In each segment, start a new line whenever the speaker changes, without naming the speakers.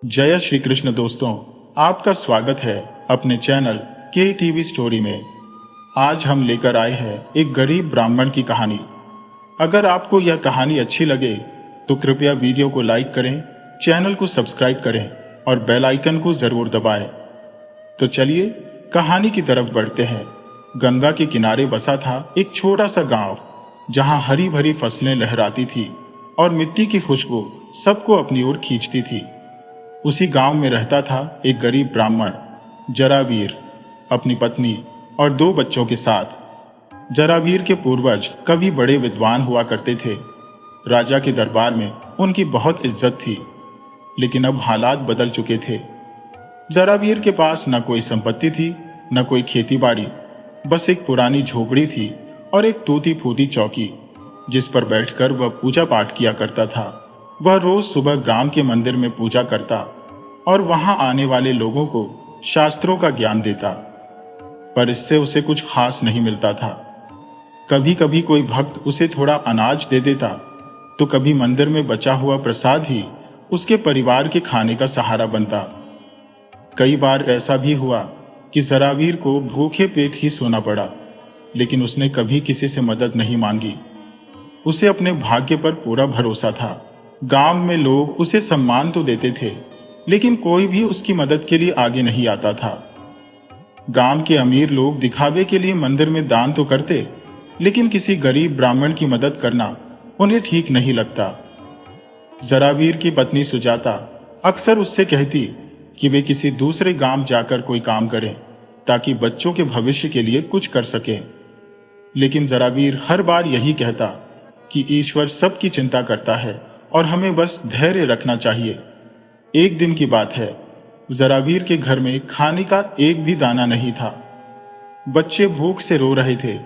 जय श्री कृष्ण दोस्तों, आपका स्वागत है अपने चैनल के टीवी स्टोरी में। आज हम लेकर आए हैं एक गरीब ब्राह्मण की कहानी। अगर आपको यह कहानी अच्छी लगे तो कृपया वीडियो को लाइक करें, चैनल को सब्सक्राइब करें और बेल आइकन को जरूर दबाएं। तो चलिए कहानी की तरफ बढ़ते हैं। गंगा के किनारे बसा था एक छोटा सा गांव, जहां हरी भरी फसलें लहराती थी और मिट्टी की खुशबू सबको अपनी ओर खींचती थी। उसी गांव में रहता था एक गरीब ब्राह्मण जरावीर, अपनी पत्नी और 2 बच्चों के साथ। जरावीर के पूर्वज कभी बड़े विद्वान हुआ करते थे। राजा के दरबार में उनकी बहुत इज्जत थी, लेकिन अब हालात बदल चुके थे। जरावीर के पास न कोई संपत्ति थी, न कोई खेती बाड़ी, बस एक पुरानी झोपड़ी थी और एक टूटी फूटी चौकी, जिस पर बैठकर वह पूजा पाठ किया करता था। वह रोज सुबह गांव के मंदिर में पूजा करता और वहां आने वाले लोगों को शास्त्रों का ज्ञान देता, पर इससे उसे कुछ खास नहीं मिलता था। कभी कभी कोई भक्त उसे थोड़ा अनाज दे देता, तो कभी मंदिर में बचा हुआ प्रसाद ही उसके परिवार के खाने का सहारा बनता। कई बार ऐसा भी हुआ कि जरावीर को भूखे पेट ही सोना पड़ा, लेकिन उसने कभी किसी से मदद नहीं मांगी। उसे अपने भाग्य पर पूरा भरोसा था। गांव में लोग उसे सम्मान तो देते थे, लेकिन कोई भी उसकी मदद के लिए आगे नहीं आता था। गांव के अमीर लोग दिखावे के लिए मंदिर में दान तो करते, लेकिन किसी गरीब ब्राह्मण की मदद करना उन्हें ठीक नहीं लगता। जरावीर की पत्नी सुजाता अक्सर उससे कहती कि वे किसी दूसरे गांव जाकर कोई काम करें, ताकि बच्चों के भविष्य के लिए कुछ कर सके। लेकिन जरावीर हर बार यही कहता कि ईश्वर सबकी चिंता करता है और हमें बस धैर्य रखना चाहिए। एक दिन की बात है, जरावीर के घर में खाने का एक भी दाना नहीं था। बच्चे भूख से रो रहे थे,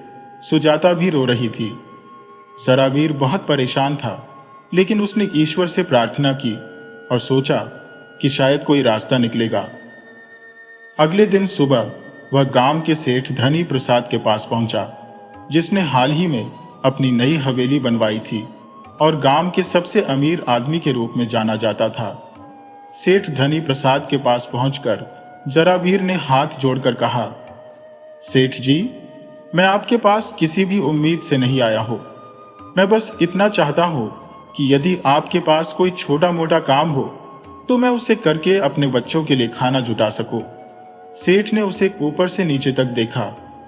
सुजाता भी रो रही थी। जरावीर बहुत परेशान था, लेकिन उसने ईश्वर से प्रार्थना की और सोचा कि शायद कोई रास्ता निकलेगा। अगले दिन सुबह वह गांव के सेठ धनी प्रसाद के पास पहुंचा, जिसने हाल ही में अपनी नई हवेली बनवाई थी और गांव के सबसे अमीर आदमी के रूप में जाना जाता था। सेठ धनी प्रसाद के पास पहुंचकर जरावीर ने हाथ जोड़कर कहा, सेठ जी, मैं आपके पास किसी भी उम्मीद से नहीं आया हूं। मैं बस इतना चाहता हूं कि यदि आपके पास कोई छोटा मोटा काम हो तो मैं उसे करके अपने बच्चों के लिए खाना जुटा सकूं। सेठ ने उसे ऊपर से नीचे तक देखा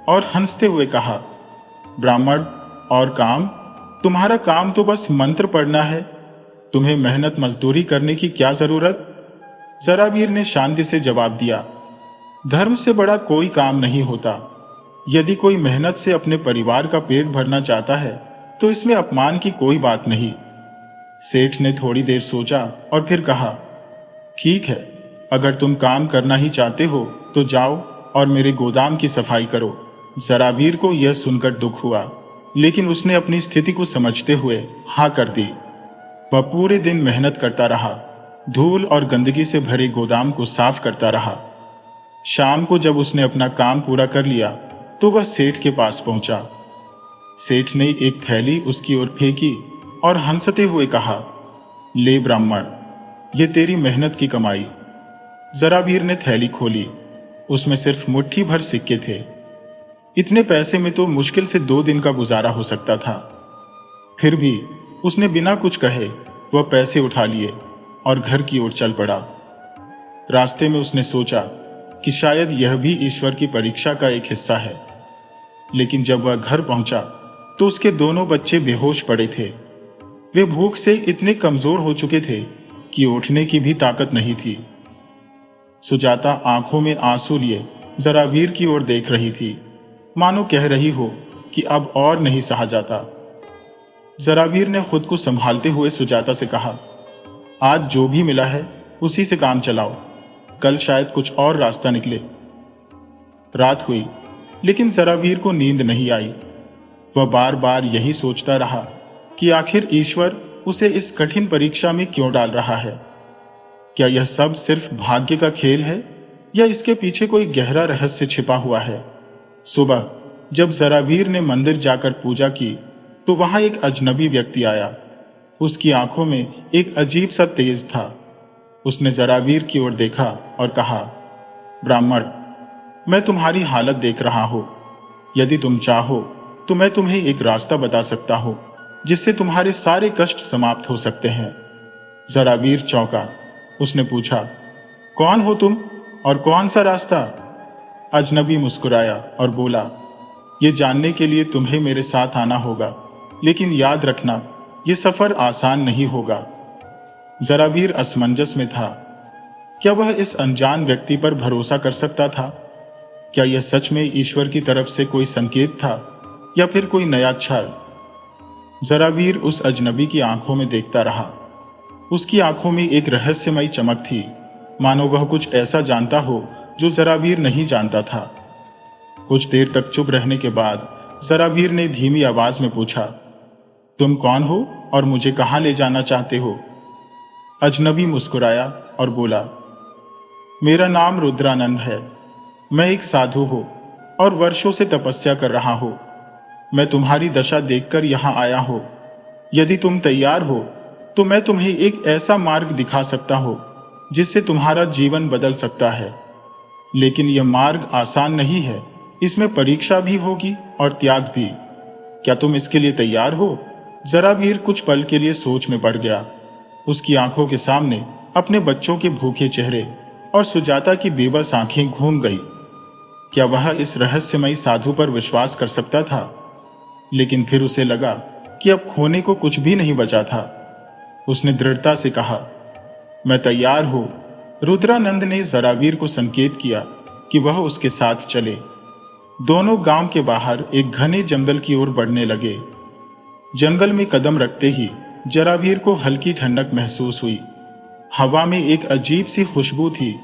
और हंसते हुए कहा, ब्राह्मण, और काम? तुम्हारा काम तो बस मंत्र पढ़ना है। तुम्हें मेहनत मजदूरी करने की क्या जरूरत? जरावीर ने शांति से जवाब दिया, धर्म से बड़ा कोई काम नहीं होता। यदि कोई मेहनत से अपने परिवार का पेट भरना चाहता है तो इसमें अपमान की कोई बात नहीं। सेठ ने थोड़ी देर सोचा और फिर कहा, ठीक है, अगर तुम काम करना ही चाहते हो तो जाओ और मेरे गोदाम की सफाई करो। जरावीर को यह सुनकर दुख हुआ, लेकिन उसने अपनी स्थिति को समझते हुए हाँ कर दी। वह पूरे दिन मेहनत करता रहा, धूल और गंदगी से भरे गोदाम को साफ करता रहा। शाम को जब उसने अपना काम पूरा कर लिया तो वह सेठ के पास पहुंचा। सेठ ने एक थैली उसकी ओर फेंकी और हंसते हुए कहा, ले ब्राह्मण, ये तेरी मेहनत की कमाई। जरावीर ने थैली खोली। उसमें सिर्फ मुट्ठी भर सिक्के थे। इतने पैसे में तो मुश्किल से 2 दिन का गुजारा हो सकता था। फिर भी उसने बिना कुछ कहे वह पैसे उठा लिए और घर की ओर चल पड़ा। रास्ते में उसने सोचा कि शायद यह भी ईश्वर की परीक्षा का एक हिस्सा है। लेकिन जब वह घर पहुंचा तो उसके दोनों बच्चे बेहोश पड़े थे। वे भूख से इतने कमजोर हो चुके थे कि उठने की भी ताकत नहीं थी। सुजाता आंखों में आंसू लिए जरावीर की ओर देख रही थी, मानो कह रही हो कि अब और नहीं सहा जाता। जरावीर ने खुद को संभालते हुए सुजाता से कहा, आज जो भी मिला है उसी से काम चलाओ, कल शायद कुछ और रास्ता निकले। रात हुई, लेकिन जरावीर को नींद नहीं आई। वह बार बार यही सोचता रहा कि आखिर ईश्वर उसे इस कठिन परीक्षा में क्यों डाल रहा है। क्या यह सब सिर्फ भाग्य का खेल है या इसके पीछे कोई गहरा रहस्य छिपा हुआ है? सुबह जब जरावीर ने मंदिर जाकर पूजा की तो वहां एक अजनबी व्यक्ति आया। उसकी आंखों में एक अजीब सा तेज था। उसने जरावीर की ओर देखा और कहा, ब्राह्मण, मैं तुम्हारी हालत देख रहा हूं। यदि तुम चाहो तो मैं तुम्हें एक रास्ता बता सकता हूं जिससे तुम्हारे सारे कष्ट समाप्त हो सकते हैं। जरावीर चौंका। उसने पूछा, कौन हो तुम और कौन सा रास्ता? अजनबी मुस्कुराया और बोला, ये जानने के लिए तुम्हें मेरे साथ आना होगा, लेकिन याद रखना, ये सफर आसान नहीं होगा। जरावीर असमंजस में था। क्या वह इस अनजान व्यक्ति पर भरोसा कर सकता था? क्या यह सच में ईश्वर की तरफ से कोई संकेत था या फिर कोई नया छल? जरावीर उस अजनबी की आंखों में देखता रहा। उसकी आंखों में एक रहस्यमयी चमक थी, मानो वह कुछ ऐसा जानता हो जो जरावीर नहीं जानता था। कुछ देर तक चुप रहने के बाद जरावीर ने धीमी आवाज में पूछा, तुम कौन हो और मुझे कहां ले जाना चाहते हो? अजनबी मुस्कुराया और बोला, मेरा नाम रुद्रानंद है। मैं एक साधु हूं और वर्षों से तपस्या कर रहा हूं। मैं तुम्हारी दशा देखकर यहां आया हूं। यदि तुम तैयार हो तो मैं तुम्हें एक ऐसा मार्ग दिखा सकता हूं जिससे तुम्हारा जीवन बदल सकता है। लेकिन यह मार्ग आसान नहीं है, इसमें परीक्षा भी होगी और त्याग भी। क्या तुम इसके लिए तैयार हो? जरावीर कुछ पल के लिए सोच में पड़ गया। उसकी आंखों के सामने अपने बच्चों के भूखे चेहरे और सुजाता की बेबस आंखें घूम गई। क्या वह इस रहस्यमयी साधु पर विश्वास कर सकता था? लेकिन फिर उसे लगा कि अब खोने को कुछ भी नहीं बचा था। उसने दृढ़ता से कहा, मैं तैयार हूं। रुद्रानंद ने जरावीर को संकेत किया कि वह उसके साथ चले। दोनों गांव के बाहर एक घने जंगल की ओर बढ़ने लगे। जंगल में कदम रखते ही जरावीर को हल्की ठंडक महसूस हुई। हवा में एक अजीब सी खुशबू थी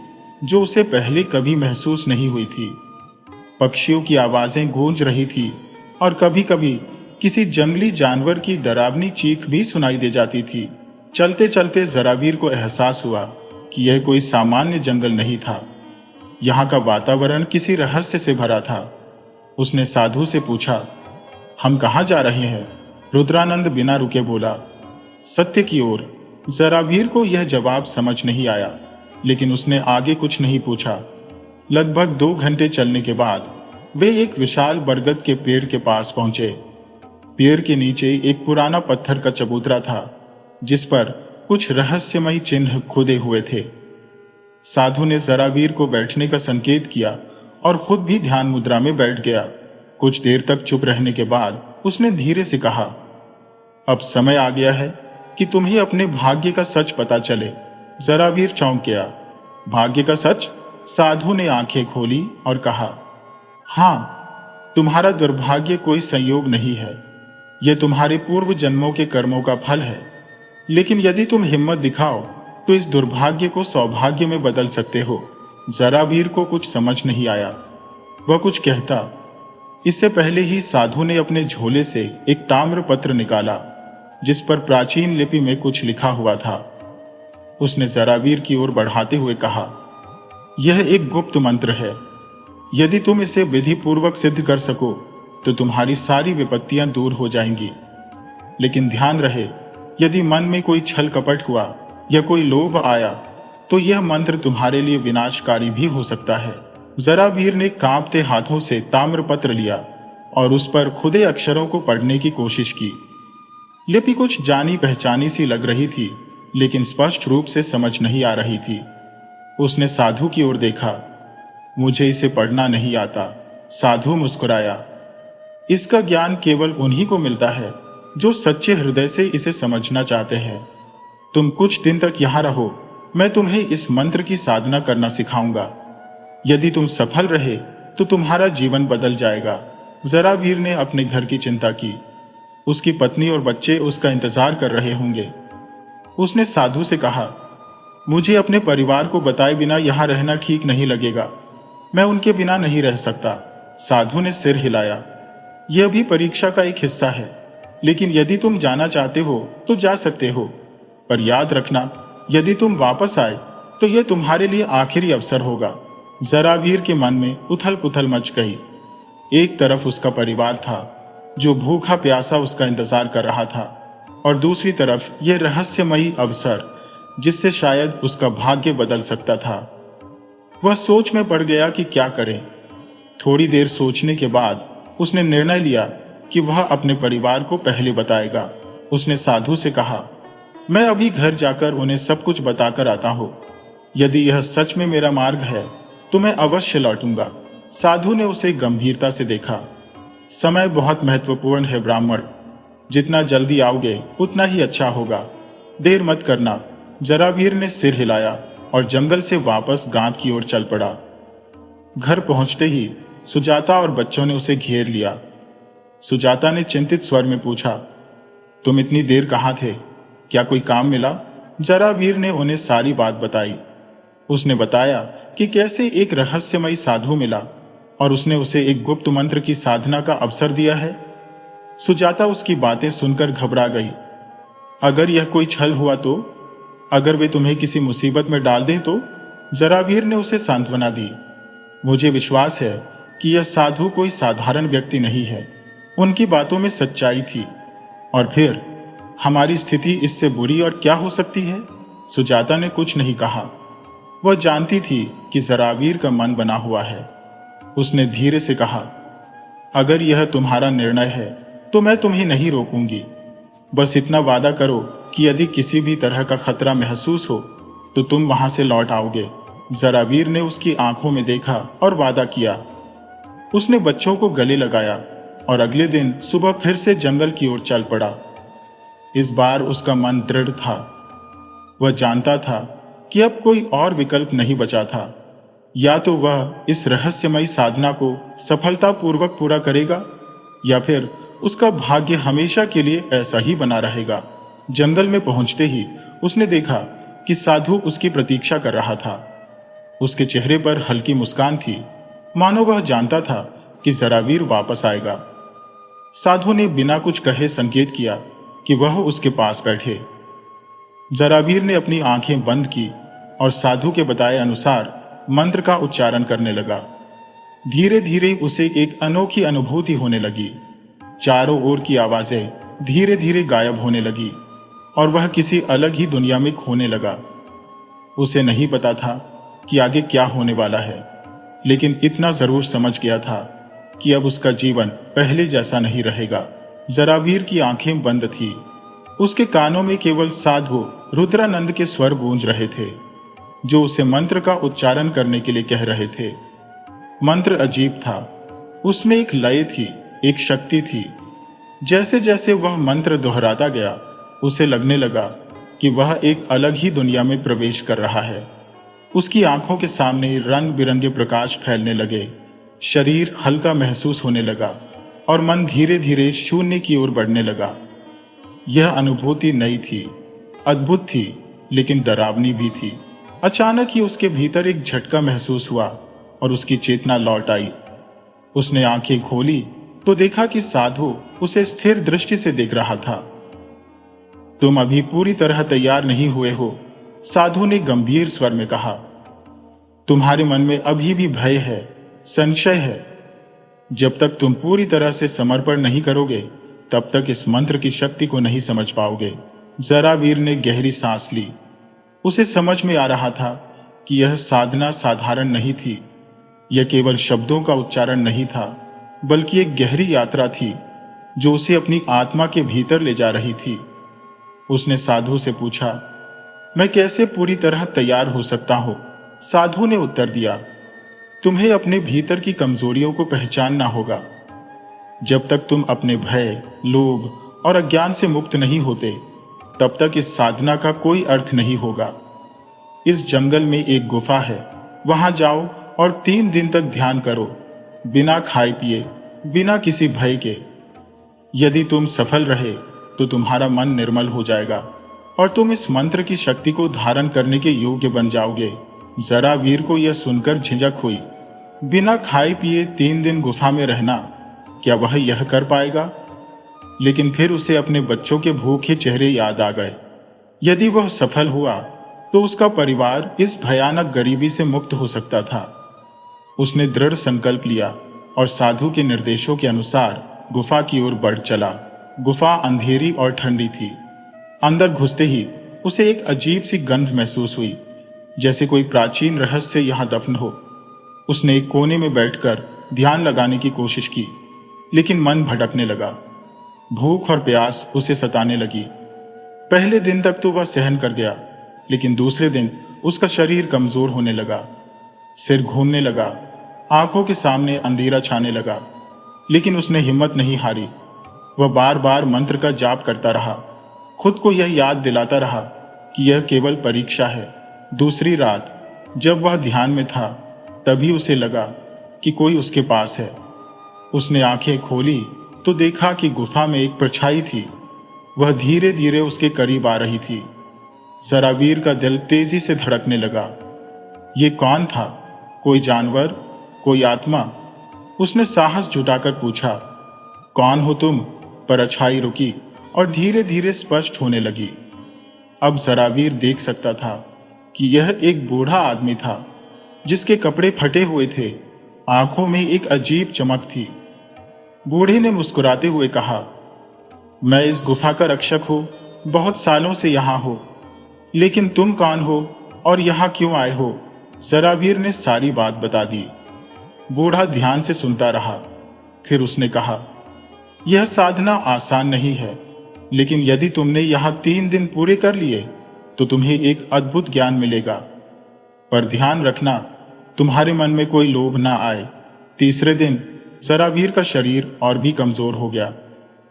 जो उसे पहले कभी महसूस नहीं हुई थी। पक्षियों की आवाजें गूंज रही थी और कभी कभी किसी जंगली जानवर की डरावनी चीख भी सुनाई दे जाती थी। चलते चलते जरावीर को एहसास हुआ कि यह कोई सामान्य जंगल नहीं था। यहाँ का वातावरण किसी रहस्य से भरा था। उसने साधु से पूछा, हम कहाँ जा रहे हैं? रुद्रानंद बिना रुके बोला, सत्य की ओर। जरावीर को यह जवाब समझ नहीं आया, लेकिन उसने आगे कुछ नहीं पूछा। लगभग 2 घंटे चलने के बाद वे एक विशाल बरगद के पेड़ के पास पहुंचे। पेड़ के नीचे एक पुराना पत्थर का चबूतरा था जिस पर कुछ रहस्यमयी चिन्ह खुदे हुए थे। साधु ने जरावीर को बैठने का संकेत किया और खुद भी ध्यान मुद्रा में बैठ गया। कुछ देर तक चुप रहने के बाद उसने धीरे से कहा, अब समय आ गया है कि तुम्हें अपने भाग्य का सच पता चले। जरावीर चौंक गया। भाग्य का सच? साधु ने आंखें खोली और कहा, हाँ, तुम्हारा दुर्भाग्य कोई संयोग नहीं है। यह तुम्हारे पूर्व जन्मों के कर्मों का फल है। लेकिन यदि तुम हिम्मत दिखाओ तो इस दुर्भाग्य को सौभाग्य में बदल सकते हो। जरावीर को कुछ समझ नहीं आया। वह कुछ कहता, इससे पहले ही साधु ने अपने झोले से एक ताम्र पत्र निकाला जिस पर प्राचीन लिपि में कुछ लिखा हुआ था। उसने जरावीर की ओर बढ़ाते हुए कहा, यह एक गुप्त मंत्र है। यदि तुम इसे विधि पूर्वक सिद्ध कर सको तो तुम्हारी सारी विपत्तियां दूर हो जाएंगी। लेकिन ध्यान रहे, यदि मन में कोई छल कपट हुआ या कोई लोभ आया तो यह मंत्र तुम्हारे लिए विनाशकारी भी हो सकता है। जरावीर ने कांपते हाथों से ताम्रपत्र लिया और उस पर खुदे अक्षरों को पढ़ने की कोशिश की। लिपि कुछ जानी पहचानी सी लग रही थी, लेकिन स्पष्ट रूप से समझ नहीं आ रही थी। उसने साधु की ओर देखा। मुझे इसे पढ़ना नहीं आता। साधु मुस्कुराया। इसका ज्ञान केवल उन्हीं को मिलता है जो सच्चे हृदय से इसे समझना चाहते हैं। तुम कुछ दिन तक यहां रहो, मैं तुम्हें इस मंत्र की साधना करना सिखाऊंगा। यदि तुम सफल रहे तो तुम्हारा जीवन बदल जाएगा। जरावीर ने अपने घर की चिंता की। उसकी पत्नी और बच्चे उसका इंतजार कर रहे होंगे। उसने साधु से कहा, मुझे अपने परिवार को बताए बिना यहां रहना ठीक नहीं लगेगा। मैं उनके बिना नहीं रह सकता। साधु ने सिर हिलाया। यह भी परीक्षा का एक हिस्सा है, लेकिन यदि तुम जाना चाहते हो तो जा सकते हो। पर याद रखना, यदि तुम वापस आए तो यह तुम्हारे लिए आखिरी अवसर होगा। जरावीर के मन में उथल पुथल मच गई। एक तरफ उसका परिवार था जो भूखा प्यासा उसका इंतजार कर रहा था, और दूसरी तरफ यह रहस्यमयी अवसर जिससे शायद उसका भाग्य बदल सकता था। वह सोच में पड़ गया कि क्या करे। थोड़ी देर सोचने के बाद उसने निर्णय लिया कि वह अपने परिवार को पहले बताएगा। उसने साधु से कहा, मैं अभी घर जाकर उन्हें सब कुछ बताकर आता हूँ। यदि यह सच में मेरा मार्ग है तो मैं अवश्य लौटूंगा। साधु ने उसे गंभीरता से देखा। समय बहुत महत्वपूर्ण है ब्राह्मण, जितना जल्दी आओगे उतना ही अच्छा होगा। देर मत करना। जरावीर ने सिर हिलाया और जंगल से वापस गांव की ओर चल पड़ा। घर पहुंचते ही सुजाता और बच्चों ने उसे घेर लिया। सुजाता ने चिंतित स्वर में पूछा, तुम इतनी देर कहाँ थे? क्या कोई काम मिला? जरावीर ने उन्हें सारी बात बताई। उसने बताया कि कैसे एक रहस्यमयी साधु मिला और उसने उसे एक गुप्त मंत्र की साधना का अवसर दिया है। सुजाता उसकी बातें सुनकर घबरा गई। अगर यह कोई छल हुआ तो? अगर वे तुम्हें किसी मुसीबत में डाल दें तो? जरावीर ने उसे सांत्वना दी। मुझे विश्वास है कि यह साधु कोई साधारण व्यक्ति नहीं है। उनकी बातों में सच्चाई थी। और फिर हमारी स्थिति इससे बुरी और क्या हो सकती है? सुजाता ने कुछ नहीं कहा। वह जानती थी कि जरावीर का मन बना हुआ है। उसने धीरे से कहा, अगर यह तुम्हारा निर्णय है तो मैं तुम्हें नहीं रोकूंगी। बस इतना वादा करो कि यदि किसी भी तरह का खतरा महसूस हो तो तुम वहां से लौट आओगे। जरावीर ने उसकी आंखों में देखा और वादा किया। उसने बच्चों को गले लगाया और अगले दिन सुबह फिर से जंगल की ओर चल पड़ा। इस बार उसका मन दृढ़ था। वह जानता था कि अब कोई और विकल्प नहीं बचा था। या तो वह इस रहस्यमयी साधना को सफलतापूर्वक पूरा करेगा या फिर उसका भाग्य हमेशा के लिए ऐसा ही बना रहेगा। जंगल में पहुंचते ही उसने देखा कि साधु उसकी प्रतीक्षा कर रहा था। उसके चेहरे पर हल्की मुस्कान थी, मानो वह जानता था कि जरावीर वापस आएगा। साधु ने बिना कुछ कहे संकेत किया कि वह उसके पास बैठे। जरावीर ने अपनी आंखें बंद की और साधु के बताए अनुसार मंत्र का उच्चारण करने लगा। धीरे धीरे उसे एक अनोखी अनुभूति होने लगी। चारों ओर की आवाजें धीरे धीरे गायब होने लगी और वह किसी अलग ही दुनिया में खोने लगा। उसे नहीं पता था कि आगे क्या होने वाला है, लेकिन इतना जरूर समझ गया था कि अब उसका जीवन पहले जैसा नहीं रहेगा। जरावीर की आंखें बंद थी। उसके कानों में केवल साधु रुद्रानंद के स्वर गूंज रहे थे, जो उसे मंत्र का उच्चारण करने के लिए कह रहे थे। मंत्र अजीब था। उसमें एक लय थी, एक शक्ति थी। जैसे जैसे वह मंत्र दोहराता गया, उसे लगने लगा कि वह एक अलग ही दुनिया में प्रवेश कर रहा है। उसकी आंखों के सामने रंग बिरंगे प्रकाश फैलने लगे, शरीर हल्का महसूस होने लगा और मन धीरे धीरे शून्य की ओर बढ़ने लगा। यह अनुभूति नई थी, अद्भुत थी, लेकिन डरावनी भी थी। अचानक ही उसके भीतर एक झटका महसूस हुआ और उसकी चेतना लौट आई। उसने आंखें खोली तो देखा कि साधु उसे स्थिर दृष्टि से देख रहा था। तुम अभी पूरी तरह तैयार नहीं हुए हो, साधु ने गंभीर स्वर में कहा। तुम्हारे मन में अभी भी भय है, संशय है। जब तक तुम पूरी तरह से समर्पण नहीं करोगे, तब तक इस मंत्र की शक्ति को नहीं समझ पाओगे। जरावीर ने गहरी सांस ली। उसे समझ में आ रहा था कि यह साधना साधारण नहीं थी। यह केवल शब्दों का उच्चारण नहीं था, बल्कि एक गहरी यात्रा थी जो उसे अपनी आत्मा के भीतर ले जा रही थी। उसने साधु से पूछा, मैं कैसे पूरी तरह तैयार हो सकता हूं? साधु ने उत्तर दिया, तुम्हें अपने भीतर की कमजोरियों को पहचानना होगा। जब तक तुम अपने भय, लोभ और अज्ञान से मुक्त नहीं होते, तब तक इस साधना का कोई अर्थ नहीं होगा। इस जंगल में एक गुफा है, वहां जाओ और 3 दिन तक ध्यान करो, बिना खाए पिए, बिना किसी भय के। यदि तुम सफल रहे तो तुम्हारा मन निर्मल हो जाएगा और तुम इस मंत्र की शक्ति को धारण करने के योग्य बन जाओगे। जरावीर को यह सुनकर झिझक हुई। बिना खाए पिए 3 दिन गुफा में रहना, क्या वह यह कर पाएगा? लेकिन फिर उसे अपने बच्चों के भूखे चेहरे याद आ गए। यदि वह सफल हुआ तो उसका परिवार इस भयानक गरीबी से मुक्त हो सकता था। उसने दृढ़ संकल्प लिया और साधु के निर्देशों के अनुसार गुफा की ओर बढ़ चला। गुफा अंधेरी और ठंडी थी। अंदर घुसते ही उसे एक अजीब सी गंध महसूस हुई, जैसे कोई प्राचीन रहस्य यहां दफन हो। उसने एक कोने में बैठकर ध्यान लगाने की कोशिश की, लेकिन मन भटकने लगा। भूख और प्यास उसे सताने लगी। पहले दिन तक तो वह सहन कर गया, लेकिन दूसरे दिन उसका शरीर कमजोर होने लगा, सिर घूमने लगा, आंखों के सामने अंधेरा छाने लगा। लेकिन उसने हिम्मत नहीं हारी। वह बार बार मंत्र का जाप करता रहा, खुद को यह याद दिलाता रहा कि यह केवल परीक्षा है। दूसरी रात जब वह ध्यान में था, तभी उसे लगा कि कोई उसके पास है। उसने आंखें खोली तो देखा कि गुफा में एक परछाई थी। वह धीरे धीरे उसके करीब आ रही थी। जरावीर का दिल तेजी से धड़कने लगा। ये कौन था? कोई जानवर? कोई आत्मा? उसने साहस जुटाकर पूछा, कौन हो तुम? परछाई रुकी और धीरे धीरे स्पष्ट होने लगी। अब जरावीर देख सकता था कि यह एक बूढ़ा आदमी था, जिसके कपड़े फटे हुए थे, आंखों में एक अजीब चमक थी। बूढ़े ने मुस्कुराते हुए कहा, मैं इस गुफा का रक्षक हूं, बहुत सालों से यहां हो। लेकिन तुम कौन हो और यहां क्यों आए हो? जरावीर ने सारी बात बता दी। बूढ़ा ध्यान से सुनता रहा। फिर उसने कहा, यह साधना आसान नहीं है, लेकिन यदि तुमने यहां 3 दिन पूरे कर लिए तो तुम्हें एक अद्भुत ज्ञान मिलेगा। पर ध्यान रखना, तुम्हारे मन में कोई लोभ ना आए। तीसरे दिन जरावीर का शरीर और भी कमजोर हो गया,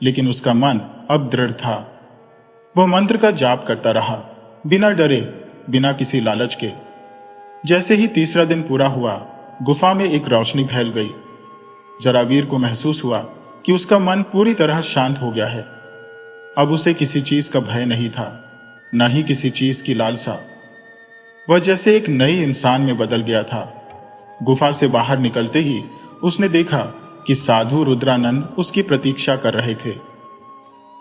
लेकिन उसका मन अब दृढ़ था। वह मंत्र का जाप करता रहा, बिना डरे, बिना किसी लालच के। जैसे ही तीसरा दिन पूरा हुआ, गुफा में एक रोशनी फैल गई। जरावीर को महसूस हुआ कि उसका मन पूरी तरह शांत हो गया है। अब उसे किसी चीज का भय नहीं था, न ही किसी चीज की लालसा। वह जैसे एक नए इंसान में बदल गया था। गुफा से बाहर निकलते ही उसने देखा कि साधु रुद्रानंद उसकी प्रतीक्षा कर रहे थे।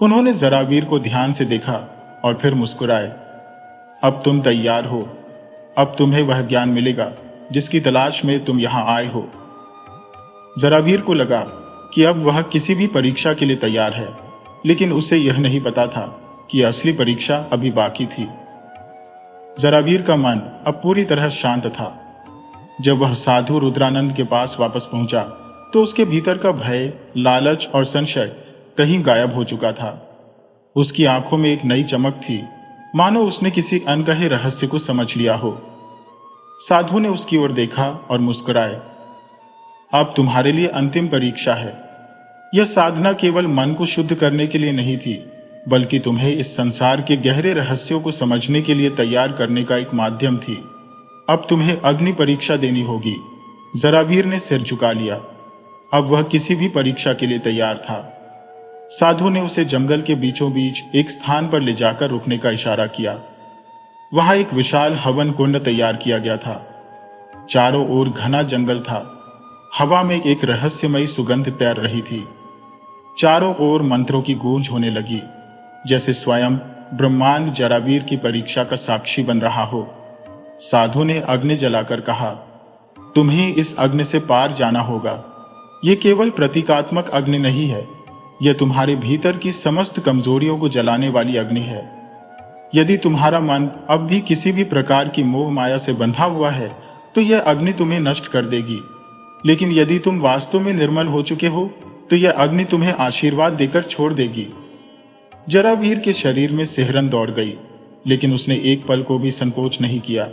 उन्होंने जरावीर को ध्यान से देखा और फिर मुस्कुराए। अब तुम तैयार हो, अब तुम्हें वह ज्ञान मिलेगा जिसकी तलाश में तुम यहां आए हो। जरावीर को लगा कि अब वह किसी भी परीक्षा के लिए तैयार है, लेकिन उसे यह नहीं पता था कि असली परीक्षा अभी बाकी थी। जरावीर का मन अब पूरी तरह शांत था। जब वह साधु रुद्रानंद के पास वापस पहुंचा तो उसके भीतर का भय, लालच और संशय कहीं गायब हो चुका था। उसकी आंखों में एक नई चमक थी, मानो उसने किसी अनकहे रहस्य को समझ लिया हो। साधु ने उसकी ओर देखा और मुस्कुराए। अब तुम्हारे लिए अंतिम परीक्षा है। यह साधना केवल मन को शुद्ध करने के लिए नहीं थी, बल्कि तुम्हें इस संसार के गहरे रहस्यों को समझने के लिए तैयार करने का एक माध्यम थी। अब तुम्हें अग्नि परीक्षा देनी होगी। जरावीर ने सिर झुका लिया। अब वह किसी भी परीक्षा के लिए तैयार था। साधु ने उसे जंगल के बीचों बीच एक स्थान पर ले जाकर रुकने का इशारा किया। वहां एक विशाल हवन कुंड तैयार किया गया था। चारों ओर घना जंगल था। हवा में एक रहस्यमयी सुगंध तैर रही थी। चारों ओर मंत्रों की गूंज होने लगी, जैसे स्वयं ब्रह्मांड जरावीर की परीक्षा का साक्षी बन रहा हो। साधु ने अग्नि जलाकर कहा, तुम्हें इस अग्नि से पार जाना होगा। यह केवल प्रतीकात्मक अग्नि नहीं है, यह तुम्हारे भीतर की समस्त कमजोरियों को जलाने वाली अग्नि है। यदि तुम्हारा मन अब भी किसी भी प्रकार की मोह माया से बंधा हुआ है, तो यह अग्नि तुम्हें नष्ट कर देगी। लेकिन यदि तुम वास्तव में निर्मल हो चुके हो, तो यह अग्नि तुम्हें आशीर्वाद देकर छोड़ देगी। जरावीर के शरीर में सिहरन दौड़ गई, लेकिन उसने एक पल को भी संकोच नहीं किया।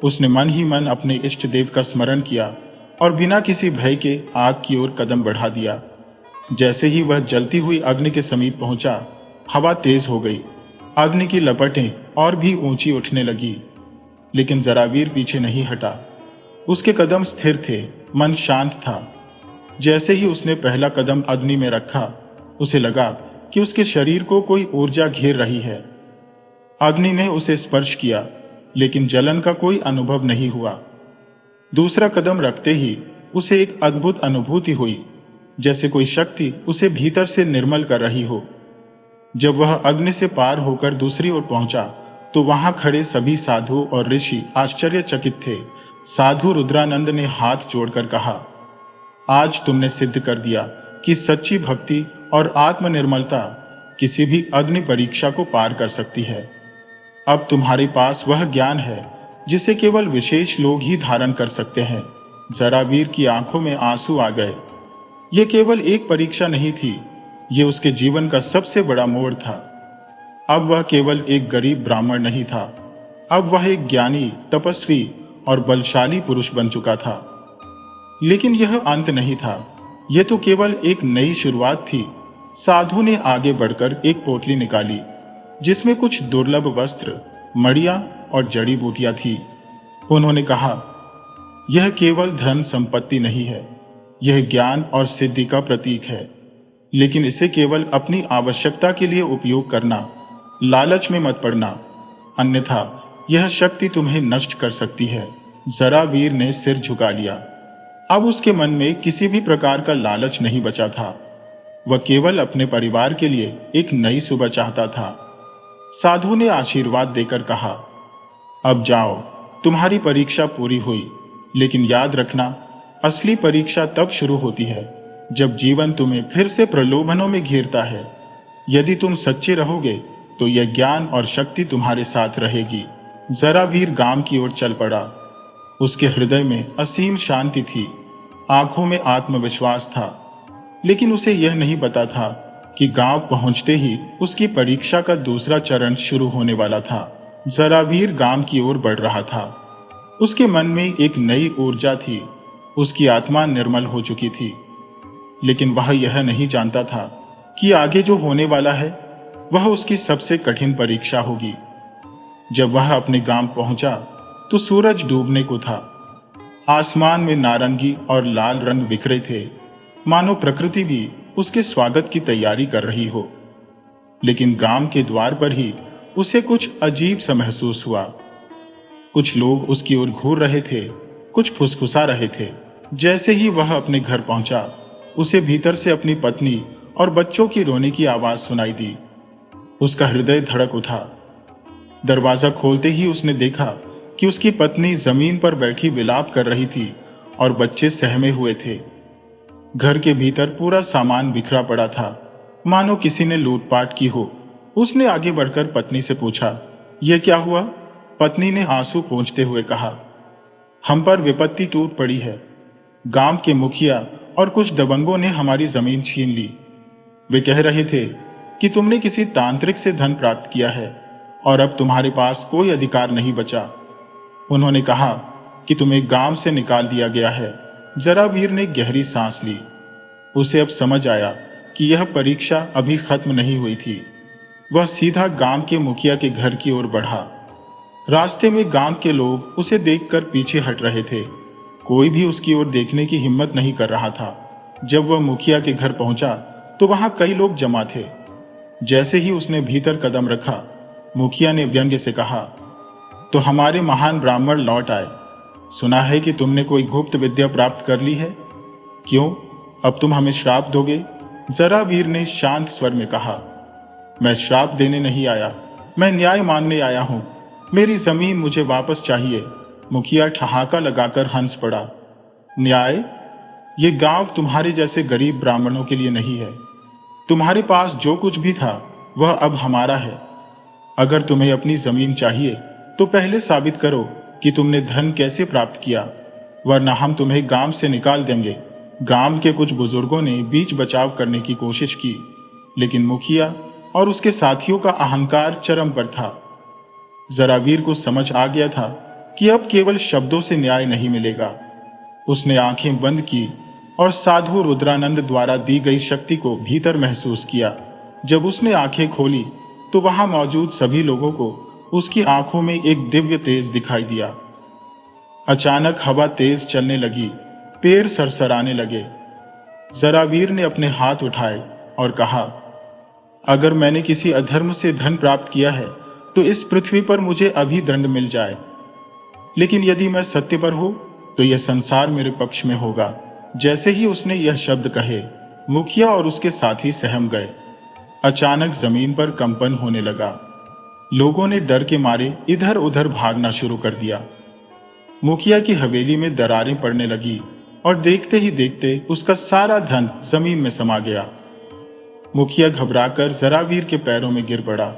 उसने मन ही मन अपने इष्ट देव का स्मरण किया और बिना किसी भय के आग की ओर कदम बढ़ा दिया। जैसे ही वह जलती हुई अग्नि के समीप पहुंचा, हवा तेज हो गई। अग्नि की लपटें और भी ऊंची उठने लगी, लेकिन जरावीर पीछे नहीं हटा। उसके कदम स्थिर थे, मन शांत था। जैसे ही उसने पहला कदम अग्नि में रखा, उसे लगा कि उसके शरीर को कोई ऊर्जा घेर रही है। अग्नि ने उसे स्पर्श किया, लेकिन जलन का कोई अनुभव नहीं हुआ। दूसरा कदम रखते ही उसे एक अद्भुत अनुभूति हुई, जैसे कोई शक्ति उसे भीतर से निर्मल कर रही हो। जब वह अग्नि से पार होकर दूसरी ओर पहुंचा, तो वहां खड़े सभी साधु और ऋषि आश्चर्यचकित थे। साधु रुद्रानंद ने हाथ जोड़कर कहा, आज तुमने सिद्ध कर दिया कि सच्ची भक्ति और आत्मनिर्मलता किसी भी अग्नि परीक्षा को पार कर सकती है। अब तुम्हारे पास वह ज्ञान है जिसे केवल विशेष लोग ही धारण कर सकते हैं। जरावीर की आंखों में आंसू आ गए। यह केवल एक परीक्षा नहीं थी, यह उसके जीवन का सबसे बड़ा मोड़ था। अब वह केवल एक गरीब ब्राह्मण नहीं था, अब वह एक ज्ञानी, तपस्वी और बलशाली पुरुष बन चुका था। लेकिन यह अंत नहीं था, यह तो केवल एक नई शुरुआत थी। साधु ने आगे बढ़कर एक पोटली निकाली जिसमें कुछ दुर्लभ वस्त्र, मड़ियां और जड़ी बूटियां थी। उन्होंने कहा, यह केवल धन संपत्ति नहीं है, यह ज्ञान और सिद्धि का प्रतीक है। लेकिन इसे केवल अपनी आवश्यकता के लिए उपयोग करना, लालच में मत पड़ना, अन्यथा यह शक्ति तुम्हें नष्ट कर सकती है। जरावीर ने सिर झुका लिया। अब उसके मन में किसी भी प्रकार का लालच नहीं बचा था। वह केवल अपने परिवार के लिए एक नई सुबह चाहता था। साधु ने आशीर्वाद देकर कहा, अब जाओ, तुम्हारी परीक्षा पूरी हुई। लेकिन याद रखना, असली परीक्षा तब शुरू होती है जब जीवन तुम्हें फिर से प्रलोभनों में घेरता है। यदि तुम सच्चे रहोगे तो यह ज्ञान और शक्ति तुम्हारे साथ रहेगी। जरावीर गांव की ओर चल पड़ा। उसके हृदय में असीम शांति थी, आंखों में आत्मविश्वास था। लेकिन उसे यह नहीं पता था कि गांव पहुंचते ही उसकी परीक्षा का दूसरा चरण शुरू होने वाला था। जरावीर गांव की ओर बढ़ रहा था। उसके मन में एक नई ऊर्जा थी, उसकी आत्मा निर्मल हो चुकी थी। लेकिन वह यह नहीं जानता था कि आगे जो होने वाला है वह उसकी सबसे कठिन परीक्षा होगी। जब वह अपने गांव पहुंचा तो सूरज डूबने को था। आसमान में नारंगी और लाल रंग बिखरे थे, मानो प्रकृति भी उसके स्वागत की तैयारी कर रही हो। लेकिन गांव के द्वार पर ही उसे कुछ अजीब सा महसूस हुआ। कुछ लोग उसकी ओर घूर रहे थे, कुछ फुसफुसा रहे थे। जैसे ही वह अपने घर पहुंचा, उसे भीतर से अपनी पत्नी और बच्चों की रोने की आवाज सुनाई दी। उसका हृदय धड़क उठा। दरवाजा खोलते ही उसने देखा कि उसकी पत्नी जमीन पर बैठी विलाप कर रही थी और बच्चे सहमे हुए थे। घर के भीतर पूरा सामान बिखरा पड़ा था, मानो किसी ने लूटपाट की हो। उसने आगे बढ़कर पत्नी से पूछा, यह क्या हुआ? पत्नी ने आंसू पोंछते हुए कहा, हम पर विपत्ति टूट पड़ी है। गांव के मुखिया और कुछ दबंगों ने हमारी जमीन छीन ली। वे कह रहे थे कि तुमने किसी तांत्रिक से धन प्राप्त किया है और अब तुम्हारे पास कोई अधिकार नहीं बचा। उन्होंने कहा कि तुम्हें गांव से निकाल दिया गया है। जरावीर ने गहरी सांस ली। उसे अब समझ आया कि यह परीक्षा अभी खत्म नहीं हुई थी। वह सीधा गांव के मुखिया के घर की ओर बढ़ा। रास्ते में गांव के लोग उसे देखकर पीछे हट रहे थे। कोई भी उसकी ओर देखने की हिम्मत नहीं कर रहा था। जब वह मुखिया के घर पहुंचा तो वहां कई लोग जमा थे। जैसे ही उसने भीतर कदम रखा, मुखिया ने व्यंग्य से कहा, तो हमारे महान ब्राह्मण लौट आए। सुना है कि तुमने कोई गुप्त विद्या प्राप्त कर ली है। क्यों, अब तुम हमें श्राप दोगे? जरावीर ने शांत स्वर में कहा, मैं श्राप देने नहीं आया, मैं न्याय मांगने आया हूं। मेरी जमीन मुझे वापस चाहिए। मुखिया ठहाका लगाकर हंस पड़ा। न्याय? ये गांव तुम्हारे जैसे गरीब ब्राह्मणों के लिए नहीं है। तुम्हारे पास जो कुछ भी था वह अब हमारा है। अगर तुम्हें अपनी जमीन चाहिए तो पहले साबित करो कि तुमने धन कैसे प्राप्त किया, वरना हम तुम्हें गांव से निकाल देंगे। गांव के कुछ बुजुर्गों ने बीच बचाव करने की कोशिश की, लेकिन मुखिया और उसके साथियों का अहंकार चरम पर था। जरावीर को समझ आ गया था कि अब केवल शब्दों से न्याय नहीं मिलेगा। उसने आंखें बंद की और साधु रुद्रानंद द्वारा दी गई शक्ति को भीतर महसूस किया। जब उसने आंखें खोली तो वहां मौजूद सभी लोगों को उसकी आंखों में एक दिव्य तेज दिखाई दिया। अचानक हवा तेज चलने लगी, पेड़ सरसराने लगे। जरावीर ने अपने हाथ उठाए और कहा, अगर मैंने किसी अधर्म से धन प्राप्त किया है तो इस पृथ्वी पर मुझे अभी दंड मिल जाए, लेकिन यदि मैं सत्य पर हूं तो यह संसार मेरे पक्ष में होगा। जैसे ही उसने यह शब्द कहे, मुखिया और उसके साथी सहम गए। अचानक जमीन पर कंपन होने लगा। लोगों ने डर के मारे इधर उधर भागना शुरू कर दिया। मुखिया की हवेली में दरारें पड़ने लगी और देखते ही देखते उसका सारा धन जमीन में समा गया। मुखिया घबराकर जरावीर के पैरों में गिर पड़ा।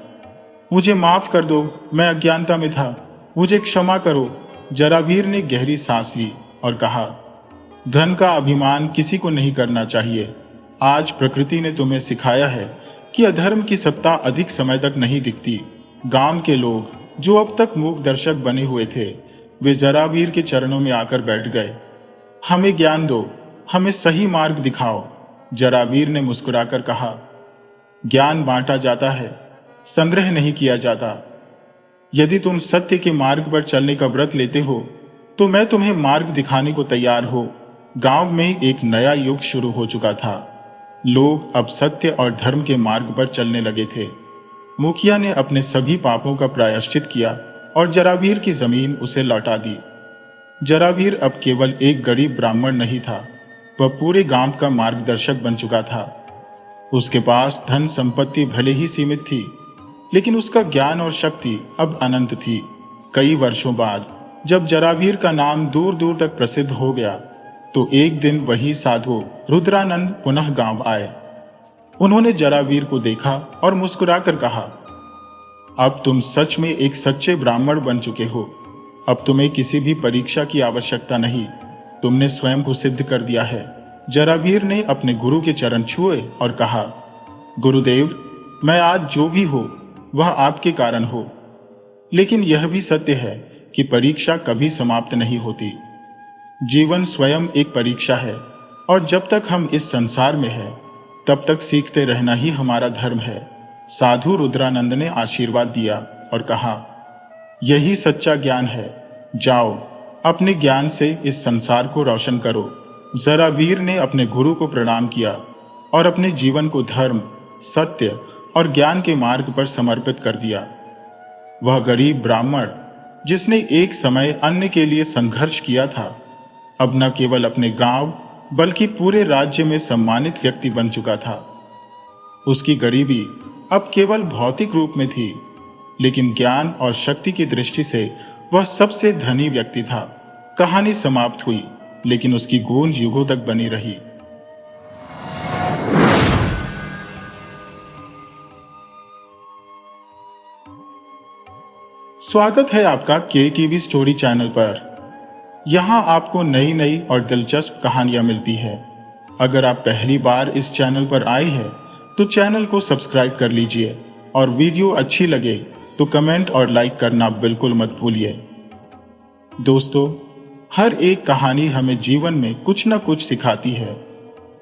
मुझे माफ कर दो, मैं अज्ञानता में था, मुझे क्षमा करो। जरावीर ने गहरी सांस ली और कहा, धन का अभिमान किसी को नहीं करना चाहिए। आज प्रकृति ने तुम्हें सिखाया है कि अधर्म की सत्ता अधिक समय तक नहीं दिखती। गांव के लोग जो अब तक मूक दर्शक बने हुए थे, वे जरावीर के चरणों में आकर बैठ गए। हमें ज्ञान दो, हमें सही मार्ग दिखाओ। जरावीर ने मुस्कुराकर कहा, ज्ञान बांटा जाता है, संग्रह नहीं किया जाता। यदि तुम सत्य के मार्ग पर चलने का व्रत लेते हो तो मैं तुम्हें मार्ग दिखाने को तैयार हो। गांव में एक नया युग शुरू हो चुका था। लोग अब सत्य और धर्म के मार्ग पर चलने लगे थे। मुखिया ने अपने सभी पापों का प्रायश्चित किया और जरावीर की जमीन उसे लौटा दी। जरावीर अब केवल एक गरीब ब्राह्मण नहीं था, वह पूरे गांव का मार्गदर्शक बन चुका था। उसके पास धन संपत्ति भले ही सीमित थी, लेकिन उसका ज्ञान और शक्ति अब अनंत थी। कई वर्षों बाद जब जरावीर का नाम दूर दूर तक प्रसिद्ध हो गया, तो एक दिन वही साधु रुद्रानंद पुनः गांव आए। उन्होंने जरावीर को देखा और मुस्कुराकर कहा, अब तुम सच में एक सच्चे ब्राह्मण बन चुके हो। अब तुम्हें किसी भी परीक्षा की आवश्यकता नहीं, तुमने स्वयं को सिद्ध कर दिया है। जरावीर ने अपने गुरु के चरण छुए और कहा, गुरुदेव, मैं आज जो भी हो वह आपके कारण हो। लेकिन यह भी सत्य है कि परीक्षा कभी समाप्त नहीं होती। जीवन स्वयं एक परीक्षा है और जब तक हम इस संसार में हैं, तब तक सीखते रहना ही हमारा धर्म है। साधु रुद्रानंद ने आशीर्वाद दिया और कहा, यही सच्चा ज्ञान है। जाओ, अपने ज्ञान से इस संसार को रोशन करो। जरावीर ने अपने गुरु को प्रणाम किया और अपने जीवन को धर्म, सत्य और ज्ञान के मार्ग पर समर्पित कर दिया। वह गरीब ब्राह्मण जिसने एक समय अन्न के लिए संघर्ष किया था, अब न केवल अपने गांव बल्कि पूरे राज्य में सम्मानित व्यक्ति बन चुका था। उसकी गरीबी अब केवल भौतिक रूप में थी, लेकिन ज्ञान और शक्ति की दृष्टि से वह सबसे धनी व्यक्ति था। कहानी समाप्त हुई, लेकिन उसकी गूंज युगों तक बनी रही। स्वागत है आपका KTV स्टोरी चैनल पर। यहाँ आपको नई नई और दिलचस्प कहानियां मिलती है। अगर आप पहली बार इस चैनल पर आए हैं तो चैनल को सब्सक्राइब कर लीजिए और वीडियो अच्छी लगे तो कमेंट और लाइक करना बिल्कुल मत भूलिए। दोस्तों, हर एक कहानी हमें जीवन में कुछ न कुछ सिखाती है।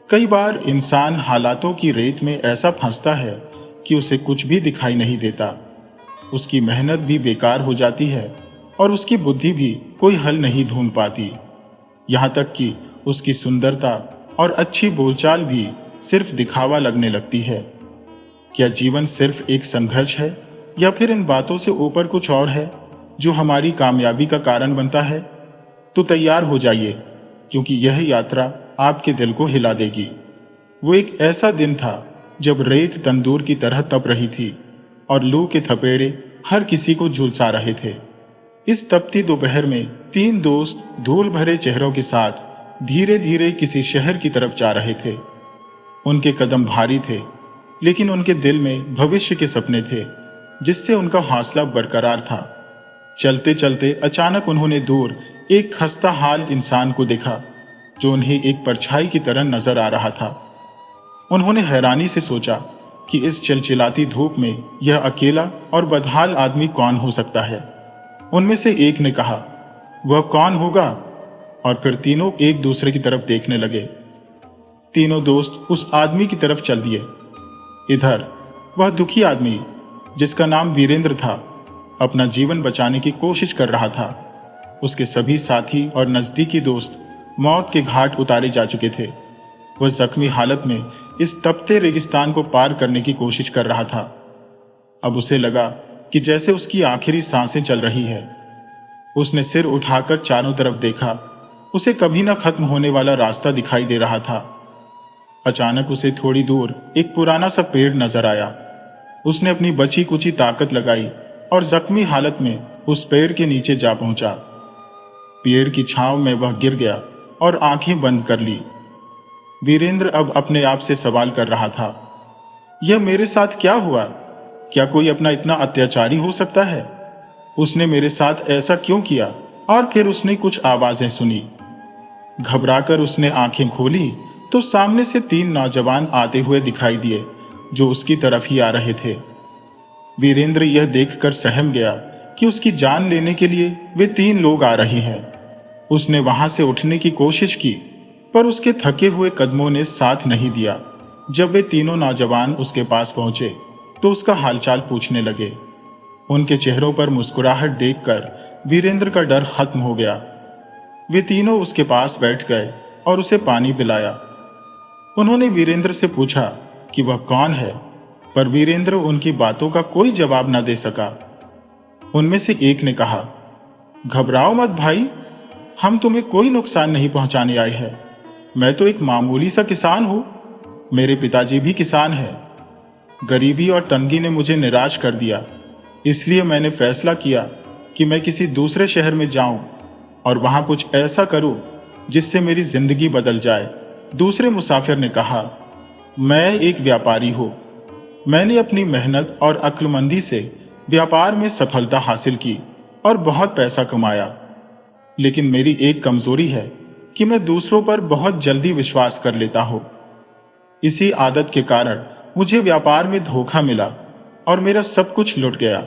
कई बार इंसान हालातों की रेत में ऐसा फंसता है कि उसे कुछ भी दिखाई नहीं देता। उसकी मेहनत भी बेकार हो जाती है और उसकी बुद्धि भी कोई हल नहीं ढूंढ पाती। यहाँ तक कि उसकी सुंदरता और अच्छी बोलचाल भी सिर्फ दिखावा लगने लगती है। क्या जीवन सिर्फ एक संघर्ष है या फिर इन बातों से ऊपर कुछ और है जो हमारी कामयाबी का कारण बनता है? तो तैयार हो जाइए, क्योंकि यह यात्रा आपके दिल को हिला देगी। वो एक ऐसा दिन था जब रेत तंदूर की तरह तप रही थी और लू के थपेड़े हर किसी को झुलसा रहे थे। इस तपती दोपहर में 3 दोस्त धूल भरे चेहरों के साथ धीरे धीरे किसी शहर की तरफ जा रहे थे। उनके कदम भारी थे, लेकिन उनके दिल में भविष्य के सपने थे जिससे उनका हौसला बरकरार था। चलते चलते अचानक उन्होंने दूर एक खस्ता हाल इंसान को देखा जो उन्हें एक परछाई की तरह नजर आ रहा था। उन्होंने हैरानी से सोचा कि इस चिलचिलाती धूप में यह अकेला और बदहाल आदमी कौन हो सकता है। उनमें से एक ने कहा, वह कौन होगा? और फिर तीनों एक दूसरे की तरफ देखने लगे। तीनों दोस्त उस आदमी की तरफ चल दिए। इधर वह दुखी आदमी, जिसका नाम वीरेंद्र था, अपना जीवन बचाने की कोशिश कर रहा था। उसके सभी साथी और नजदीकी दोस्त मौत के घाट उतारे जा चुके थे। वह जख्मी हालत में इस तपते रेगिस्तान को पार करने की कोशिश कर रहा था। अब उसे लगा कि जैसे उसकी आखिरी सांसें चल रही है। उसने सिर उठाकर चारों तरफ देखा। उसे कभी न खत्म होने वाला रास्ता दिखाई दे रहा था। अचानक उसे थोड़ी दूर एक पुराना सा पेड़ नजर आया। उसने अपनी बची कुची ताकत लगाई और जख्मी हालत में उस पेड़ के नीचे जा पहुंचा। पेड़ की छांव में वह गिर गया और आंखें बंद कर ली। वीरेंद्र अब अपने आप से सवाल कर रहा था, यह मेरे साथ क्या हुआ? क्या कोई अपना इतना अत्याचारी हो सकता है? उसने मेरे साथ ऐसा क्यों किया? और फिर उसने कुछ आवाजें सुनी। घबराकर उसने आंखें खोली तो सामने से 3 नौजवान आते हुए दिखाई दिए, जो उसकी तरफ ही आ रहे थे। वीरेंद्र यह देखकर सहम गया कि उसकी जान लेने के लिए वे 3 लोग आ रहे हैं। उसने वहां से उठने की कोशिश की, पर उसके थके हुए कदमों ने साथ नहीं दिया। जब वे तीनों नौजवान उसके पास पहुंचे तो उसका हालचाल पूछने लगे। उनके चेहरों पर मुस्कुराहट देखकर वीरेंद्र का डर खत्म हो गया। वे तीनों उसके पास बैठ गए और उसे पानी पिलाया। उन्होंने वीरेंद्र से पूछा कि वह कौन है, पर वीरेंद्र उनकी बातों का कोई जवाब न दे सका। उनमें से एक ने कहा, घबराओ मत भाई, हम तुम्हें कोई नुकसान नहीं पहुंचाने आए हैं। मैं तो एक मामूली सा किसान हूं। मेरे पिताजी भी किसान हैं। गरीबी और तंगी ने मुझे निराश कर दिया, इसलिए मैंने फैसला किया कि मैं किसी दूसरे शहर में जाऊं और वहां कुछ ऐसा करूं जिससे मेरी जिंदगी बदल जाए। दूसरे मुसाफिर ने कहा, मैं एक व्यापारी हूं। मैंने अपनी मेहनत और अक्लमंदी से व्यापार में सफलता हासिल की और बहुत पैसा कमाया, लेकिन मेरी एक कमजोरी है कि मैं दूसरों पर बहुत जल्दी विश्वास कर लेता हूं। इसी आदत के कारण मुझे व्यापार में धोखा मिला और मेरा सब कुछ लुट गया।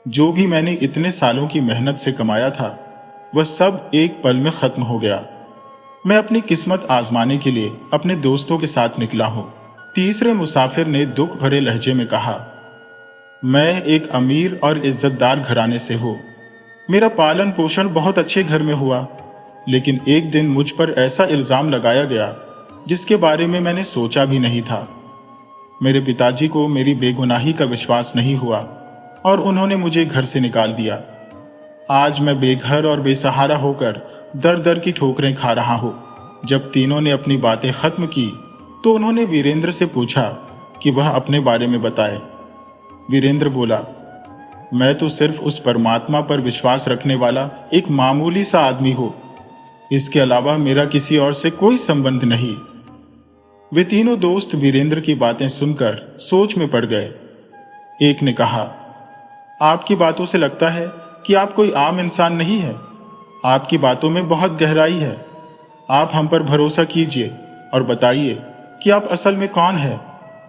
जो भी मैंने इतने सालों की मेहनत से कमाया था, वह सब एक पल में खत्म हो गया। मैं अपनी किस्मत आजमाने के लिए अपने दोस्तों के साथ निकला हूं। तीसरे मुसाफिर ने दुख भरे लहजे में कहा, मैं एक अमीर और इज्जतदार घराने से हूं। मेरा पालन पोषण बहुत अच्छे घर में हुआ, लेकिन एक दिन मुझ पर ऐसा इल्जाम लगाया गया जिसके बारे में मैंने सोचा भी नहीं था। मेरे पिताजी को मेरी बेगुनाही का विश्वास नहीं हुआ और उन्होंने मुझे घर से निकाल दिया। आज मैं बेघर और बेसहारा होकर दर दर की ठोकरें खा रहा हूं। जब तीनों ने अपनी बातें खत्म की तो उन्होंने वीरेंद्र से पूछा कि वह अपने बारे में बताए। वीरेंद्र बोला, मैं तो सिर्फ उस परमात्मा पर विश्वास रखने वाला एक मामूली सा आदमी हूं। इसके अलावा मेरा किसी और से कोई संबंध नहीं। वे तीनों दोस्त वीरेंद्र की बातें सुनकर सोच में पड़ गए। एक ने कहा, आपकी बातों से लगता है कि आप कोई आम इंसान नहीं है। आपकी बातों में बहुत गहराई है। आप हम पर भरोसा कीजिए और बताइए कि आप असल में कौन है।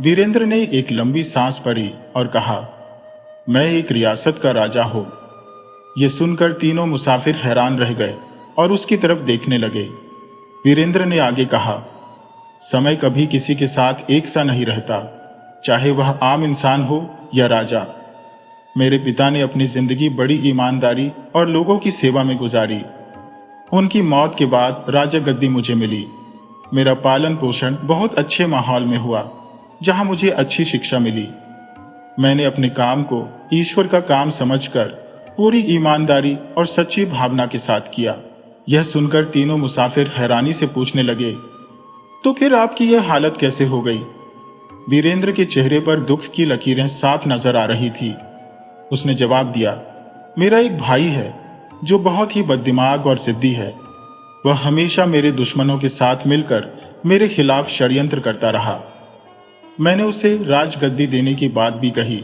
वीरेंद्र ने एक लंबी सांस भरी और कहा, मैं एक रियासत का राजा हूं। यह सुनकर तीनों मुसाफिर हैरान रह गए और उसकी तरफ देखने लगे। वीरेंद्र ने आगे कहा, समय कभी किसी के साथ एक सा नहीं रहता, चाहे वह आम इंसान हो या राजा। मेरे पिता ने अपनी जिंदगी बड़ी ईमानदारी और लोगों की सेवा में गुजारी। उनकी मौत के बाद राजा गद्दी मुझे मिली। मेरा पालन पोषण बहुत अच्छे माहौल में हुआ, जहां मुझे अच्छी शिक्षा मिली। मैंने अपने काम को ईश्वर का काम समझकर पूरी ईमानदारी और सच्ची भावना के साथ किया। यह सुनकर तीनों मुसाफिर हैरानी से पूछने लगे, तो फिर आपकी यह हालत कैसे हो गई? वीरेंद्र के चेहरे पर दुख की लकीरें साफ नजर आ रही थी। उसने जवाब दिया, मेरा एक भाई है जो बहुत ही बददिमाग और जिद्दी है। वह हमेशा मेरे दुश्मनों के साथ मिलकर मेरे खिलाफ षड्यंत्र करता रहा। मैंने उसे राजगद्दी देने की बात भी कही,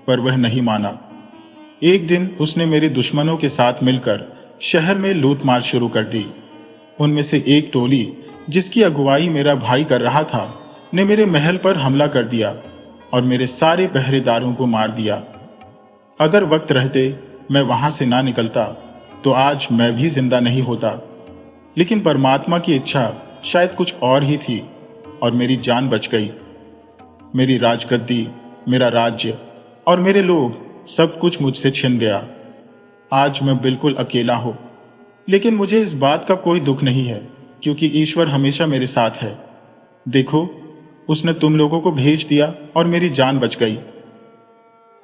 पर वह नहीं माना। एक दिन उसने मेरे दुश्मनों के साथ मिलकर शहर में लूटमार शुरू कर दी। उनमें से एक टोली, जिसकी अगुवाई मेरा भाई कर रहा था, ने मेरे महल पर हमला कर दिया और मेरे सारे पहरेदारों को मार दिया। अगर वक्त रहते मैं वहां से ना निकलता तो आज मैं भी जिंदा नहीं होता, लेकिन परमात्मा की इच्छा शायद कुछ और ही थी और मेरी जान बच गई। मेरी राजगद्दी, मेरा राज्य और मेरे लोग, सब कुछ मुझसे छिन गया। आज मैं बिल्कुल अकेला हूं, लेकिन मुझे इस बात का कोई दुख नहीं है, क्योंकि ईश्वर हमेशा मेरे साथ है। देखो, उसने तुम लोगों को भेज दिया और मेरी जान बच गई।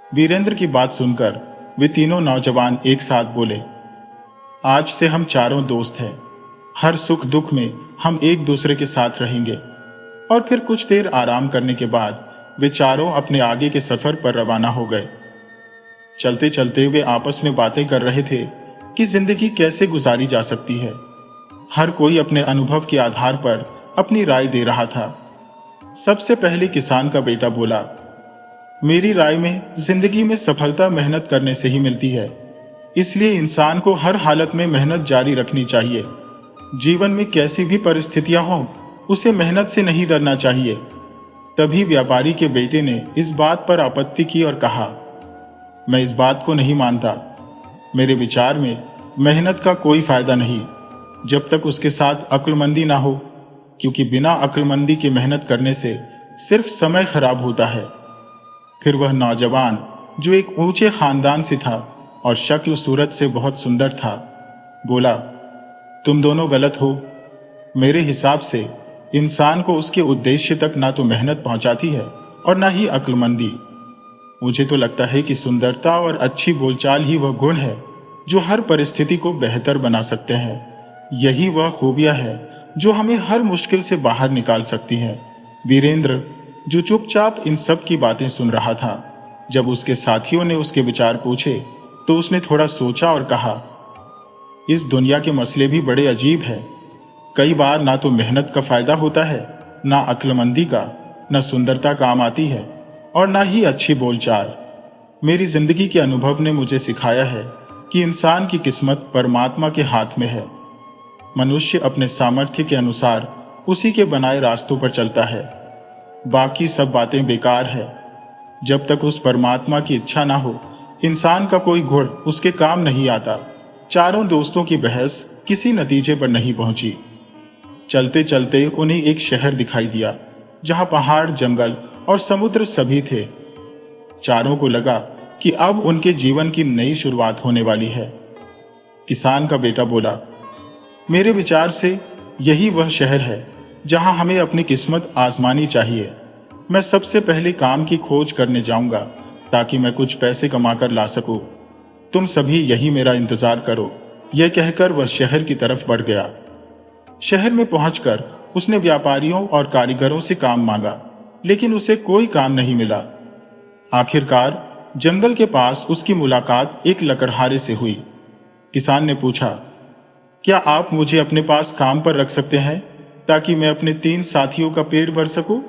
वीरेंद्र की बात सुनकर वे तीनों नौजवान एक साथ बोले, आज से हम चारों दोस्त हैं। हर सुख दुख में हम एक दूसरे के साथ रहेंगे। और फिर कुछ देर आराम करने के बाद वे चारों अपने आगे के सफर पर रवाना हो गए। चलते चलते वे आपस में बातें कर रहे थे कि जिंदगी कैसे गुजारी जा सकती है। हर कोई अपने अनुभव के आधार पर अपनी राय दे रहा था। सबसे पहले किसान का बेटा बोला, मेरी राय में जिंदगी में सफलता मेहनत करने से ही मिलती है। इसलिए इंसान को हर हालत में मेहनत जारी रखनी चाहिए। जीवन में कैसी भी परिस्थितियां हों, उसे मेहनत से नहीं डरना चाहिए। तभी व्यापारी के बेटे ने इस बात पर आपत्ति की और कहा, मैं इस बात को नहीं मानता। मेरे विचार में मेहनत का कोई फायदा नहीं जब तक उसके साथ अक्लमंदी ना हो, क्योंकि बिना अक्लमंदी के मेहनत करने से सिर्फ समय खराब होता है। फिर वह नौजवान, जो एक ऊंचे खानदान से था और शक्ल सूरत से बहुत सुंदर था, बोला, तुम दोनों गलत हो। मेरे हिसाब से इंसान को उसके उद्देश्य तक ना तो मेहनत पहुंचाती है और ना ही अक्लमंदी। मुझे तो लगता है कि सुंदरता और अच्छी बोलचाल ही वह गुण है जो हर परिस्थिति को बेहतर बना सकते हैं। यही वह खूबियां है जो हमें हर मुश्किल से बाहर निकाल सकती हैं। वीरेंद्र, जो चुपचाप इन सब की बातें सुन रहा था, जब उसके साथियों ने उसके विचार पूछे तो उसने थोड़ा सोचा और कहा, इस दुनिया के मसले भी बड़े अजीब है। कई बार ना तो मेहनत का फायदा होता है, ना अक्लमंदी का, ना सुंदरता काम आती है और ना ही अच्छी बोलचाल। मेरी जिंदगी के अनुभव ने मुझे सिखाया है कि इंसान की किस्मत परमात्मा के हाथ में है। मनुष्य अपने सामर्थ्य के अनुसार उसी के बनाए रास्तों पर चलता है। बाकी सब बातें बेकार है। जब तक उस परमात्मा की इच्छा ना हो, इंसान का कोई गुण उसके काम नहीं आता। चारों दोस्तों की बहस किसी नतीजे पर नहीं पहुंची। चलते चलते उन्हें एक शहर दिखाई दिया जहां पहाड़, जंगल और समुद्र सभी थे। चारों को लगा कि अब उनके जीवन की नई शुरुआत होने वाली है। किसान का बेटा बोला, मेरे विचार से यही वह शहर है जहां हमें अपनी किस्मत आजमानी चाहिए। मैं सबसे पहले काम की खोज करने जाऊंगा ताकि मैं कुछ पैसे कमाकर ला सकूं। तुम सभी यही मेरा इंतजार करो। यह कहकर वह शहर की तरफ बढ़ गया। शहर में पहुंचकर उसने व्यापारियों और कारीगरों से काम मांगा, लेकिन उसे कोई काम नहीं मिला। आखिरकार जंगल के पास उसकी मुलाकात एक लकड़हारे से हुई। किसान ने पूछा, क्या आप मुझे अपने पास काम पर रख सकते हैं ताकि मैं अपने 3 साथियों का पेट भर सकूं?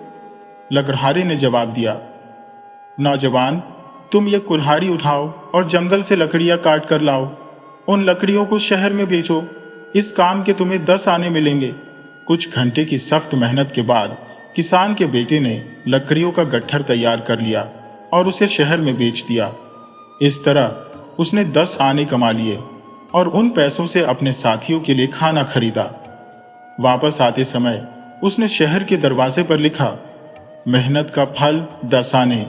लकड़हारे ने जवाब दिया, नौजवान, तुम ये कुल्हाड़ी उठाओ और जंगल से लकड़ियां काट कर लाओ। उन लकड़ियों को शहर में बेचो। इस काम के तुम्हें 10 आने मिलेंगे। कुछ घंटे की सख्त मेहनत के बाद किसान के बेटे ने लकड़ियों का गट्ठर तैयार कर लिया और उसे शहर में बेच दिया। इस तरह उसने 10 आने कमा लिए और उन पैसों से अपने साथियों के लिए खाना खरीदा। वापस आते समय उसने शहर के दरवाजे पर लिखा, मेहनत का फल 10 आने।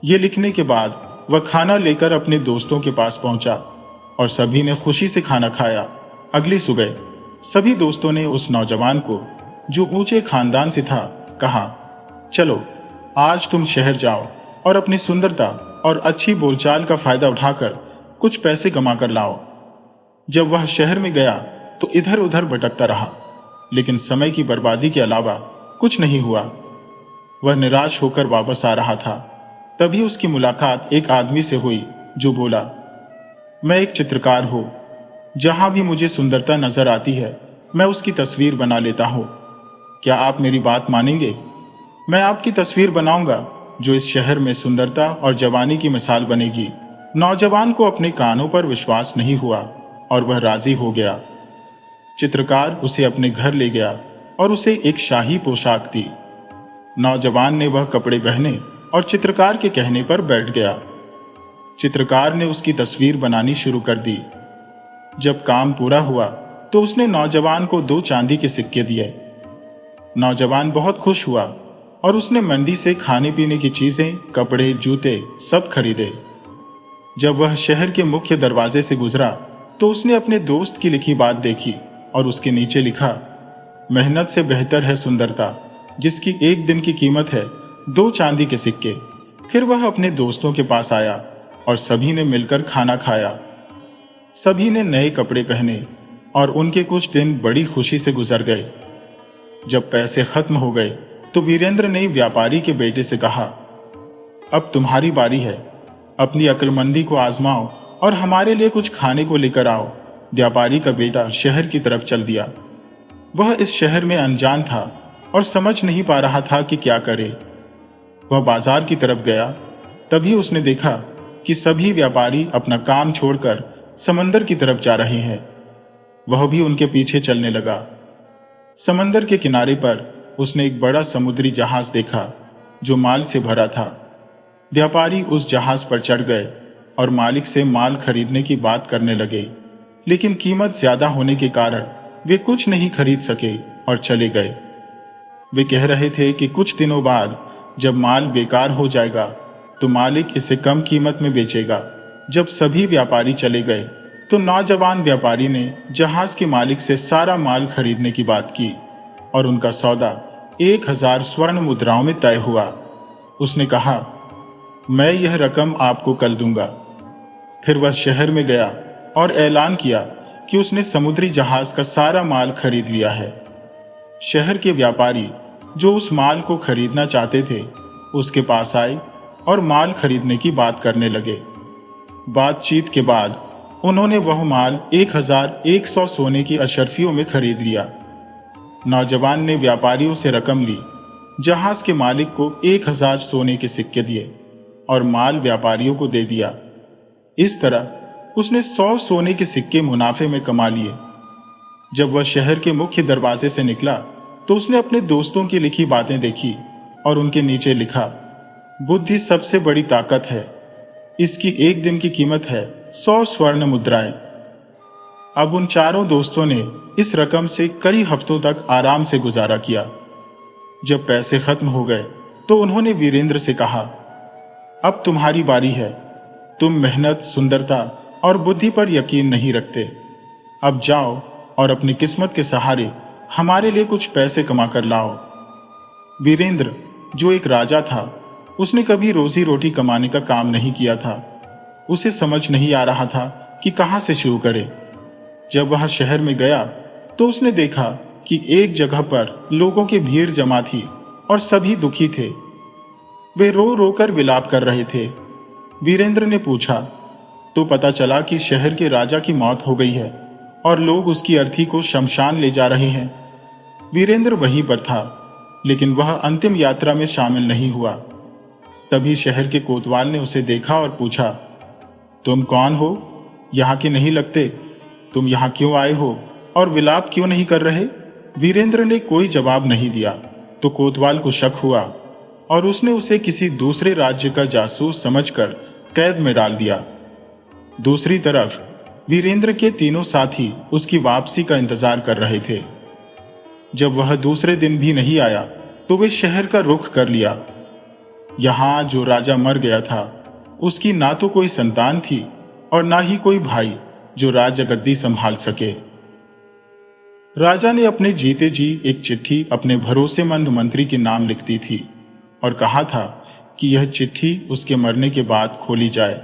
ये लिखने के बाद वह खाना लेकर अपने दोस्तों के पास पहुंचा और सभी ने खुशी से खाना खाया। अगली सुबह सभी दोस्तों ने उस नौजवान को, जो ऊंचे खानदान से था, कहा, चलो आज तुम शहर जाओ और अपनी सुंदरता और अच्छी बोलचाल का फायदा उठाकर कुछ पैसे कमा कर लाओ। जब वह शहर में गया तो इधर उधर भटकता रहा, लेकिन समय की बर्बादी के अलावा कुछ नहीं हुआ। वह निराश होकर वापस आ रहा था। तभी उसकी मुलाकात एक आदमी से हुई जो बोला, मैं एक चित्रकार हूं। जहां भी मुझे सुंदरता नजर आती है मैं उसकी तस्वीर बना लेता हूं। क्या आप मेरी बात मानेंगे? मैं आपकी तस्वीर बनाऊंगा जो इस शहर में सुंदरता और जवानी की मिसाल बनेगी। नौजवान को अपने कानों पर विश्वास नहीं हुआ और वह राजी हो गया। चित्रकार उसे अपने घर ले गया और उसे एक शाही पोशाक दी। नौजवान ने वह कपड़े पहने और चित्रकार के कहने पर बैठ गया। चित्रकार ने उसकी तस्वीर बनानी शुरू कर दी। जब काम पूरा हुआ तो उसने नौजवान को 2 चांदी के सिक्के दिए। नौजवान बहुत खुश हुआ और उसने मंडी से खाने पीने की चीजें, कपड़े, जूते सब खरीदे। जब वह शहर के मुख्य दरवाजे से गुजरा तो उसने अपने दोस्त की लिखी बात देखी और उसके नीचे लिखा, मेहनत से बेहतर है सुंदरता, जिसकी एक दिन की कीमत है 2 चांदी के सिक्के। फिर वह अपने दोस्तों के पास आया और सभी ने मिलकर खाना खाया। सभी ने नए कपड़े पहने और उनके कुछ दिन बड़ी खुशी से गुजर गए। जब पैसे खत्म हो गए तो वीरेंद्र ने व्यापारी के बेटे से कहा, अब तुम्हारी बारी है। अपनी अक्लमंदी को आजमाओ और हमारे लिए कुछ खाने को लेकर आओ। व्यापारी का बेटा शहर की तरफ चल दिया। वह इस शहर में अनजान था और समझ नहीं पा रहा था कि क्या करे। वह बाजार की तरफ गया। तभी उसने देखा कि सभी व्यापारी अपना काम छोड़कर समंदर की तरफ जा रहे हैं। वह भी उनके पीछे चलने लगा। समंदर के किनारे पर उसने एक बड़ा समुद्री जहाज देखा जो माल से भरा था। व्यापारी उस जहाज पर चढ़ गए और मालिक से माल खरीदने की बात करने लगे, लेकिन कीमत ज्यादा होने के कारण वे कुछ नहीं खरीद सके और चले गए। वे कह रहे थे कि कुछ दिनों बाद जब माल बेकार हो जाएगा तो मालिक इसे कम कीमत में बेचेगा। जब सभी व्यापारी चले गए तो नौजवान व्यापारी ने जहाज के मालिक से सारा माल खरीदने की बात की और उनका सौदा 1000 स्वर्ण मुद्राओं में तय हुआ। उसने कहा, मैं यह रकम आपको कल दूंगा। फिर वह शहर में गया और ऐलान किया कि उसने समुद्री जहाज का सारा माल खरीद लिया है। शहर के व्यापारी जो उस माल को खरीदना चाहते थे उसके पास आए और माल खरीदने की बात करने लगे। बातचीत के बाद उन्होंने वह माल 1100 सोने की अशर्फियों में खरीद लिया। नौजवान ने व्यापारियों से रकम ली, जहाज के मालिक को 1000 सोने के सिक्के दिए और माल व्यापारियों को दे दिया। इस तरह उसने 100 सोने के सिक्के मुनाफे में कमा लिए। जब वह शहर के मुख्य दरवाजे से निकला तो उसने अपने दोस्तों की लिखी बातें देखी और उनके नीचे लिखा, बुद्धि सबसे बड़ी ताकत है, इसकी एक दिन की कीमत है 100 स्वर्ण मुद्राएं। अब उन चारों दोस्तों ने इस रकम से कई हफ्तों तक आराम से गुजारा किया। जब पैसे खत्म हो गए तो उन्होंने वीरेंद्र से कहा, अब तुम्हारी बारी है। तुम मेहनत, सुंदरता और बुद्धि पर यकीन नहीं रखते। अब जाओ और अपनी किस्मत के सहारे हमारे लिए कुछ पैसे कमा कर लाओ। वीरेंद्र, जो एक राजा था, उसने कभी रोजी रोटी कमाने का काम नहीं किया था। उसे समझ नहीं आ रहा था कि कहां से शुरू करे। जब वह शहर में गया तो उसने देखा कि एक जगह पर लोगों की भीड़ जमा थी और सभी दुखी थे। वे रो रो कर विलाप कर रहे थे। वीरेंद्र ने पूछा तो पता चला कि शहर के राजा की मौत हो गई है और लोग उसकी अर्थी को शमशान ले जा रहे हैं। वीरेंद्र वहीं पर था, लेकिन वह अंतिम यात्रा में शामिल नहीं हुआ। तभी शहर के कोतवाल ने उसे देखा और पूछा, तुम कौन हो? यहाँ के नहीं लगते। तुम यहाँ क्यों आए हो और विलाप क्यों नहीं कर रहे? वीरेंद्र ने कोई जवाब नहीं दिया तो कोतवाल को शक हुआ और उसने उसे किसी दूसरे राज्य का जासूस समझकर कैद में डाल दिया। दूसरी तरफ वीरेंद्र के तीनों साथी उसकी वापसी का इंतजार कर रहे थे। जब वह दूसरे दिन भी नहीं आया तो वे शहर का रुख कर लिया। यहां जो राजा मर गया था उसकी ना तो कोई संतान थी और ना ही कोई भाई जो राजगद्दी संभाल सके। राजा ने अपने जीते जी एक चिट्ठी अपने भरोसेमंद मंत्री के नाम लिख दी थी और कहा था कि यह चिट्ठी उसके मरने के बाद खोली जाए।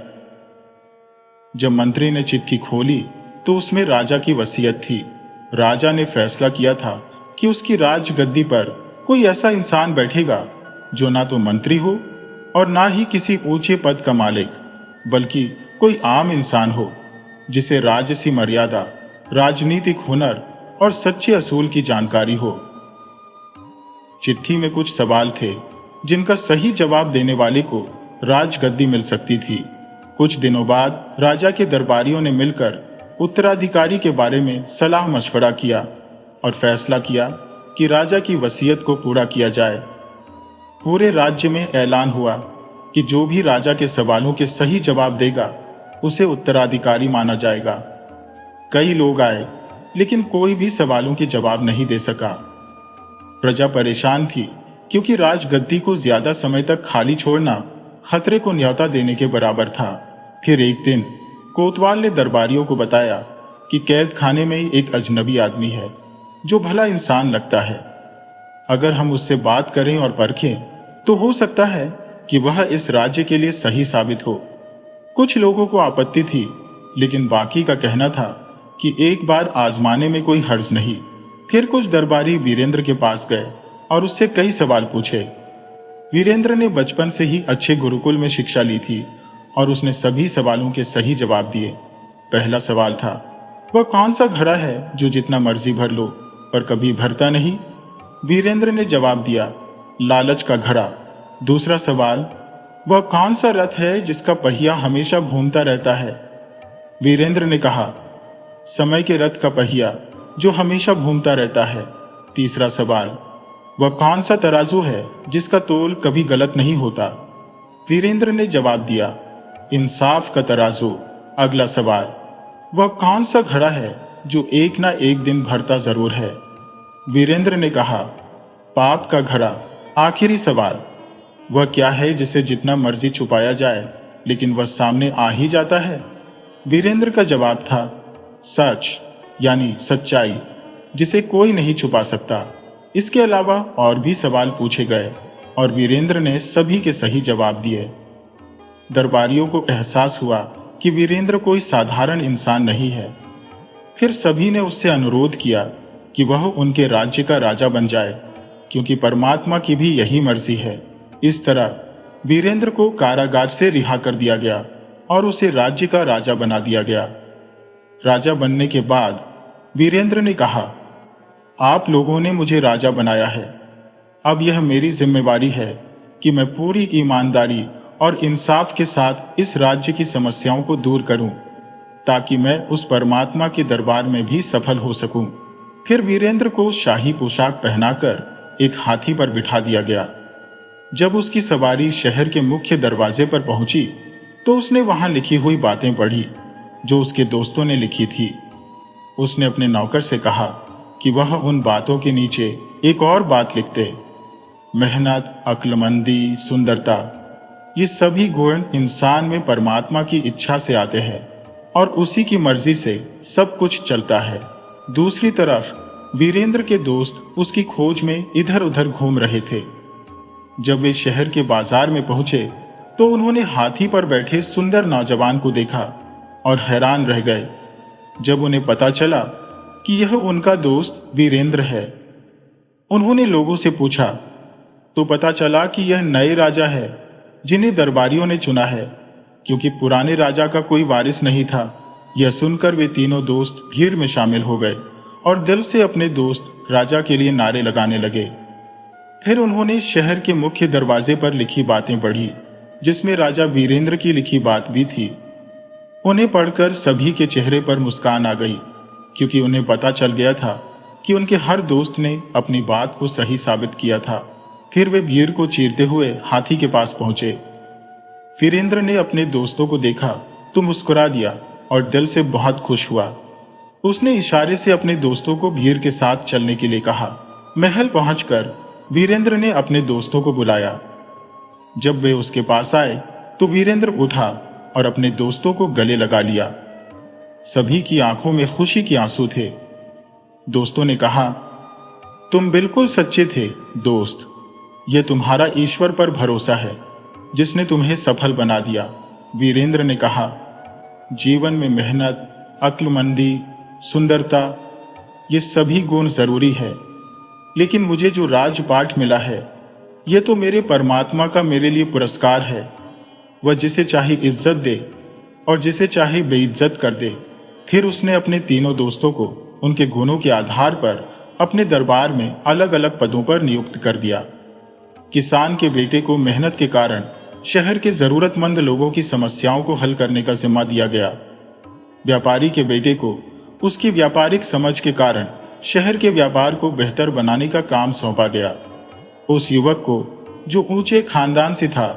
जब मंत्री ने चिट्ठी खोली तो उसमें राजा की वसीयत थी। राजा ने फैसला किया था कि उसकी राजगद्दी पर कोई ऐसा इंसान बैठेगा जो ना तो मंत्री हो और ना ही किसी ऊंचे पद का मालिक, बल्कि कोई आम इंसान हो जिसे राजसी मर्यादा, राजनीतिक हुनर और सच्चे असूल की जानकारी हो। चिट्ठी में कुछ सवाल थे जिनका सही जवाब देने वाले को राजगद्दी मिल सकती थी। कुछ दिनों बाद राजा के दरबारियों ने मिलकर उत्तराधिकारी के बारे में सलाह मशवरा किया और फैसला किया कि राजा की वसीयत को पूरा किया जाए। पूरे राज्य में ऐलान हुआ कि जो भी राजा के सवालों के सही जवाब देगा उसे उत्तराधिकारी माना जाएगा। कई लोग आए लेकिन कोई भी सवालों के जवाब नहीं दे सका। प्रजा परेशान थी क्योंकि राजगद्दी को ज्यादा समय तक खाली छोड़ना खतरे को न्योता देने के बराबर था। फिर एक दिन कोतवाल ने दरबारियों को बताया कि कैद खाने में एक अजनबी आदमी है जो भला इंसान लगता है। अगर हम उससे बात करें और परखें तो हो सकता है कि वह इस राज्य के लिए सही साबित हो। कुछ लोगों को आपत्ति थी, लेकिन बाकी का कहना था कि एक बार आजमाने में कोई हर्ज नहीं। फिर कुछ दरबारी वीरेंद्र के पास गए और उससे कई सवाल पूछे। वीरेंद्र ने बचपन से ही अच्छे गुरुकुल में शिक्षा ली थी और उसने सभी सवालों के सही जवाब दिए। पहला सवाल था, वह कौन सा घड़ा है जो जितना मर्जी भर लो पर कभी भरता नहीं? वीरेंद्र ने जवाब दिया, लालच का घड़ा। दूसरा सवाल, वह कौन सा रथ है जिसका पहिया हमेशा घूमता रहता है? वीरेंद्र ने कहा, समय के रथ का पहिया जो हमेशा घूमता रहता है। तीसरा सवाल, वह कौन सा तराजू है जिसका तोल कभी गलत नहीं होता? वीरेंद्र ने जवाब दिया, इंसाफ का तराजू। अगला सवाल, वह कौन सा घड़ा है जो एक ना एक दिन भरता जरूर है? वीरेंद्र ने कहा, पाप का घड़ा। आखिरी सवाल, वह क्या है जिसे जितना मर्जी छुपाया जाए लेकिन वह सामने आ ही जाता है? वीरेंद्र का जवाब था, सच, यानी सच्चाई, जिसे कोई नहीं छुपा सकता। इसके अलावा और भी सवाल पूछे गए और वीरेंद्र ने सभी के सही जवाब दिए। दरबारियों को एहसास हुआ कि वीरेंद्र कोई साधारण इंसान नहीं है। फिर सभी ने उससे अनुरोध किया कि वह उनके राज्य का राजा बन जाए, क्योंकि परमात्मा की भी यही मर्जी है। इस तरह वीरेंद्र को कारागार से रिहा कर दिया गया और उसे राज्य का राजा बना दिया गया। राजा बनने के बाद वीरेंद्र ने कहा, आप लोगों ने मुझे राजा बनाया है। अब यह मेरी जिम्मेवारी है कि मैं पूरी ईमानदारी और इंसाफ के साथ इस राज्य की समस्याओं को दूर करूं, ताकि मैं उस परमात्मा के दरबार में भी सफल हो सकूं। फिर वीरेंद्र को शाही पोशाक पहनाकर एक हाथी पर बिठा दिया गया। जब उसकी सवारी शहर के मुख्य दरवाजे पर पहुंची तो उसने वहां लिखी हुई बातें पढ़ी जो उसके दोस्तों ने लिखी थी। उसने अपने नौकर से कहा कि वह उन बातों के नीचे एक और बात लिख दे। मेहनत, अक्लमंदी, सुंदरता, ये सभी गुण इंसान में परमात्मा की इच्छा से आते हैं और उसी की मर्जी से सब कुछ चलता है। दूसरी तरफ वीरेंद्र के दोस्त उसकी खोज में इधर उधर घूम रहे थे। जब वे शहर के बाजार में पहुंचे तो उन्होंने हाथी पर बैठे सुंदर नौजवान को देखा और हैरान रह गए जब उन्हें पता चला कि यह उनका दोस्त वीरेंद्र है। उन्होंने लोगों से पूछा तो पता चला कि यह नए राजा है जिन्हें दरबारियों ने चुना है, क्योंकि पुराने राजा का कोई वारिस नहीं था। यह सुनकर वे तीनों दोस्त भीड़ में शामिल हो गए और दिल से अपने दोस्त राजा के लिए नारे लगाने लगे। फिर उन्होंने शहर के मुख्य दरवाजे पर लिखी बातें पढ़ी, जिसमें राजा वीरेंद्र की लिखी बात भी थी। उन्हें पढ़कर सभी के चेहरे पर मुस्कान आ गई, क्योंकि उन्हें पता चल गया था कि उनके हर दोस्त ने अपनी बात को सही साबित किया था। फिर वे भीड़ को चीरते हुए हाथी के पास पहुंचे। वीरेंद्र ने अपने दोस्तों को देखा तो मुस्कुरा दिया और दिल से बहुत खुश हुआ। उसने इशारे से अपने दोस्तों को भीड़ के साथ चलने के लिए कहा। महल पहुंचकर वीरेंद्र ने अपने दोस्तों को बुलाया। जब वे उसके पास आए तो वीरेंद्र उठा और अपने दोस्तों को गले लगा लिया। सभी की आंखों में खुशी के आंसू थे। दोस्तों ने कहा, तुम बिल्कुल सच्चे थे दोस्त, यह तुम्हारा ईश्वर पर भरोसा है जिसने तुम्हें सफल बना दिया। वीरेंद्र ने कहा, जीवन में मेहनत, अक्लमंदी, सुंदरता, ये सभी गुण जरूरी है, लेकिन मुझे जो राजपाट मिला है यह तो मेरे परमात्मा का मेरे लिए पुरस्कार है। वह जिसे चाहे इज्जत दे और जिसे चाहे बेइज्जत कर दे। फिर उसने अपने तीनों दोस्तों को उनके गुणों के आधार पर अपने दरबार में अलग अलग पदों पर नियुक्त कर दिया। किसान के बेटे को मेहनत के कारण शहर के जरूरतमंद लोगों की समस्याओं को हल करने का जिम्मा दिया गया। व्यापारी के बेटे को उसकी व्यापारिक समझ के कारण शहर के व्यापार को बेहतर बनाने का काम सौंपा गया। उस युवक को जो ऊंचे खानदान से था,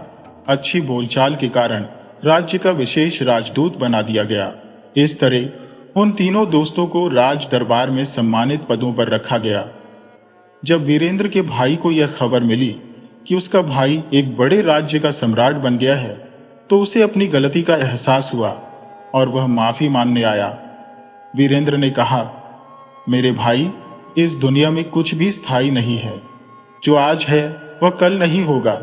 अच्छी बोलचाल के कारण राज्य का विशेष राजदूत बना दिया गया। इस तरह उन तीनों दोस्तों को राज दरबार में सम्मानित पदों पर रखा गया। जब वीरेंद्र के भाई को यह खबर मिली कि उसका भाई एक बड़े राज्य का सम्राट बन गया है, तो उसे अपनी गलती का एहसास हुआ और वह माफी मांगने आया। वीरेंद्र ने कहा, मेरे भाई, इस दुनिया में कुछ भी स्थायी नहीं है। जो आज है वह कल नहीं होगा।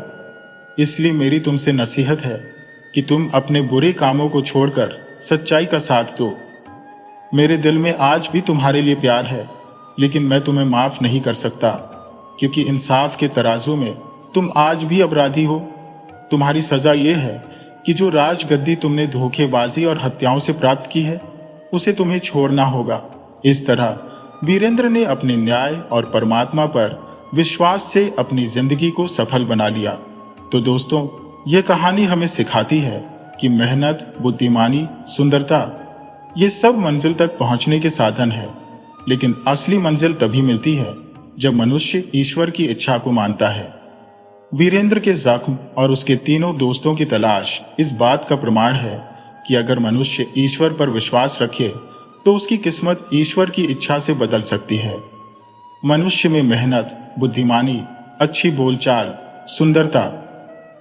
इसलिए मेरी तुमसे नसीहत है कि तुम अपने बुरे कामों को छोड़कर सच्चाई का साथ दो। मेरे दिल में आज भी तुम्हारे लिए प्यार है, लेकिन मैं तुम्हें माफ नहीं कर सकता, क्योंकि इंसाफ के तराजू में तुम आज भी अपराधी हो। तुम्हारी सजा यह है कि जो राजगद्दी तुमने धोखेबाजी और हत्याओं से प्राप्त की है, उसे तुम्हें छोड़ना होगा। इस तरह वीरेंद्र ने अपने न्याय और परमात्मा पर विश्वास से अपनी जिंदगी को सफल बना लिया। तो दोस्तों, ये कहानी हमें सिखाती है कि मेहनत, बुद्धिमानी, सुंदरता ये सब मंजिल तक पहुंचने के साधन है, लेकिन असली मंजिल तभी मिलती है जब मनुष्य ईश्वर की इच्छा को मानता है। वीरेंद्र के जख्म और उसके तीनों दोस्तों की तलाश इस बात का प्रमाण है कि अगर मनुष्य ईश्वर पर विश्वास रखे तो उसकी किस्मत ईश्वर की इच्छा से बदल सकती है। मनुष्य में मेहनत, बुद्धिमानी, अच्छी बोलचाल, सुंदरता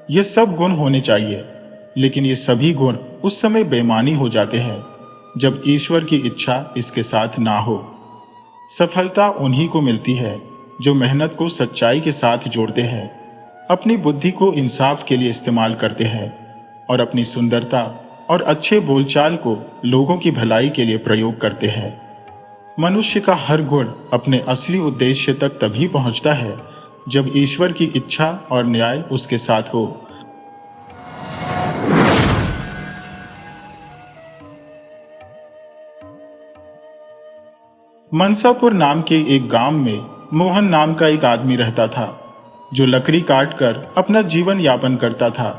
ये सब गुण होने चाहिए, लेकिन ये सभी गुण उस समय बेईमानी हो जाते हैं जब ईश्वर की इच्छा इसके साथ ना हो। सफलता उन्हीं को मिलती है जो मेहनत को सच्चाई के साथ जोड़ते हैं, अपनी बुद्धि को इंसाफ के लिए इस्तेमाल करते हैं और अपनी सुंदरता और अच्छे बोलचाल को लोगों की भलाई के लिए प्रयोग करते हैं। मनुष्य का हर गुण अपने असली उद्देश्य तक तभी पहुंचता है जब ईश्वर की इच्छा और न्याय उसके साथ हो। मनसापुर नाम के एक गांव में मोहन नाम का एक आदमी रहता था, जो लकड़ी काटकर अपना जीवन यापन करता था।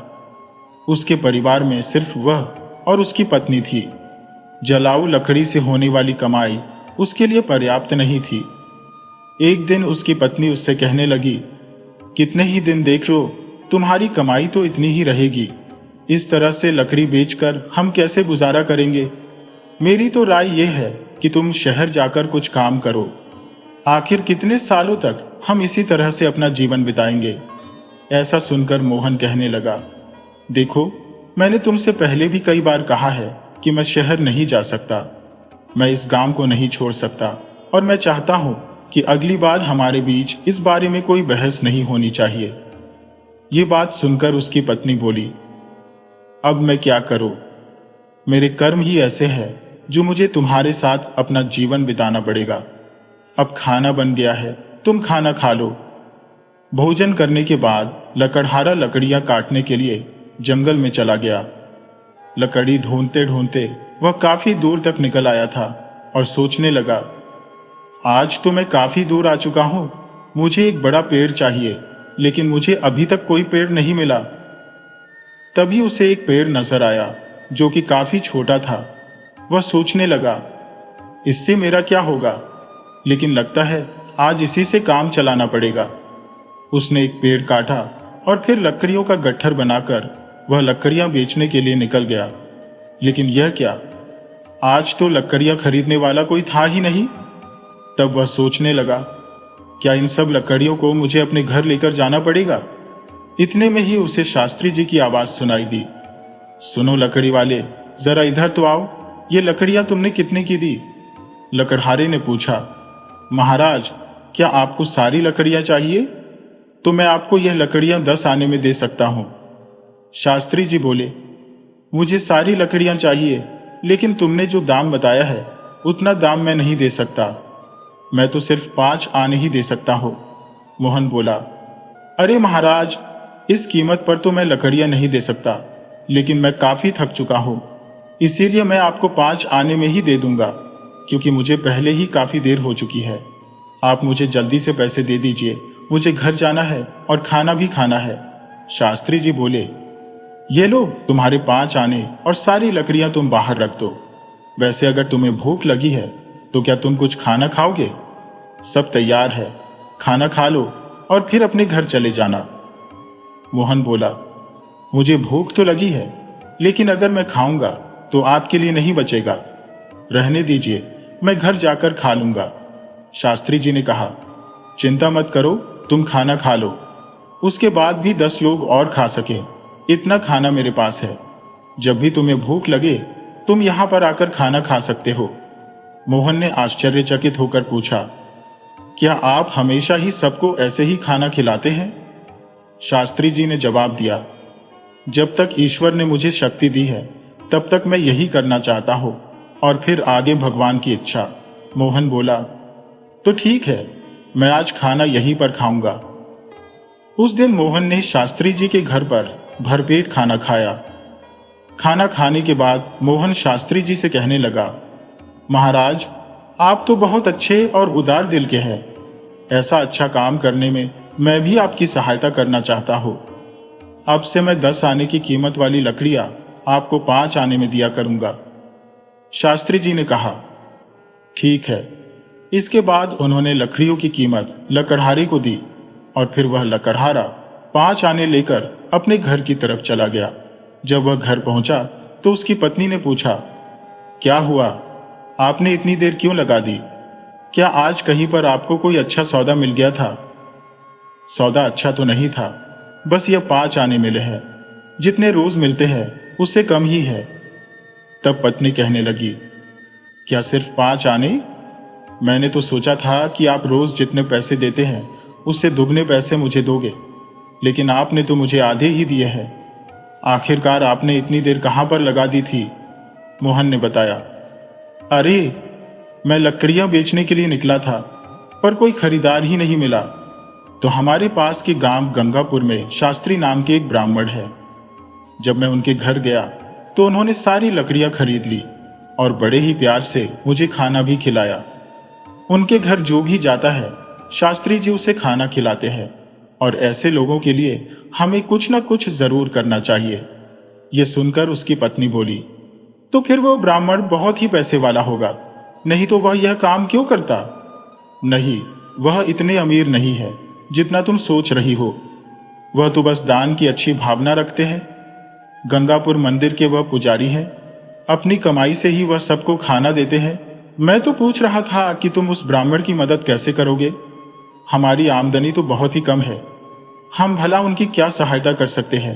उसके परिवार में सिर्फ वह और उसकी पत्नी थी। जलाऊ लकड़ी से होने वाली कमाई उसके लिए पर्याप्त नहीं थी। एक दिन उसकी पत्नी उससे कहने लगी, कितने ही दिन देख लो, तुम्हारी कमाई तो इतनी ही रहेगी। इस तरह से लकड़ी बेचकर हम कैसे गुजारा करेंगे? मेरी तो राय यह है कि तुम शहर जाकर कुछ काम करो। आखिर कितने सालों तक हम इसी तरह से अपना जीवन बिताएंगे? ऐसा सुनकर मोहन कहने लगा, देखो, मैंने तुमसे पहले भी कई बार कहा है कि मैं शहर नहीं जा सकता। मैं इस गांव को नहीं छोड़ सकता और मैं चाहता हूं कि अगली बार हमारे बीच इस बारे में कोई बहस नहीं होनी चाहिए। ये बात सुनकर उसकी पत्नी बोली, अब मैं क्या करूं? मेरे कर्म ही ऐसे हैं जो मुझे तुम्हारे साथ अपना जीवन बिताना पड़ेगा। अब खाना बन गया है, तुम खाना खा लो। भोजन करने के बाद लकड़हारा लकड़ियां काटने के लिए जंगल में चला गया। लकड़ी ढूंढते ढूंढते वह काफी दूर तक निकल आया था और सोचने लगा, आज तो मैं काफी दूर आ चुका हूं। मुझे एक बड़ा पेड़ चाहिए, लेकिन मुझे अभी तक कोई पेड़ नहीं मिला। तभी उसे एक पेड़ नजर आया जो कि काफी छोटा था। वह सोचने लगा, इससे मेरा क्या होगा, लेकिन लगता है आज इसी से काम चलाना पड़ेगा। उसने एक पेड़ काटा और फिर लकड़ियों का गट्ठर बनाकर वह लकड़ियां बेचने के लिए निकल गया। लेकिन यह क्या, आज तो लकड़ियां खरीदने वाला कोई था ही नहीं। तब वह सोचने लगा, क्या इन सब लकड़ियों को मुझे अपने घर लेकर जाना पड़ेगा? इतने में ही उसे शास्त्री जी की आवाज सुनाई दी, सुनो लकड़ी वाले, जरा इधर तो आओ। ये लकड़ियां तुमने कितने की दी? लकड़हारे ने पूछा, महाराज, क्या आपको सारी लकड़ियां चाहिए? तो मैं आपको यह लकड़ियां 10 आने में दे सकता हूं। शास्त्री जी बोले, मुझे सारी लकड़ियां चाहिए, लेकिन तुमने जो दाम बताया है उतना दाम मैं नहीं दे सकता। मैं तो सिर्फ 5 आने ही दे सकता हूं। मोहन बोला, अरे महाराज, इस कीमत पर तो मैं लकड़ियां नहीं दे सकता, लेकिन मैं काफी थक चुका हूं, इसीलिए मैं आपको 5 आने में ही दे दूंगा, क्योंकि मुझे पहले ही काफी देर हो चुकी है। आप मुझे जल्दी से पैसे दे दीजिए, मुझे घर जाना है और खाना भी खाना है। शास्त्री जी बोले, ये लो तुम्हारे 5 आने और सारी लकड़ियां तुम बाहर रख दो। वैसे अगर तुम्हें भूख लगी है तो क्या तुम कुछ खाना खाओगे? सब तैयार है, खाना खा लो और फिर अपने घर चले जाना। मोहन बोला, मुझे भूख तो लगी है, लेकिन अगर मैं खाऊंगा तो आपके लिए नहीं बचेगा। रहने दीजिए, मैं घर जाकर खा लूंगा। शास्त्री जी ने कहा, चिंता मत करो, तुम खाना खा लो, उसके बाद भी 10 लोग और खा सके, इतना खाना मेरे पास है। जब भी तुम्हें भूख लगे तुम यहां पर आकर खाना खा सकते हो। मोहन ने आश्चर्यचकित होकर पूछा, क्या आप हमेशा ही सबको ऐसे ही खाना खिलाते हैं? शास्त्री जी ने जवाब दिया, जब तक ईश्वर ने मुझे शक्ति दी है तब तक मैं यही करना चाहता हूं, और फिर आगे भगवान की इच्छा। मोहन बोला, तो ठीक है, मैं आज खाना यहीं पर खाऊंगा। उस दिन मोहन ने शास्त्री जी के घर पर भरपेट खाना खाया। खाना खाने के बाद मोहन शास्त्री जी से कहने लगा, महाराज, आप तो बहुत अच्छे और उदार दिल के हैं। ऐसा अच्छा काम करने में मैं भी आपकी सहायता करना चाहता हूं। अब से मैं 10 आने की कीमत वाली लकड़ियां आपको 5 आने में दिया करूंगा। शास्त्री जी ने कहा, ठीक है। इसके बाद उन्होंने लकड़ियों की कीमत लकड़हारे को दी और फिर वह लकड़हारा 5 आने लेकर अपने घर की तरफ चला गया। जब वह घर पहुंचा तो उसकी पत्नी ने पूछा, क्या हुआ? आपने इतनी देर क्यों लगा दी? क्या आज कहीं पर आपको कोई अच्छा सौदा मिल गया था? सौदा अच्छा तो नहीं था, बस यह 5 आने मिले हैं। जितने रोज मिलते हैं उससे कम ही है। तब पत्नी कहने लगी, क्या सिर्फ 5 आने? मैंने तो सोचा था कि आप रोज जितने पैसे देते हैं उससे दुगने पैसे मुझे दोगे, लेकिन आपने तो मुझे आधे ही दिए हैं। आखिरकार आपने इतनी देर कहां पर लगा दी थी? मोहन ने बताया, अरे मैं लकड़ियां बेचने के लिए निकला था, पर कोई खरीदार ही नहीं मिला। तो हमारे पास के गांव गंगापुर में शास्त्री नाम के एक ब्राह्मण है। जब मैं उनके घर गया तो उन्होंने सारी लकड़ियां खरीद ली और बड़े ही प्यार से मुझे खाना भी खिलाया। उनके घर जो भी जाता है शास्त्री जी उसे खाना खिलाते हैं, और ऐसे लोगों के लिए हमें कुछ न कुछ जरूर करना चाहिए। यह सुनकर उसकी पत्नी बोली, तो फिर वो ब्राह्मण बहुत ही पैसे वाला होगा, नहीं तो वह यह काम क्यों करता? नहीं, वह इतने अमीर नहीं है जितना तुम सोच रही हो। वह तो बस दान की अच्छी भावना रखते हैं। गंगापुर मंदिर के वह पुजारी हैं। अपनी कमाई से ही वह सबको खाना देते हैं। मैं तो पूछ रहा था कि तुम उस ब्राह्मण की मदद कैसे करोगे? हमारी आमदनी तो बहुत ही कम है, हम भला उनकी क्या सहायता कर सकते हैं?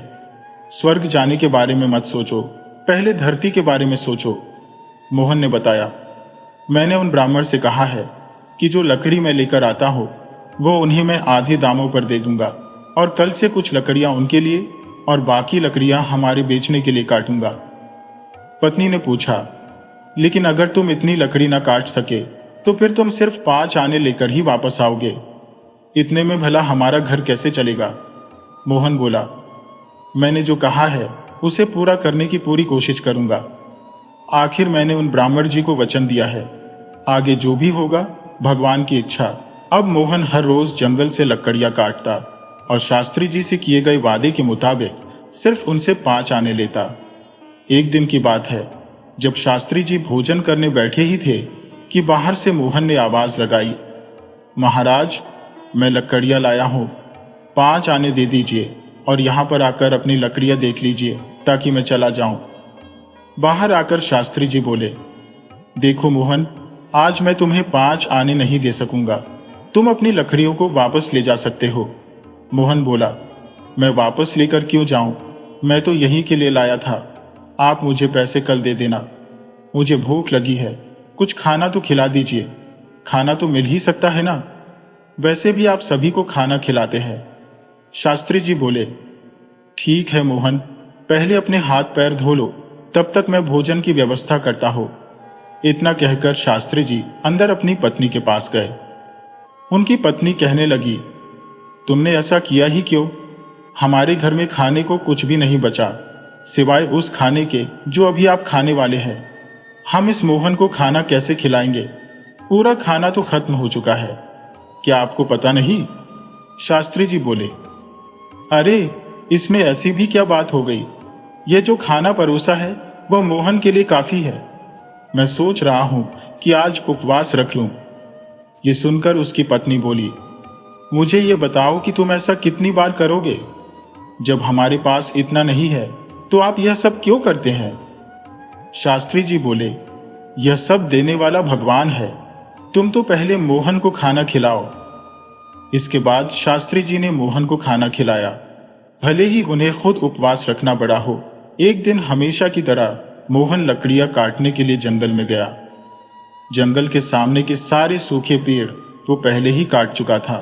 स्वर्ग जाने के बारे में मत सोचो, पहले धरती के बारे में सोचो। मोहन ने बताया, मैंने उन ब्राह्मण से कहा है कि जो लकड़ी मैं लेकर आता हूं वो उन्हें मैं आधे दामों पर दे दूंगा, और कल से कुछ लकड़ियां उनके लिए और बाकी लकड़ियां हमारे बेचने के लिए काटूंगा। पत्नी ने पूछा, लेकिन अगर तुम इतनी लकड़ी ना काट सके तो फिर तुम सिर्फ 5 आने लेकर ही वापस आओगे। इतने में भला हमारा घर कैसे चलेगा? मोहन बोला, मैंने जो कहा है उसे पूरा करने की पूरी कोशिश करूंगा। आखिर मैंने उन ब्राह्मण जी को वचन दिया है, आगे जो भी होगा भगवान की इच्छा। अब मोहन हर रोज जंगल से लकड़ियां काटता और शास्त्री जी से किए गए वादे के मुताबिक सिर्फ उनसे 5 आने लेता। एक दिन की बात है, जब शास्त्री जी भोजन करने बैठे ही थे कि बाहर से मोहन ने आवाज लगाई, महाराज, मैं लकड़ियां लाया हूं, 5 आने दे दीजिए और यहां पर आकर अपनी लकड़ियां देख लीजिए ताकि मैं चला जाऊं। बाहर आकर शास्त्री जी बोले, देखो मोहन, आज मैं तुम्हें 5 आने नहीं दे सकूंगा। तुम अपनी लकड़ियों को वापस ले जा सकते हो। मोहन बोला, मैं वापस लेकर क्यों जाऊं? मैं तो यहीं के लिए लाया था। आप मुझे पैसे कल दे देना। मुझे भूख लगी है, कुछ खाना तो खिला दीजिए। खाना तो मिल ही सकता है ना? वैसे भी आप सभी को खाना खिलाते हैं। शास्त्री जी बोले, ठीक है मोहन, पहले अपने हाथ पैर धो लो, तब तक मैं भोजन की व्यवस्था करता हूं। इतना कहकर शास्त्री जी अंदर अपनी पत्नी के पास गए। उनकी पत्नी कहने लगी, तुमने ऐसा किया ही क्यों? हमारे घर में खाने को कुछ भी नहीं बचा, सिवाय उस खाने के जो अभी आप खाने वाले हैं। हम इस मोहन को खाना कैसे खिलाएंगे? पूरा खाना तो खत्म हो चुका है। क्या आपको पता नहीं? शास्त्री जी बोले, अरे इसमें ऐसी भी क्या बात हो गई? यह जो खाना परोसा है वह मोहन के लिए काफी है। मैं सोच रहा हूं कि आज उपवास रख लूं। ये सुनकर उसकी पत्नी बोली, मुझे ये बताओ कि तुम ऐसा कितनी बार करोगे? जब हमारे पास इतना नहीं है तो आप यह सब क्यों करते हैं? शास्त्री जी बोले, यह सब देने वाला भगवान है, तुम तो पहले मोहन को खाना खिलाओ। इसके बाद शास्त्री जी ने मोहन को खाना खिलाया। भले ही उन्हें खुद उपवास रखना पड़ा हो, एक दिन हमेशा की तरह मोहन लकड़ियां काटने के लिए जंगल में गया। जंगल के सामने के सारे सूखे पेड़ वो पहले ही काट चुका था।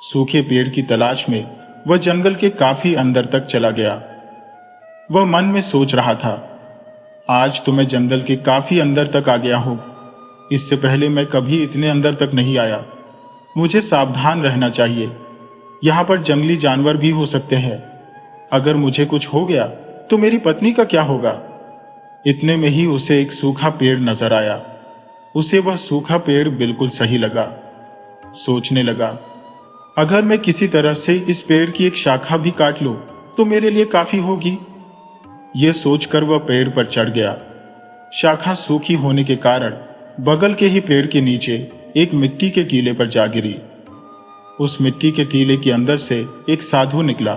सूखे पेड़ की तलाश में वह जंगल के काफी अंदर तक चला गया। वह मन में सोच रहा था, आज तो मैं जंगल के काफी अंदर तक आ गया हूं। इससे पहले मैं कभी इतने अंदर तक नहीं आया। मुझे सावधान रहना चाहिए। यहां पर जंगली जानवर भी हो सकते हैं। अगर मुझे कुछ हो गया तो मेरी पत्नी का क्या होगा? इतने में ही उसे एक सूखा पेड़ नजर आया। उसे वह सूखा पेड़ बिल्कुल सही लगा। सोचने लगा, अगर मैं किसी तरह से इस पेड़ की एक शाखा भी काट लूं तो मेरे लिए काफी होगी। ये सोचकर वह पेड़ पर चढ़ गया। शाखा सूखी होने के कारण बगल के ही पेड़ के नीचे एक मिट्टी के टीले पर जा गिरी। उस मिट्टी के टीले के अंदर से एक साधु निकला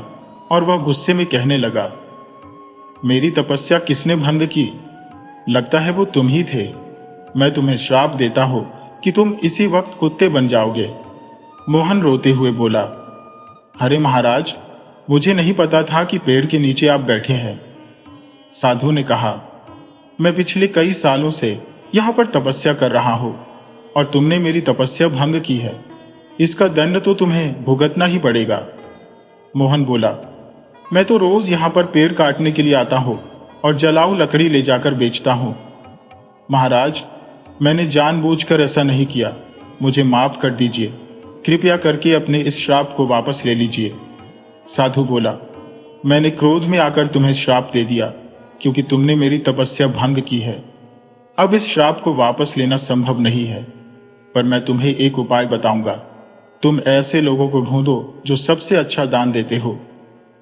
और वह गुस्से में कहने लगा, मेरी तपस्या किसने भंग की? लगता है वो तुम ही थे। मैं तुम्हें श्राप देता हूं कि तुम इसी वक्त कुत्ते बन जाओगे। मोहन रोते हुए बोला, अरे महाराज, मुझे नहीं पता था कि पेड़ के नीचे आप बैठे हैं। साधु ने कहा, मैं पिछले कई सालों से यहां पर तपस्या कर रहा हूं और तुमने मेरी तपस्या भंग की है। इसका दंड तो तुम्हें भुगतना ही पड़ेगा। मोहन बोला, मैं तो रोज यहां पर पेड़ काटने के लिए आता हूं और जलाऊ लकड़ी ले जाकर बेचता हूं। महाराज, मैंने जानबूझकर ऐसा नहीं किया। मुझे माफ कर दीजिए। कृपया करके अपने इस श्राप को वापस ले लीजिए। साधु बोला, मैंने क्रोध में आकर तुम्हें श्राप दे दिया क्योंकि तुमने मेरी तपस्या भंग की है। अब इस श्राप को वापस लेना संभव नहीं है, पर मैं तुम्हें एक उपाय बताऊंगा। तुम ऐसे लोगों को ढूंढो जो सबसे अच्छा दान देते हो।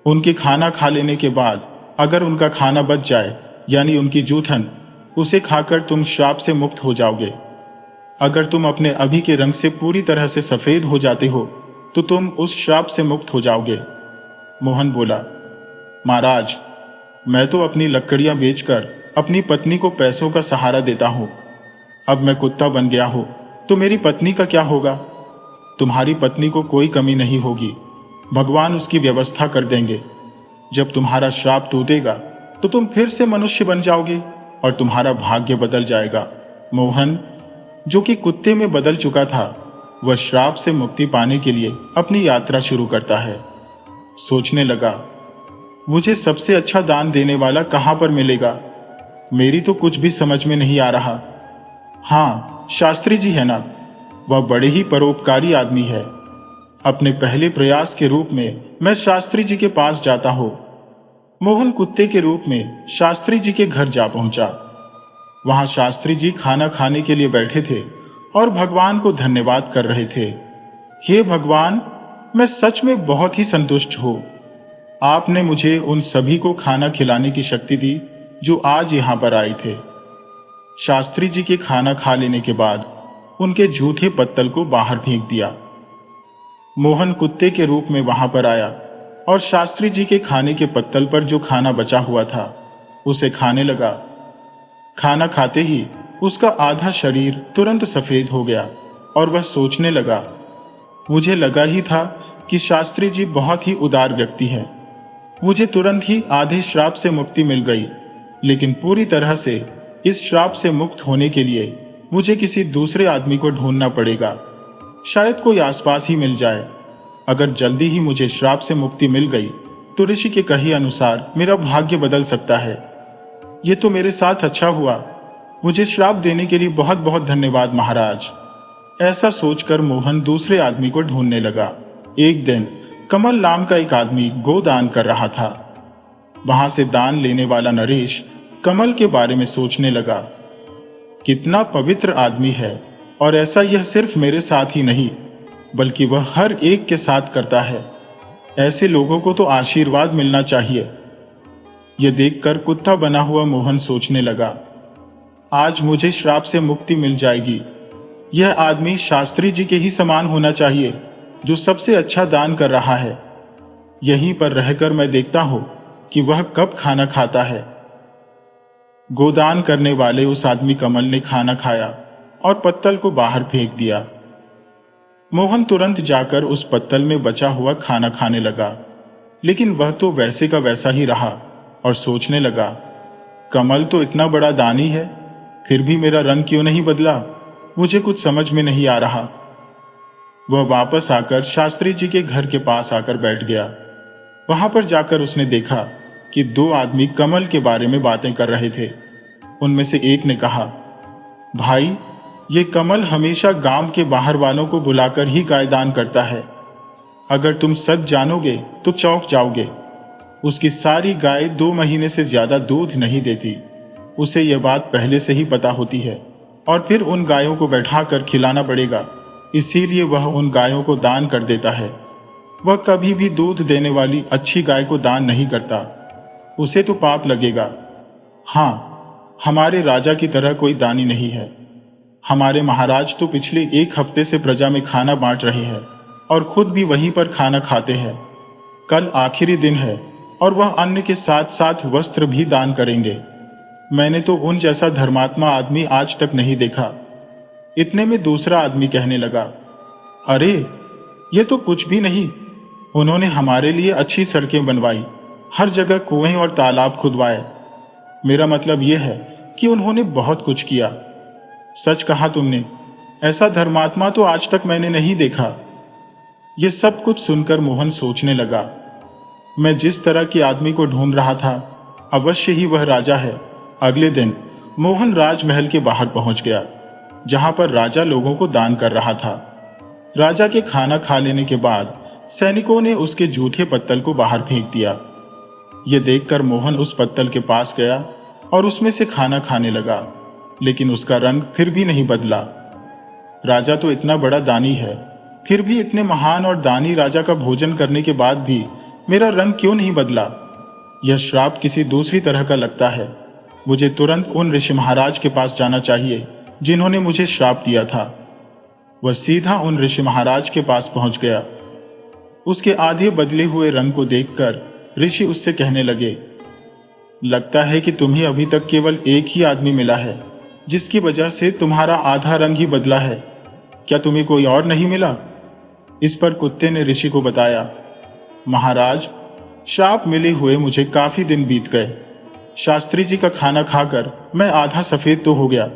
उनके खाना खा लेने के बाद अगर उनका खाना बच जाए, यानी उनकी जूठन, उसे खाकर तुम श्राप से मुक्त हो जाओगे। अगर तुम अपने अभी के रंग से पूरी तरह से सफेद हो जाते हो तो तुम उस श्राप से मुक्त हो जाओगे। मोहन बोला, महाराज, मैं तो अपनी लकड़ियां बेचकर अपनी पत्नी को पैसों का सहारा देता हूं। अब मैं कुत्ता बन गया हूं तो मेरी पत्नी का क्या होगा? तुम्हारी पत्नी को कोई कमी नहीं होगी। भगवान उसकी व्यवस्था कर देंगे। जब तुम्हारा श्राप टूटेगा तो तुम फिर से मनुष्य बन जाओगे और तुम्हारा भाग्य बदल जाएगा। मोहन, जो कि कुत्ते में बदल चुका था, वह श्राप से मुक्ति पाने के लिए अपनी यात्रा शुरू करता है। सोचने लगा, मुझे सबसे अच्छा दान देने वाला कहां पर मिलेगा? मेरी तो कुछ भी समझ में नहीं आ रहा। हां, शास्त्री जी है ना, वह बड़े ही परोपकारी आदमी है। अपने पहले प्रयास के रूप में मैं शास्त्री जी के पास जाता हूं। मोहन कुत्ते के रूप में शास्त्री जी के घर जा पहुंचा। वहां शास्त्री जी खाना खाने के लिए बैठे थे और भगवान को धन्यवाद कर रहे थे। हे भगवान, मैं सच में बहुत ही संतुष्ट हूं। आपने मुझे उन सभी को खाना खिलाने की शक्ति दी जो आज यहां पर आए थे। शास्त्री जी के खाना खा लेने के बाद उनके झूठे पत्तल को बाहर फेंक दिया। मोहन कुत्ते के रूप में वहां पर आया और शास्त्री जी के खाने के पत्तल पर जो खाना बचा हुआ था उसे खाने लगा। खाना खाते ही उसका आधा शरीर तुरंत सफेद हो गया और वह सोचने लगा, मुझे लगा ही था कि शास्त्री जी बहुत ही उदार व्यक्ति हैं। मुझे तुरंत ही आधे श्राप से मुक्ति मिल गई, लेकिन पूरी तरह से इस श्राप से मुक्त होने के लिए मुझे किसी दूसरे आदमी को ढूंढना पड़ेगा। शायद कोई आसपास ही मिल जाए। अगर जल्दी ही मुझे श्राप से मुक्ति मिल गई तो ऋषि के कहे अनुसार मेरा भाग्य बदल सकता है। ये तो मेरे साथ अच्छा हुआ। मुझे श्राप देने के लिए बहुत बहुत धन्यवाद महाराज। ऐसा सोचकर मोहन दूसरे आदमी को ढूंढने लगा। एक दिन कमल नाम का एक आदमी गोदान कर रहा था। वहां से दान लेने वाला नरेश कमल के बारे में सोचने लगा, कितना पवित्र आदमी है, और ऐसा यह सिर्फ मेरे साथ ही नहीं बल्कि वह हर एक के साथ करता है। ऐसे लोगों को तो आशीर्वाद मिलना चाहिए। यह देखकर कुत्ता बना हुआ मोहन सोचने लगा, आज मुझे श्राप से मुक्ति मिल जाएगी। यह आदमी शास्त्री जी के ही समान होना चाहिए जो सबसे अच्छा दान कर रहा है। यहीं पर रहकर मैं देखता हूं कि वह कब खाना खाता है। गोदान करने वाले उस आदमी कमल ने खाना खाया और पत्तल को बाहर फेंक दिया। मोहन तुरंत जाकर उस पत्तल में बचा हुआ खाना खाने लगा, लेकिन वह तो वैसे का वैसा ही रहा और सोचने लगा, कमल तो इतना बड़ा दानी है, फिर भी मेरा रंग क्यों नहीं बदला? मुझे कुछ समझ में नहीं आ रहा। वह वापस आकर शास्त्री जी के घर के पास आकर बैठ गया। वहां पर जाकर उसने देखा कि दो आदमी कमल के बारे में बातें कर रहे थे। उनमें से एक ने कहा, भाई, ये कमल हमेशा गांव के बाहर वालों को बुलाकर ही गाय दान करता है। अगर तुम सच जानोगे तो चौंक जाओगे। उसकी सारी गाय 2 महीने से ज्यादा दूध नहीं देती। उसे यह बात पहले से ही पता होती है और फिर उन गायों को बैठाकर खिलाना पड़ेगा, इसीलिए वह उन गायों को दान कर देता है। वह कभी भी दूध देने वाली अच्छी गाय को दान नहीं करता, उसे तो पाप लगेगा। हाँ, हमारे राजा की तरह कोई दानी नहीं है। हमारे महाराज तो पिछले 1 हफ्ते से प्रजा में खाना बांट रहे हैं और खुद भी वहीं पर खाना खाते हैं। कल आखिरी दिन है और वह अन्न के साथ साथ वस्त्र भी दान करेंगे। मैंने तो उन जैसा धर्मात्मा आदमी आज तक नहीं देखा। इतने में दूसरा आदमी कहने लगा, अरे ये तो कुछ भी नहीं, उन्होंने हमारे लिए अच्छी सड़कें बनवाई, हर जगह कुएं और तालाब खुदवाए। मेरा मतलब यह है कि उन्होंने बहुत कुछ किया। सच कहा तुमने, ऐसा धर्मात्मा तो आज तक मैंने नहीं देखा। यह सब कुछ सुनकर मोहन सोचने लगा, मैं जिस तरह के आदमी को ढूंढ रहा था, अवश्य ही वह राजा है। अगले दिन मोहन राजमहल के बाहर पहुंच गया, जहां पर राजा लोगों को दान कर रहा था। राजा के खाना खा लेने के बाद सैनिकों ने उसके जूठे पत्तल को बाहर फेंक दिया। यह देखकर मोहन उस पत्तल के पास गया और उसमें से खाना खाने लगा, लेकिन उसका रंग फिर भी नहीं बदला। राजा तो इतना बड़ा दानी है, फिर भी इतने महान और दानी राजा का भोजन करने के बाद भी मेरा रंग क्यों नहीं बदला? यह श्राप किसी दूसरी तरह का लगता है। मुझे तुरंत उन ऋषि महाराज के पास जाना चाहिए जिन्होंने मुझे श्राप दिया था। वह सीधा उन ऋषि महाराज के पास पहुंच गया। उसके आधे बदले हुए रंग को देखकर ऋषि उससे कहने लगे, लगता है कि तुम्हें अभी तक केवल एक ही आदमी मिला है जिसकी वजह से तुम्हारा आधा रंग ही बदला है। क्या तुम्हें कोई और नहीं मिला? इस पर कुत्ते ने ऋषि को बताया, महाराज, श्राप मिले हुए मुझे काफी दिन बीत गए। शास्त्री जी का खाना खाकर मैं आधा सफेद तो हो गया।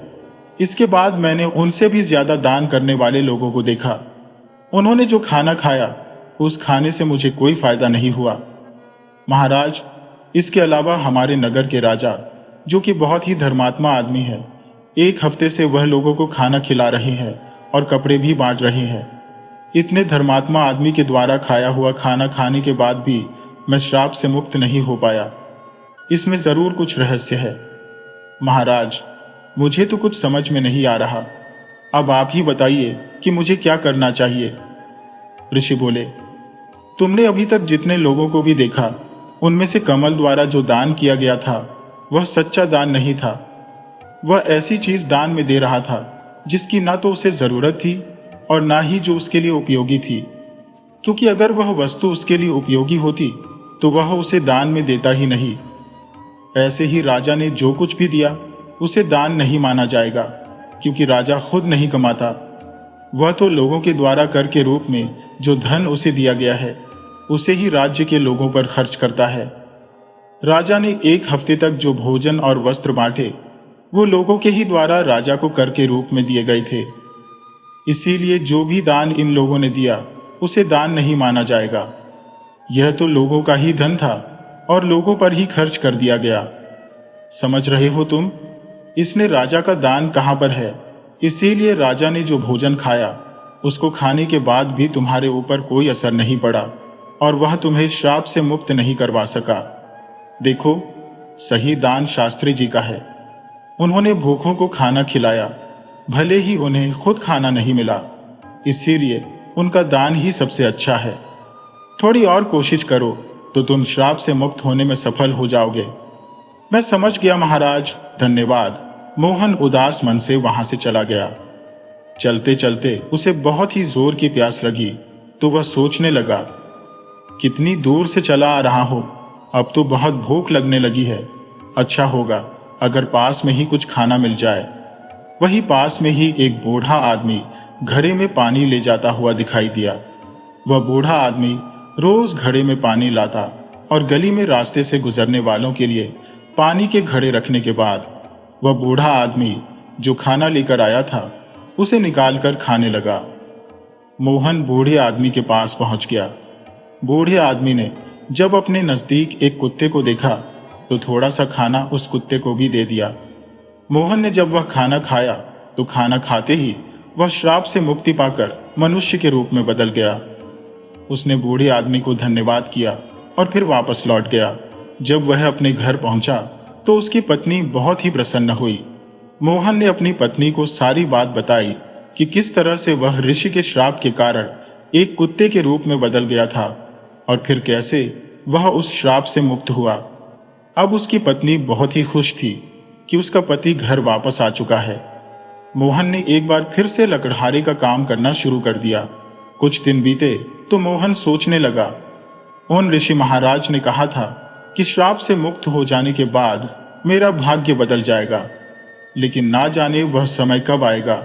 इसके बाद मैंने उनसे भी ज्यादा दान करने वाले लोगों को देखा। उन्होंने जो खाना खाया उस खाने से मुझे कोई फायदा नहीं हुआ। महाराज, इसके अलावा हमारे नगर के राजा, जो कि बहुत ही धर्मात्मा आदमी है, 1 हफ्ते से वह लोगों को खाना खिला रहे हैं और कपड़े भी बांट रहे हैं। इतने धर्मात्मा आदमी के द्वारा खाया हुआ खाना खाने के बाद भी मैं श्राप से मुक्त नहीं हो पाया। इसमें जरूर कुछ रहस्य है। महाराज, मुझे तो कुछ समझ में नहीं आ रहा। अब आप ही बताइए कि मुझे क्या करना चाहिए। ऋषि बोले, तुमने अभी तक जितने लोगों को भी देखा, उनमें से कमल द्वारा जो दान किया गया था वह सच्चा दान नहीं था। वह ऐसी चीज दान में दे रहा था जिसकी ना तो उसे जरूरत थी और ना ही जो उसके लिए उपयोगी थी, क्योंकि अगर वह वस्तु उसके लिए उपयोगी होती तो वह उसे दान में देता ही नहीं। ऐसे ही राजा ने जो कुछ भी दिया उसे दान नहीं माना जाएगा, क्योंकि राजा खुद नहीं कमाता। वह तो लोगों के द्वारा कर के रूप में जो धन उसे दिया गया है उसे ही राज्य के लोगों पर खर्च करता है। राजा ने 1 हफ्ते तक जो भोजन और वस्त्र बांटे वो लोगों के ही द्वारा राजा को कर के रूप में दिए गए थे। इसीलिए जो भी दान इन लोगों ने दिया उसे दान नहीं माना जाएगा। यह तो लोगों का ही धन था और लोगों पर ही खर्च कर दिया गया। समझ रहे हो तुम? इसने राजा का दान कहां पर है, इसीलिए राजा ने जो भोजन खाया उसको खाने के बाद भी तुम्हारे ऊपर कोई असर नहीं पड़ा और वह तुम्हें श्राप से मुक्त नहीं करवा सका। देखो, सही दान शास्त्री जी का है। उन्होंने भूखों को खाना खिलाया, भले ही उन्हें खुद खाना नहीं मिला, इसीलिए उनका दान ही सबसे अच्छा है। थोड़ी और कोशिश करो तो तुम श्राप से मुक्त होने में सफल हो जाओगे। मैं समझ गया महाराज, धन्यवाद। मोहन उदास मन से वहां से चला गया। चलते चलते उसे बहुत ही जोर की प्यास लगी तो वह सोचने लगा, कितनी दूर से चला आ रहा हूं, अब तो बहुत भूख लगने लगी है। अच्छा होगा अगर पास में ही कुछ खाना मिल जाए। वही पास में ही एक बूढ़ा आदमी घड़े में पानी ले जाता हुआ दिखाई दिया। वह बूढ़ा आदमी रोज घड़े में पानी लाता और गली में रास्ते से गुजरने वालों के लिए पानी के घड़े रखने के बाद वह बूढ़ा आदमी जो खाना लेकर आया था उसे निकालकर खाने लगा। मोहन बूढ़े आदमी के पास पहुंच गया। बूढ़े आदमी ने जब अपने नजदीक एक कुत्ते को देखा तो थोड़ा सा खाना उस कुत्ते को भी दे दिया। मोहन ने जब वह खाना खाया तो खाना खाते ही वह श्राप से मुक्ति पाकर मनुष्य के रूप में बदल गया। उसने बूढ़े आदमी को धन्यवाद किया और फिर वापस लौट गया। जब वह अपने घर पहुंचा तो उसकी पत्नी बहुत ही प्रसन्न हुई। मोहन ने अपनी पत्नी को सारी बात बताई कि किस तरह से वह ऋषि के श्राप के कारण एक कुत्ते के रूप में बदल गया था और फिर कैसे वह उस श्राप से मुक्त हुआ। अब उसकी पत्नी बहुत ही खुश थी कि उसका पति घर वापस आ चुका है। मोहन ने एक बार फिर से लकड़हारे का काम करना शुरू कर दिया। कुछ दिन बीते तो मोहन सोचने लगा, उन ऋषि महाराज ने कहा था कि श्राप से मुक्त हो जाने के बाद मेरा भाग्य बदल जाएगा, लेकिन ना जाने वह समय कब आएगा।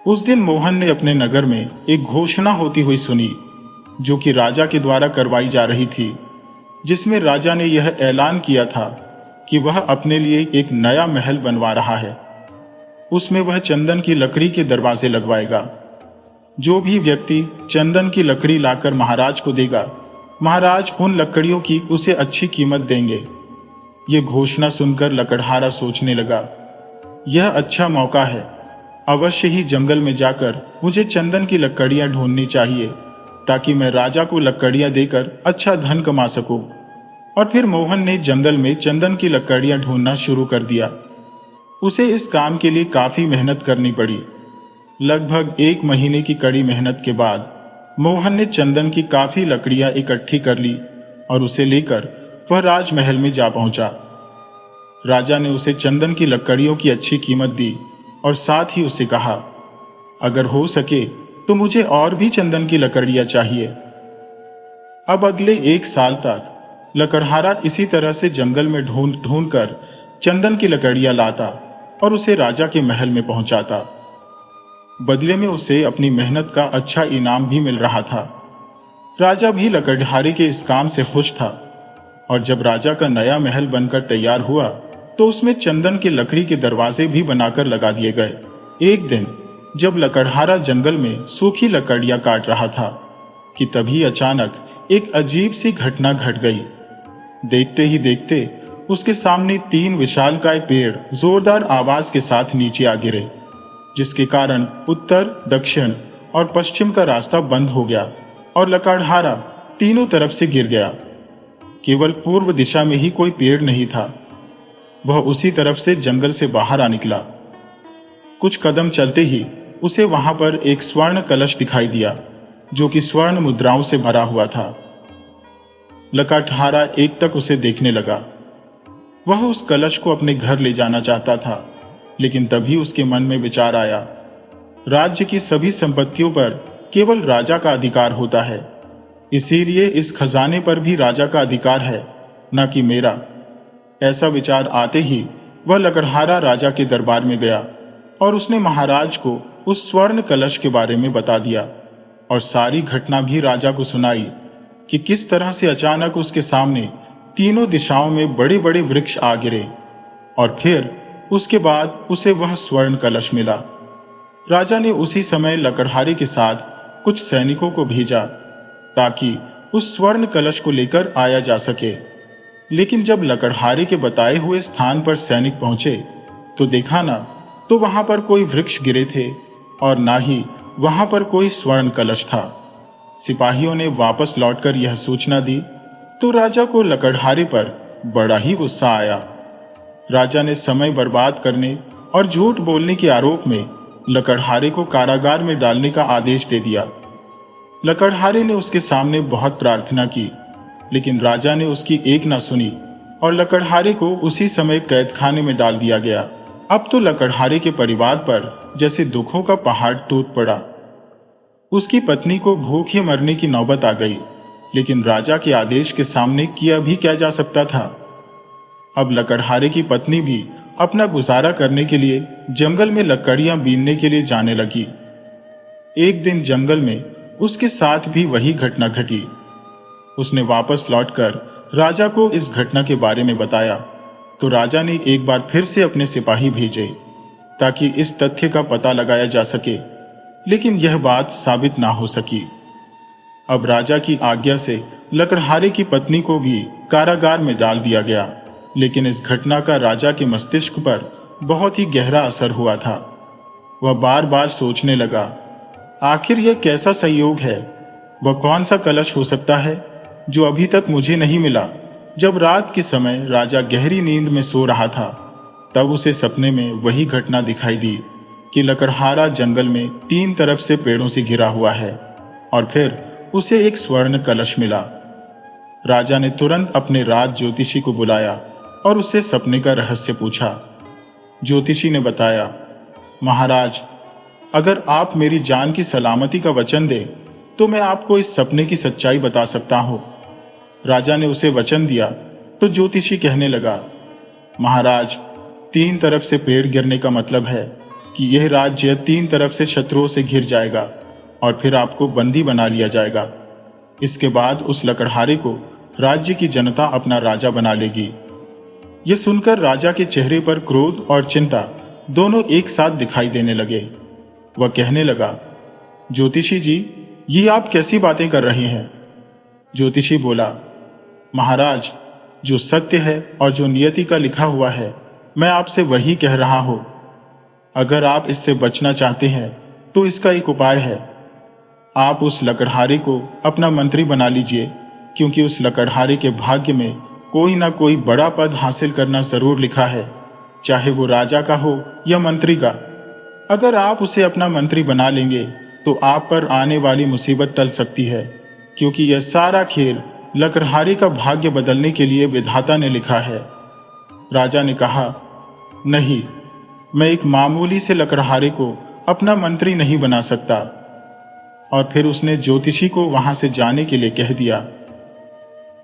उस दिन मोहन ने अपने नगर में एक घोषणा होती हुई सुनी, जो कि राजा के द्वारा करवाई जा रही थी, जिसमें राजा ने यह ऐलान किया था कि वह अपने लिए एक नया महल बनवा रहा है। उसमें वह चंदन की लकड़ी के दरवाजे लगवाएगा। जो भी व्यक्ति चंदन की लकड़ी लाकर महाराज को देगा, महाराज उन लकड़ियों की उसे अच्छी कीमत देंगे। ये घोषणा सुनकर लकड़हारा सोचने लगा, यह अच्छा मौका है, अवश्य ही जंगल में जाकर मुझे चंदन की लकड़ियां ढूंढनी चाहिए, ताकि मैं राजा को लकड़ियां देकर अच्छा धन कमा सकूं। और फिर मोहन ने जंगल में चंदन की लकड़ियां ढूंढना शुरू कर दिया। उसे इस काम के लिए काफी मेहनत करनी पड़ी। लगभग 1 महीने की कड़ी मेहनत के बाद मोहन ने चंदन की काफी लकड़ियां इकट्ठी कर ली और उसे लेकर वह राजमहल में जा पहुंचा। राजा ने उसे चंदन की लकड़ियों की अच्छी कीमत दी और साथ ही उसे कहा, अगर हो सके तो मुझे और भी चंदन की लकड़ियां चाहिए। अब अगले 1 साल तक लकड़हारा इसी तरह से जंगल में ढूंढ ढूंढ कर चंदन की लकड़ियां लाता और उसे राजा के महल में पहुंचाता। बदले में उसे अपनी मेहनत का अच्छा इनाम भी मिल रहा था। राजा भी लकड़हारे के इस काम से खुश था और जब राजा का नया महल बनकर तैयार हुआ तो उसमें चंदन की लकड़ी के दरवाजे भी बनाकर लगा दिए गए। एक दिन जब लकड़हारा जंगल में सूखी लकड़ियां काट रहा था कि तभी अचानक एक अजीब सी घटना घट गई। देखते ही देखते उसके सामने 3 विशालकाय पेड़ जोरदार आवाज के साथ नीचे आ गिरे, जिसके कारण उत्तर, दक्षिण और पश्चिम का रास्ता बंद हो गया और लकड़हारा तीनों तरफ से गिर गया। केवल पूर्व दिशा में ही कोई पेड़ नहीं था। वह उसी तरफ से जंगल से बाहर आ निकला। कुछ कदम चलते ही उसे वहां पर एक स्वर्ण कलश दिखाई दिया, जो कि स्वर्ण मुद्राओं से भरा हुआ था। लकड़हारा एकटक उसे देखने लगा। वह उस कलश को अपने घर ले जाना चाहता था, लेकिन तभी उसके मन में विचार आया, राज्य की सभी संपत्तियों पर केवल राजा का अधिकार होता है, इसीलिए इस खजाने पर भी राजा का अधिकार है, न कि मेरा। ऐसा विचार आते ही वह लकड़हारा राजा के दरबार में गया और उसने महाराज को उस स्वर्ण कलश के बारे में बता दिया और सारी घटना भी राजा को सुनाई कि किस तरह से अचानक उसके सामने तीनों दिशाओं में बड़े बड़े वृक्ष आ गिरे और फिर उसके बाद उसे वह स्वर्ण कलश मिला। राजा ने उसी समय लकड़हारे के साथ कुछ सैनिकों को भेजा ताकि उस स्वर्ण कलश को लेकर आया जा सके। लेकिन जब लकड़हारे के बताए हुए स्थान पर सैनिक पहुंचे तो देखा ना तो वहां पर कोई वृक्ष गिरे थे और ना ही वहां पर कोई स्वर्ण कलश था। सिपाहियों ने वापस लौटकर यह सूचना दी तो राजा को लकड़हारे पर बड़ा ही गुस्सा आया। राजा ने समय बर्बाद करने और झूठ बोलने के आरोप में लकड़हारे को कारागार में डालने का आदेश दे दिया। लकड़हारे ने उसके सामने बहुत प्रार्थना की, लेकिन राजा ने उसकी एक न सुनी और लकड़हारे को उसी समय कैदखाने में डाल दिया गया। अब तो लकड़हारे के परिवार पर जैसे दुखों का पहाड़ टूट पड़ा। उसकी पत्नी को भूखे मरने की नौबत आ गई, लेकिन राजा के आदेश के सामने किया भी क्या जा सकता था। अब लकड़हारे की पत्नी भी अपना गुजारा करने के लिए जंगल में लकड़ियां बीनने के लिए जाने लगी। एक दिन जंगल में उसके साथ भी वही घटना घटी। उसने वापस लौटकर राजा को इस घटना के बारे में बताया तो राजा ने एक बार फिर से अपने सिपाही भेजे ताकि इस तथ्य का पता लगाया जा सके, लेकिन यह बात साबित ना हो सकी। अब राजा की आज्ञा से लकड़हारे की पत्नी को भी कारागार में डाल दिया गया, लेकिन इस घटना का राजा के मस्तिष्क पर बहुत ही गहरा असर हुआ था। वह बार बार सोचने लगा, आखिर यह कैसा संयोग है, वह कौन सा कलश हो सकता है जो अभी तक मुझे नहीं मिला। जब रात के समय राजा गहरी नींद में सो रहा था, तब उसे सपने में वही घटना दिखाई दी कि लकड़हारा जंगल में 3 तरफ से पेड़ों से घिरा हुआ है और फिर उसे एक स्वर्ण कलश मिला। राजा ने तुरंत अपने राज ज्योतिषी को बुलाया और उससे सपने का रहस्य पूछा। ज्योतिषी ने बताया, महाराज, अगर आप मेरी जान की सलामती का वचन दें तो मैं आपको इस सपने की सच्चाई बता सकता हूं। राजा ने उसे वचन दिया तो ज्योतिषी कहने लगा, महाराज, 3 तरफ से पेड़ गिरने का मतलब है कि यह राज्य 3 तरफ से शत्रुओं से घिर जाएगा और फिर आपको बंदी बना लिया जाएगा। इसके बाद उस लकड़हारे को राज्य की जनता अपना राजा बना लेगी। यह सुनकर राजा के चेहरे पर क्रोध और चिंता दोनों एक साथ दिखाई देने लगे। वह कहने लगा, ज्योतिषी जी, ये आप कैसी बातें कर रहे हैं? ज्योतिषी बोला, महाराज, जो सत्य है और जो नियति का लिखा हुआ है मैं आपसे वही कह रहा हूं। अगर आप इससे बचना चाहते हैं तो इसका एक उपाय है। आप उस लकड़हारे को अपना मंत्री बना लीजिए, क्योंकि उस लकड़हारे के भाग्य में कोई ना कोई बड़ा पद हासिल करना जरूर लिखा है, चाहे वो राजा का हो या मंत्री का। अगर आप उसे अपना मंत्री बना लेंगे तो आप पर आने वाली मुसीबत टल सकती है, क्योंकि यह सारा खेल लकड़हारे का भाग्य बदलने के लिए विधाता ने लिखा है। राजा ने कहा, नहीं, मैं एक मामूली से लकड़हारे को अपना मंत्री नहीं बना सकता। और फिर उसने ज्योतिषी को वहां से जाने के लिए कह दिया।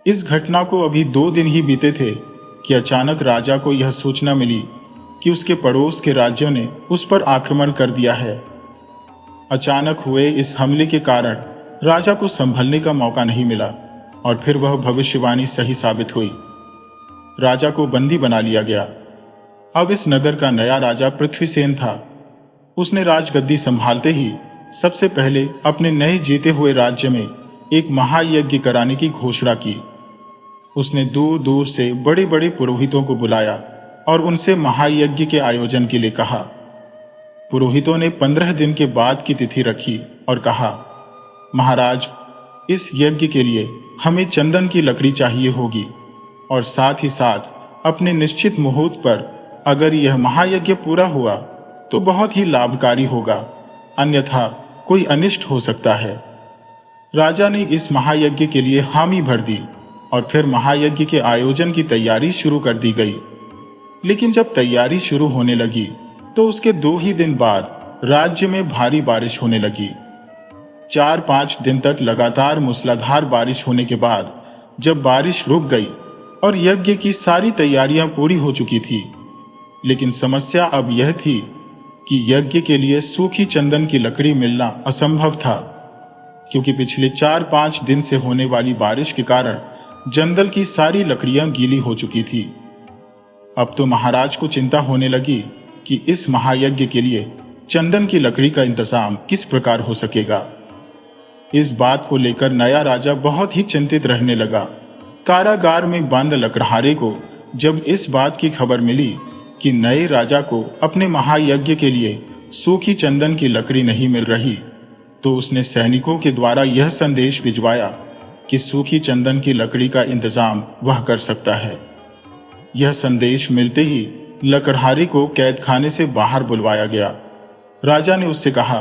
इस घटना को अभी 2 दिन ही बीते थे कि अचानक राजा को यह सूचना मिली कि उसके पड़ोस के राज्यों ने उस पर आक्रमण कर दिया है। अचानक हुए इस हमले के कारण राजा को संभलने का मौका नहीं मिला और फिर वह भविष्यवाणी सही साबित हुई। राजा को बंदी बना लिया गया। अब इस नगर का नया राजा पृथ्वीसेन था। उसने राजगद्दी संभालते ही सबसे पहले अपने नए जीते हुए राज्य में एक महायज्ञ कराने की घोषणा की। उसने दूर दूर से बड़े बड़े पुरोहितों को बुलाया और उनसे महायज्ञ के आयोजन के लिए कहा। पुरोहितों ने 15 दिन के बाद की तिथि रखी और कहा, महाराज, इस यज्ञ के लिए हमें चंदन की लकड़ी चाहिए होगी और साथ ही साथ अपने निश्चित मुहूर्त पर अगर यह महायज्ञ पूरा हुआ तो बहुत ही लाभकारी होगा, अन्यथा कोई अनिष्ट हो सकता है। राजा ने इस महायज्ञ के लिए हामी भर दी और फिर महायज्ञ के आयोजन की तैयारी शुरू कर दी गई। लेकिन जब तैयारी शुरू होने लगी तो उसके 2 ही दिन बाद राज्य में भारी बारिश होने लगी। 4-5 दिन तक लगातार मूसलाधार बारिश होने के बाद जब बारिश रुक गई और यज्ञ की सारी तैयारियां पूरी हो चुकी थी, लेकिन समस्या अब यह थी कि यज्ञ के लिए सूखी चंदन की लकड़ी मिलना असंभव था, क्योंकि पिछले 4-5 दिन से होने वाली बारिश के कारण जंगल की सारी लकड़ियां गीली हो चुकी थी। अब तो महाराज को चिंता होने लगी कि इस महायज्ञ के लिए चंदन की लकड़ी का इंतजाम किस प्रकार हो सकेगा। इस बात को लेकर नया राजा बहुत ही चिंतित रहने लगा। कारागार में बंद लकड़हारे को जब इस बात की खबर मिली कि नए राजा को अपने महायज्ञ के लिए सूखी चंदन की लकड़ी नहीं मिल रही, तो उसने सैनिकों के द्वारा यह संदेश भिजवाया कि सूखी चंदन की लकड़ी का इंतजाम वह कर सकता है। यह संदेश मिलते ही लकड़हारे को कैदखाने से बाहर बुलवाया गया। राजा ने उससे कहा,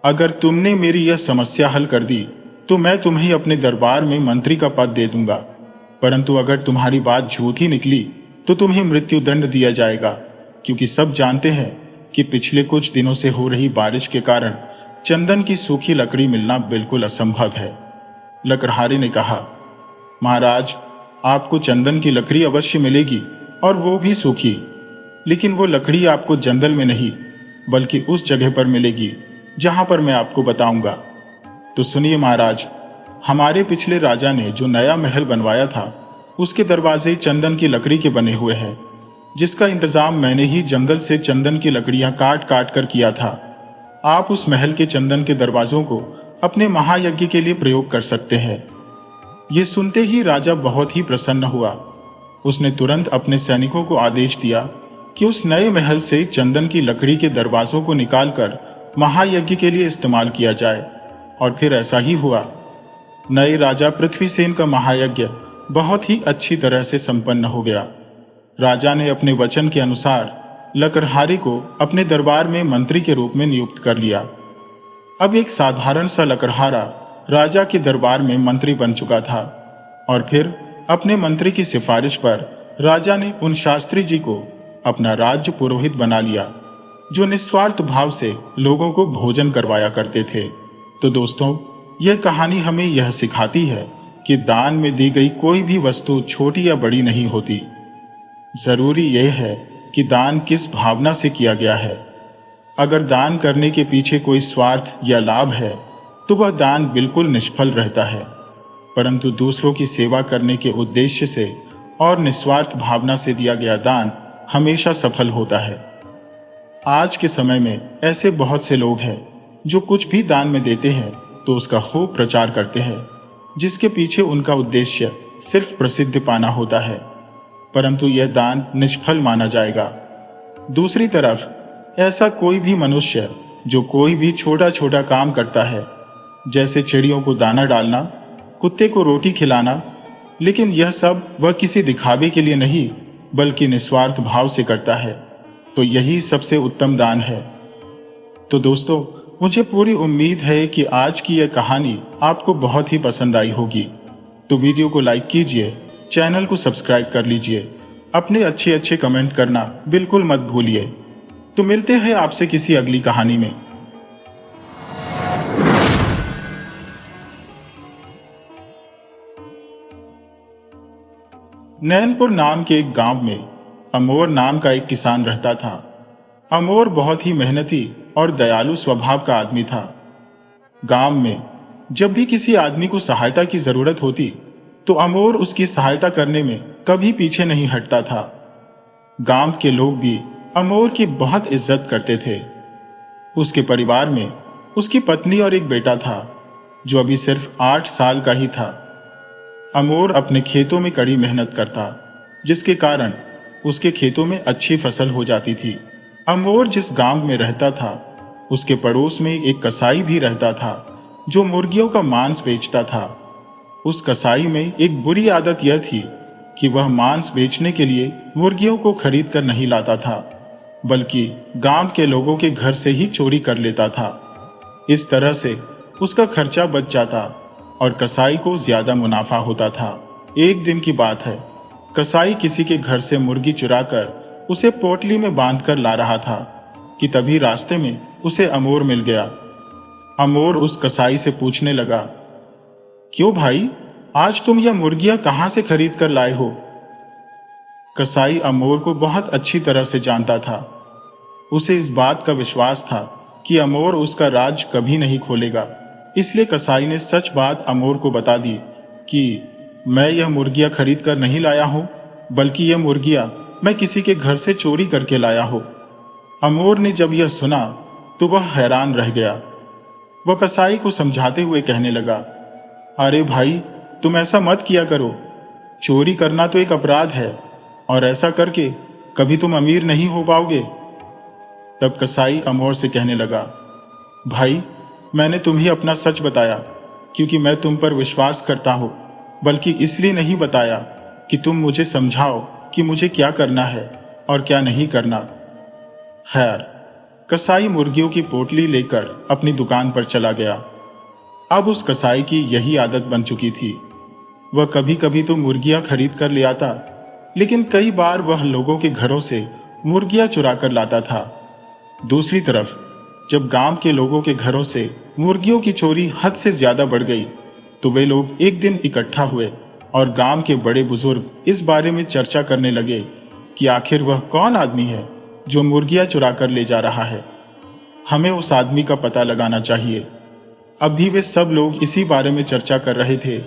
अगर तुमने मेरी यह समस्या हल कर दी तो मैं तुम्हें अपने दरबार में मंत्री का पद दे दूंगा, परंतु अगर तुम्हारी बात झूठी निकली तो तुम्हें मृत्युदंड दिया जाएगा, क्योंकि सब जानते हैं कि पिछले कुछ दिनों से हो रही बारिश के कारण चंदन की सूखी लकड़ी मिलना बिल्कुल असंभव है। लकड़हारे ने कहा, महाराज, आपको चंदन की लकड़ी अवश्य मिलेगी और वो भी सूखी, लेकिन वो लकड़ी आपको जंगल में नहीं बल्कि उस जगह पर मिलेगी जहां पर मैं आपको बताऊंगा। तो सुनिए महाराज, हमारे पिछले राजा ने जो नया महल बनवाया था उसके दरवाजे चंदन की लकड़ी के बने हुए हैं, जिसका इंतजाम मैंने ही जंगल से चंदन की लकड़ियां काट काट कर किया था। आप उस महल के चंदन के दरवाजों को अपने महायज्ञ के लिए प्रयोग कर सकते हैं। ये सुनते ही राजा बहुत ही प्रसन्न हुआ। उसने तुरंत अपने सैनिकों को आदेश दिया कि उस नए महल से चंदन की लकड़ी के दरवाजों को निकालकर महायज्ञ के लिए इस्तेमाल किया जाए, और फिर ऐसा ही हुआ। नए राजा पृथ्वीसेन का महायज्ञ बहुत ही अच्छी तरह से संपन्न हो गया। राजा ने अपने वचन के अनुसार लकड़हारे को अपने दरबार में मंत्री के रूप में नियुक्त कर लिया। अब एक साधारण सा लकड़हारा राजा के दरबार में मंत्री बन चुका था। और फिर अपने मंत्री की सिफारिश पर राजा ने उन शास्त्री जी को अपना राज्य पुरोहित बना लिया, जो निस्वार्थ भाव से लोगों को भोजन करवाया करते थे। तो दोस्तों, यह कहानी हमें यह सिखाती है कि दान में दी गई कोई भी वस्तु छोटी या बड़ी नहीं होती। जरूरी यह है कि दान किस भावना से किया गया है। अगर दान करने के पीछे कोई स्वार्थ या लाभ है तो वह दान बिल्कुल निष्फल रहता है, परंतु दूसरों की सेवा करने के उद्देश्य से और निस्वार्थ भावना से दिया गया दान हमेशा सफल होता है। आज के समय में ऐसे बहुत से लोग हैं जो कुछ भी दान में देते हैं तो उसका खूब प्रचार करते हैं, जिसके पीछे उनका उद्देश्य सिर्फ प्रसिद्धि पाना होता है, परंतु यह दान निष्फल माना जाएगा। दूसरी तरफ ऐसा कोई भी मनुष्य जो कोई भी छोटा छोटा काम करता है, जैसे चिड़ियों को दाना डालना, कुत्ते को रोटी खिलाना, लेकिन यह सब वह किसी दिखावे के लिए नहीं बल्कि निस्वार्थ भाव से करता है, तो यही सबसे उत्तम दान है। तो दोस्तों, मुझे पूरी उम्मीद है कि आज की यह कहानी आपको बहुत ही पसंद आई होगी। तो वीडियो को लाइक कीजिए, चैनल को सब्सक्राइब कर लीजिए, अपने अच्छे कमेंट करना बिल्कुल मत भूलिए। तो मिलते हैं आपसे किसी अगली कहानी में। नैनपुर नाम के एक गांव में अमोर नाम का एक किसान रहता था। अमोर बहुत ही मेहनती और दयालु स्वभाव का आदमी था। गांव में जब भी किसी आदमी को सहायता की जरूरत होती तो अमोर उसकी सहायता करने में कभी पीछे नहीं हटता था। गांव के लोग भी अमोर की बहुत इज्जत करते थे। उसके परिवार में उसकी पत्नी और एक बेटा था, जो अभी सिर्फ 8 साल का ही था। अमोर अपने खेतों में कड़ी मेहनत करता, जिसके कारण उसके खेतों में अच्छी फसल हो जाती थी। अमोर जिस गांव में रहता था, उसके पड़ोस में एक कसाई भी रहता था, जो मुर्गियों का मांस बेचता था। उस कसाई में एक बुरी आदत यह थी कि वह मांस बेचने के लिए मुर्गियों को खरीद कर नहीं लाता था, बल्कि गांव के लोगों के घर से ही चोरी कर लेता था। इस तरह से उसका खर्चा बच जाता और कसाई को ज्यादा मुनाफा होता था। एक दिन की बात है, कसाई किसी के घर से मुर्गी चुराकर उसे पोटली में बांधकर ला रहा था कि तभी रास्ते में उसे अमोर मिल गया। अमोर उस कसाई से पूछने लगा, क्यों भाई, आज तुम यह मुर्गियां कहां से खरीद कर लाए हो? कसाई अमोर को बहुत अच्छी तरह से जानता था। उसे इस बात का विश्वास था कि अमोर उसका राज कभी नहीं खोलेगा, इसलिए कसाई ने सच बात अमोर को बता दी कि मैं यह मुर्गियां खरीद कर नहीं लाया हूं, बल्कि यह मुर्गियां मैं किसी के घर से चोरी करके लाया हूं। अमोर ने जब यह सुना तो वह हैरान रह गया। वह कसाई को समझाते हुए कहने लगा, अरे भाई, तुम ऐसा मत किया करो। चोरी करना तो एक अपराध है और ऐसा करके कभी तुम अमीर नहीं हो पाओगे। तब कसाई अमोर से कहने लगा, भाई, मैंने तुम्हें अपना सच बताया क्योंकि मैं तुम पर विश्वास करता हूं, बल्कि इसलिए नहीं बताया कि तुम मुझे समझाओ कि मुझे क्या करना है और क्या नहीं करना। खैर, कसाई मुर्गियों की पोटली लेकर अपनी दुकान पर चला गया। अब उस कसाई की यही आदत बन चुकी थी। वह कभी कभी तो मुर्गियां खरीद कर ले आता, लेकिन कई बार वह लोगों के घरों से मुर्गियां चुरा कर लाता था। दूसरी तरफ जब गांव के लोगों के घरों से मुर्गियों की चोरी हद से ज्यादा बढ़ गई तो वे लोग एक दिन इकट्ठा हुए और गांव के बड़े बुजुर्ग इस बारे में चर्चा करने लगे कि आखिर वह कौन आदमी है जो मुर्गियां चुरा कर ले जा रहा है। हमें उस आदमी का पता लगाना चाहिए। अभी वे सब लोग इसी बारे में चर्चा कर रहे थे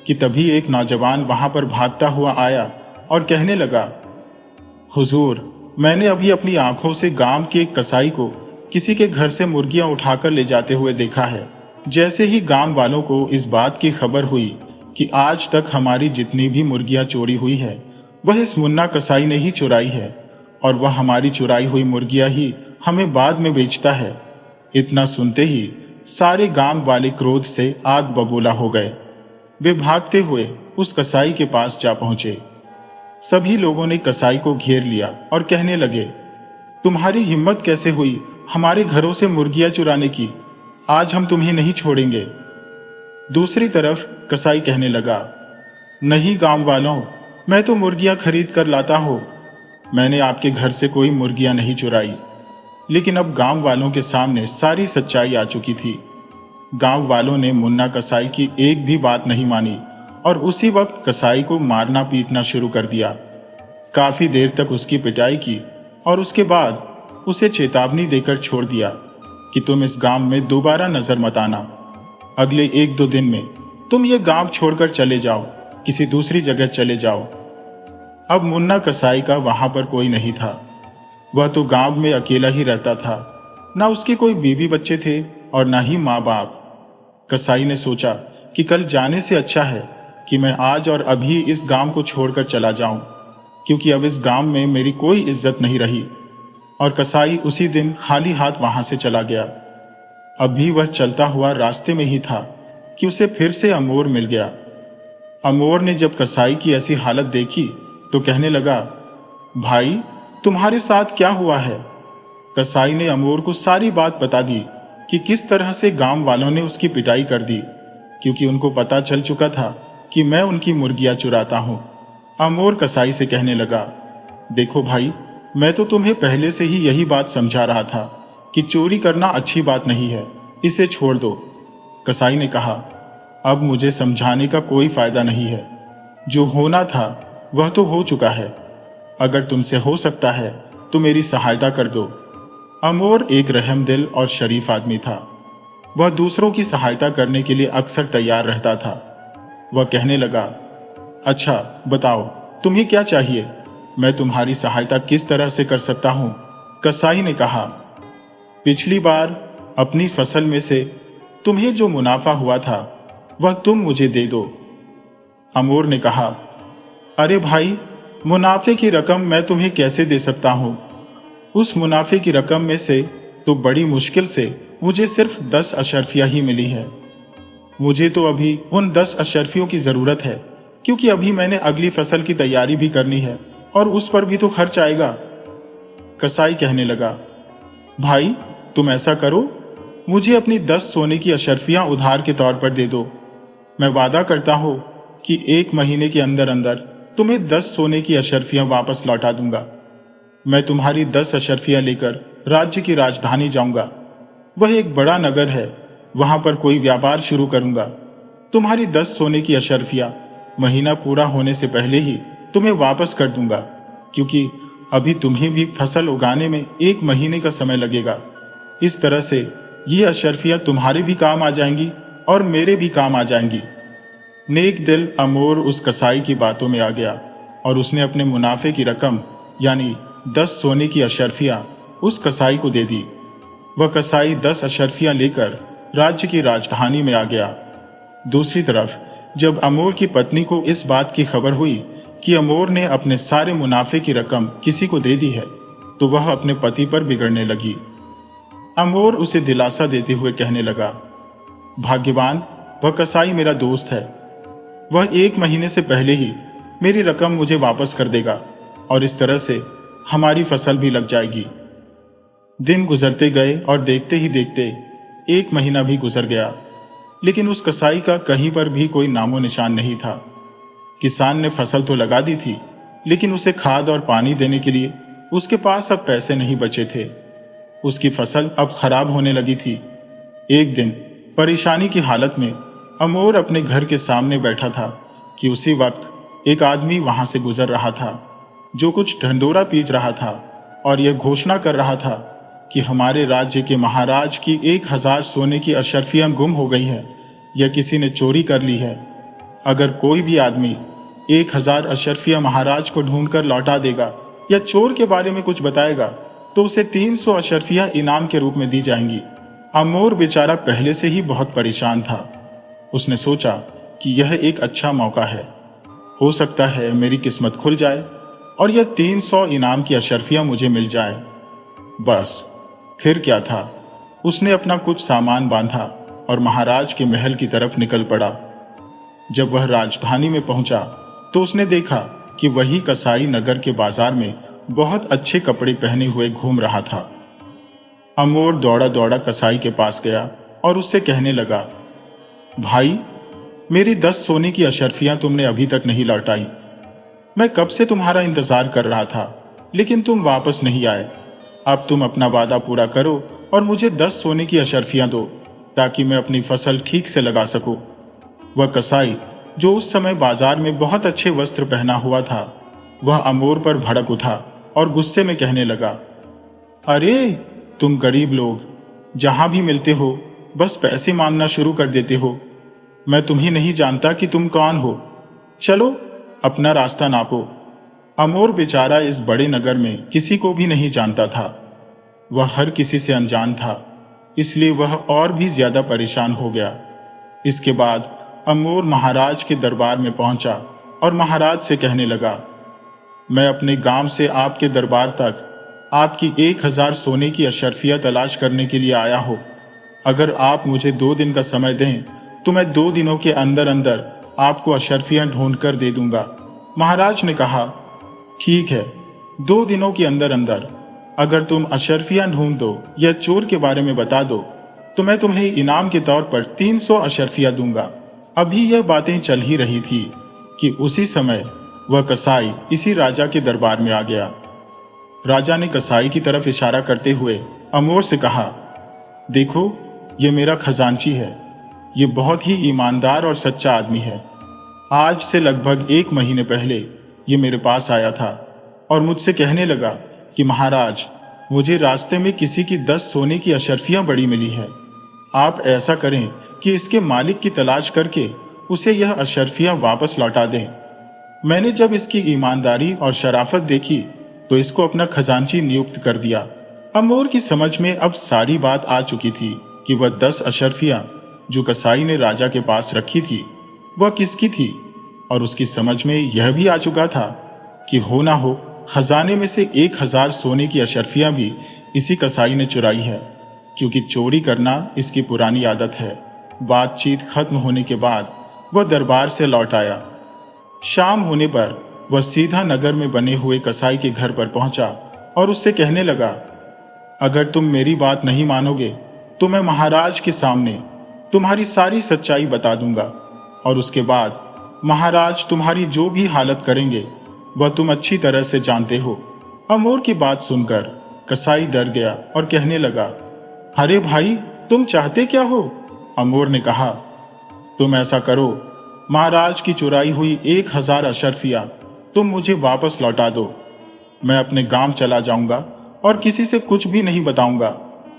कि तभी एक नौजवान वहां पर भागता हुआ आया और कहने लगा, हुजूर, मैंने अभी अपनी आंखों से गांव के एक कसाई को किसी के घर से मुर्गियां उठाकर ले जाते हुए देखा है। जैसे ही गांव वालों को इस बात की खबर हुई कि आज तक हमारी जितनी भी मुर्गियां चोरी हुई है वह इस मुन्ना कसाई ने ही चुराई है और वह हमारी चुराई हुई मुर्गियां ही हमें बाद में बेचता है। इतना सुनते ही सारे गांव वाले क्रोध से आग बबूला हो गए। वे भागते हुए उस कसाई के पास जा पहुंचे। सभी लोगों ने कसाई को घेर लिया और कहने लगे, तुम्हारी हिम्मत कैसे हुई हमारे घरों से मुर्गियां चुराने की? आज हम तुम्हें नहीं छोड़ेंगे। दूसरी तरफ कसाई कहने लगा, नहीं गांव वालों, मैं तो मुर्गियां खरीद कर लाता हूं। मैंने आपके घर से कोई मुर्गियां नहीं चुराई। लेकिन अब गांव वालों के सामने सारी सच्चाई आ चुकी थी। गांव वालों ने मुन्ना कसाई की एक भी बात नहीं मानी और उसी वक्त कसाई को मारना पीटना शुरू कर दिया। काफी देर तक उसकी पिटाई की और उसके बाद उसे चेतावनी देकर छोड़ दिया कि तुम इस गांव में दोबारा नजर मत आना। अगले 1-2 दिन में तुम ये गांव छोड़कर चले जाओ, किसी दूसरी जगह चले जाओ। अब मुन्ना कसाई का वहां पर कोई नहीं था। वह तो गांव में अकेला ही रहता था। ना उसके कोई बीवी बच्चे थे और ना ही माँ बाप। कसाई ने सोचा कि कल जाने से अच्छा है कि मैं आज और अभी इस गांव को छोड़कर चला जाऊं, क्योंकि अब इस गांव में मेरी कोई इज्जत नहीं रही। और कसाई उसी दिन खाली हाथ वहां से चला गया। अभी वह चलता हुआ रास्ते में ही था कि उसे फिर से अमोर मिल गया। अमोर ने जब कसाई की ऐसी हालत देखी तो कहने लगा, भाई तुम्हारे साथ क्या हुआ है? कसाई ने अमोर को सारी बात बता दी कि किस तरह से गांव वालों ने उसकी पिटाई कर दी, क्योंकि उनको पता चल चुका था कि मैं उनकी मुर्गियां चुराता हूं। अमोर कसाई से कहने लगा, देखो भाई, मैं तो तुम्हें पहले से ही यही बात समझा रहा था कि चोरी करना अच्छी बात नहीं है, इसे छोड़ दो। कसाई ने कहा, अब मुझे समझाने का कोई फायदा नहीं है। जो होना था वह तो हो चुका है। अगर तुमसे हो सकता है तो मेरी सहायता कर दो। अमोर एक रहमदिल और शरीफ आदमी था। वह दूसरों की सहायता करने के लिए अक्सर तैयार रहता था। वह कहने लगा, अच्छा बताओ, तुम्हें क्या चाहिए? मैं तुम्हारी सहायता किस तरह से कर सकता हूं? कसाई ने कहा, पिछली बार अपनी फसल में से तुम्हें जो मुनाफा हुआ था वह तुम मुझे दे दो। अमोर ने कहा, अरे भाई, मुनाफे की रकम मैं तुम्हें कैसे दे सकता हूं? उस मुनाफे की रकम में से तो बड़ी मुश्किल से मुझे सिर्फ 10 अशर्फियां ही मिली है। मुझे तो अभी उन 10 अशर्फियों की जरूरत है, क्योंकि अभी मैंने अगली फसल की तैयारी भी करनी है और उस पर भी तो खर्च आएगा। कसाई कहने लगा, भाई तुम ऐसा करो, मुझे अपनी 10 सोने की अशर्फियां उधार के तौर पर दे दो। मैं वादा करता हूं कि 1 महीने के अंदर अंदर तुम्हें 10 सोने की अशर्फियां वापस लौटा दूंगा। मैं तुम्हारी 10 अशर्फियां लेकर राज्य की राजधानी जाऊंगा। वह एक बड़ा नगर है, वहां पर कोई व्यापार शुरू करूंगा। तुम्हारी 10 सोने की अशर्फियां महीना पूरा होने से पहले ही तुम्हें वापस कर दूंगा, क्योंकि अभी तुम्हें भी फसल उगाने में 1 महीने का समय लगेगा। इस तरह से ये अशर्फियां तुम्हारे भी काम आ जाएंगी और मेरे भी काम आ जाएंगी। नेक दिल अमोर उस कसाई की बातों में आ गया और उसने अपने मुनाफे की रकम यानी 10 सोने की अशर्फियां उस कसाई को दे दी। वह कसाई 10 अशर्फियां लेकर राज्य की राजधानी में आ गया। दूसरी तरफ जब अमोर की पत्नी को इस बात की खबर हुई कि अमोर ने अपने सारे मुनाफे की रकम किसी को दे दी है, तो वह अपने पति पर बिगड़ने लगी। अमोर उसे दिलासा देते हुए कहने लगा, भाग्यवान, वह कसाई मेरा दोस्त है। वह 1 महीने से पहले ही मेरी रकम मुझे वापस कर देगा और इस तरह से हमारी फसल भी लग जाएगी। दिन गुजरते गए और देखते ही देखते 1 महीना भी गुजर गया, लेकिन उस कसाई का कहीं पर भी कोई नामो निशान नहीं था। किसान ने फसल तो लगा दी थी, लेकिन उसे खाद और पानी देने के लिए उसके पास अब पैसे नहीं बचे थे। उसकी फसल अब खराब होने लगी थी। एक दिन परेशानी की हालत में अमोर अपने घर के सामने बैठा था कि उसी वक्त एक आदमी वहां से गुजर रहा था, जो कुछ ढंडोरा पीट रहा था और यह घोषणा कर रहा था कि हमारे राज्य के महाराज की 1000 सोने की अशर्फियां गुम हो गई है या किसी ने चोरी कर ली है। अगर कोई भी आदमी 1000 अशर्फियां महाराज को ढूंढकर लौटा देगा या चोर के बारे में कुछ बताएगा तो उसे 300 अशर्फियां इनाम के रूप में दी जाएंगी। अमोर बेचारा पहले से ही बहुत परेशान था। उसने सोचा कि यह एक अच्छा मौका है, हो सकता है मेरी किस्मत खुल जाए और यह 300 इनाम की अशर्फियां मुझे मिल जाए। बस फिर क्या था, उसने अपना कुछ सामान बांधा और महाराज के महल की तरफ निकल पड़ा। जब वह राजधानी में पहुंचा तो उसने देखा कि वही कसाई नगर के बाजार में बहुत अच्छे कपड़े पहने हुए घूम रहा था। अमोर दौड़ा दौड़ा कसाई के पास गया और उससे कहने लगा, भाई, मेरी 10 सोने की अशर्फियां तुमने अभी तक नहीं लौटाई। मैं कब से तुम्हारा इंतजार कर रहा था, लेकिन तुम वापस नहीं आए। अब तुम अपना वादा पूरा करो और मुझे 10 सोने की अशर्फियां दो, ताकि मैं अपनी फसल ठीक से लगा सकूं। वह कसाई, जो उस समय बाजार में बहुत अच्छे वस्त्र पहना हुआ था, वह अमोर पर भड़क उठा और गुस्से में कहने लगा, अरे, तुम गरीब लोग जहां भी मिलते हो बस पैसे मांगना शुरू कर देते हो। मैं तुम्हें नहीं जानता कि तुम कौन हो। चलो, अपना रास्ता नापो। अमोर बेचारा इस बड़े नगर में किसी को भी नहीं जानता था। वह हर किसी से अनजान था, इसलिए वह और भी ज्यादा परेशान हो गया। इसके बाद अमोर महाराज के दरबार में पहुंचा और महाराज से कहने लगा, मैं अपने गांव से आपके दरबार तक आपकी 1000 सोने की अशर्फियां तलाश करने के लिए आया हो। अगर आप मुझे 2 दिन का समय दें तो मैं 2 दिनों के अंदर अंदर आपको अशर्फियां ढूंढ कर दे दूंगा। महाराज ने कहा, ठीक है, 2 दिनों के अंदर अंदर अगर तुम अशर्फियां ढूंढ दो या चोर के बारे में बता दो तो मैं तुम्हें इनाम के तौर पर 300 अशर्फियां दूंगा। अभी यह बातें चल ही रही थी कि उसी समय वह कसाई इसी राजा के दरबार में आ गया। राजा ने कसाई की तरफ इशारा करते हुए अमोर से कहा, देखो, ये मेरा खजांची है। ये बहुत ही ईमानदार और सच्चा आदमी है। आज से लगभग 1 महीने पहले ये मेरे पास आया था और मुझसे कहने लगा कि महाराज, मुझे रास्ते में किसी की 10 सोने की अशर्फियां बड़ी मिली है। आप ऐसा करें कि इसके मालिक की तलाश करके उसे यह अशर्फियां वापस लौटा दें। मैंने जब इसकी ईमानदारी और शराफत देखी तो इसको अपना खजांची नियुक्त कर दिया। अमोर की समझ में अब सारी बात आ चुकी थी कि वह 10 अशर्फियां जो कसाई ने राजा के पास रखी थी वह किसकी थी, और उसकी समझ में यह भी आ चुका था कि हो ना हो खजाने में से 1000 सोने की अशर्फियां भी इसी कसाई ने चुराई है, क्योंकि चोरी करना इसकी पुरानी आदत है। बातचीत खत्म होने के बाद वह दरबार से लौट आया। शाम होने पर वह सीधा नगर में बने हुए कसाई के घर पर पहुंचा और उससे कहने लगा, अगर तुम मेरी बात नहीं मानोगे तो मैं महाराज के सामने तुम्हारी सारी सच्चाई बता दूंगा, और उसके बाद महाराज तुम्हारी जो भी हालत करेंगे वह तुम अच्छी तरह से जानते हो। अमोर की बात सुनकर कसाई डर गया और कहने लगा, अरे भाई, तुम चाहते क्या हो? अमोर ने कहा, तुम ऐसा करो, महाराज की चुराई हुई 1000 अशर्फियां तुम मुझे वापस लौटा दो। मैं अपने गांव चला जाऊंगा और किसी से कुछ भी नहीं बताऊंगा।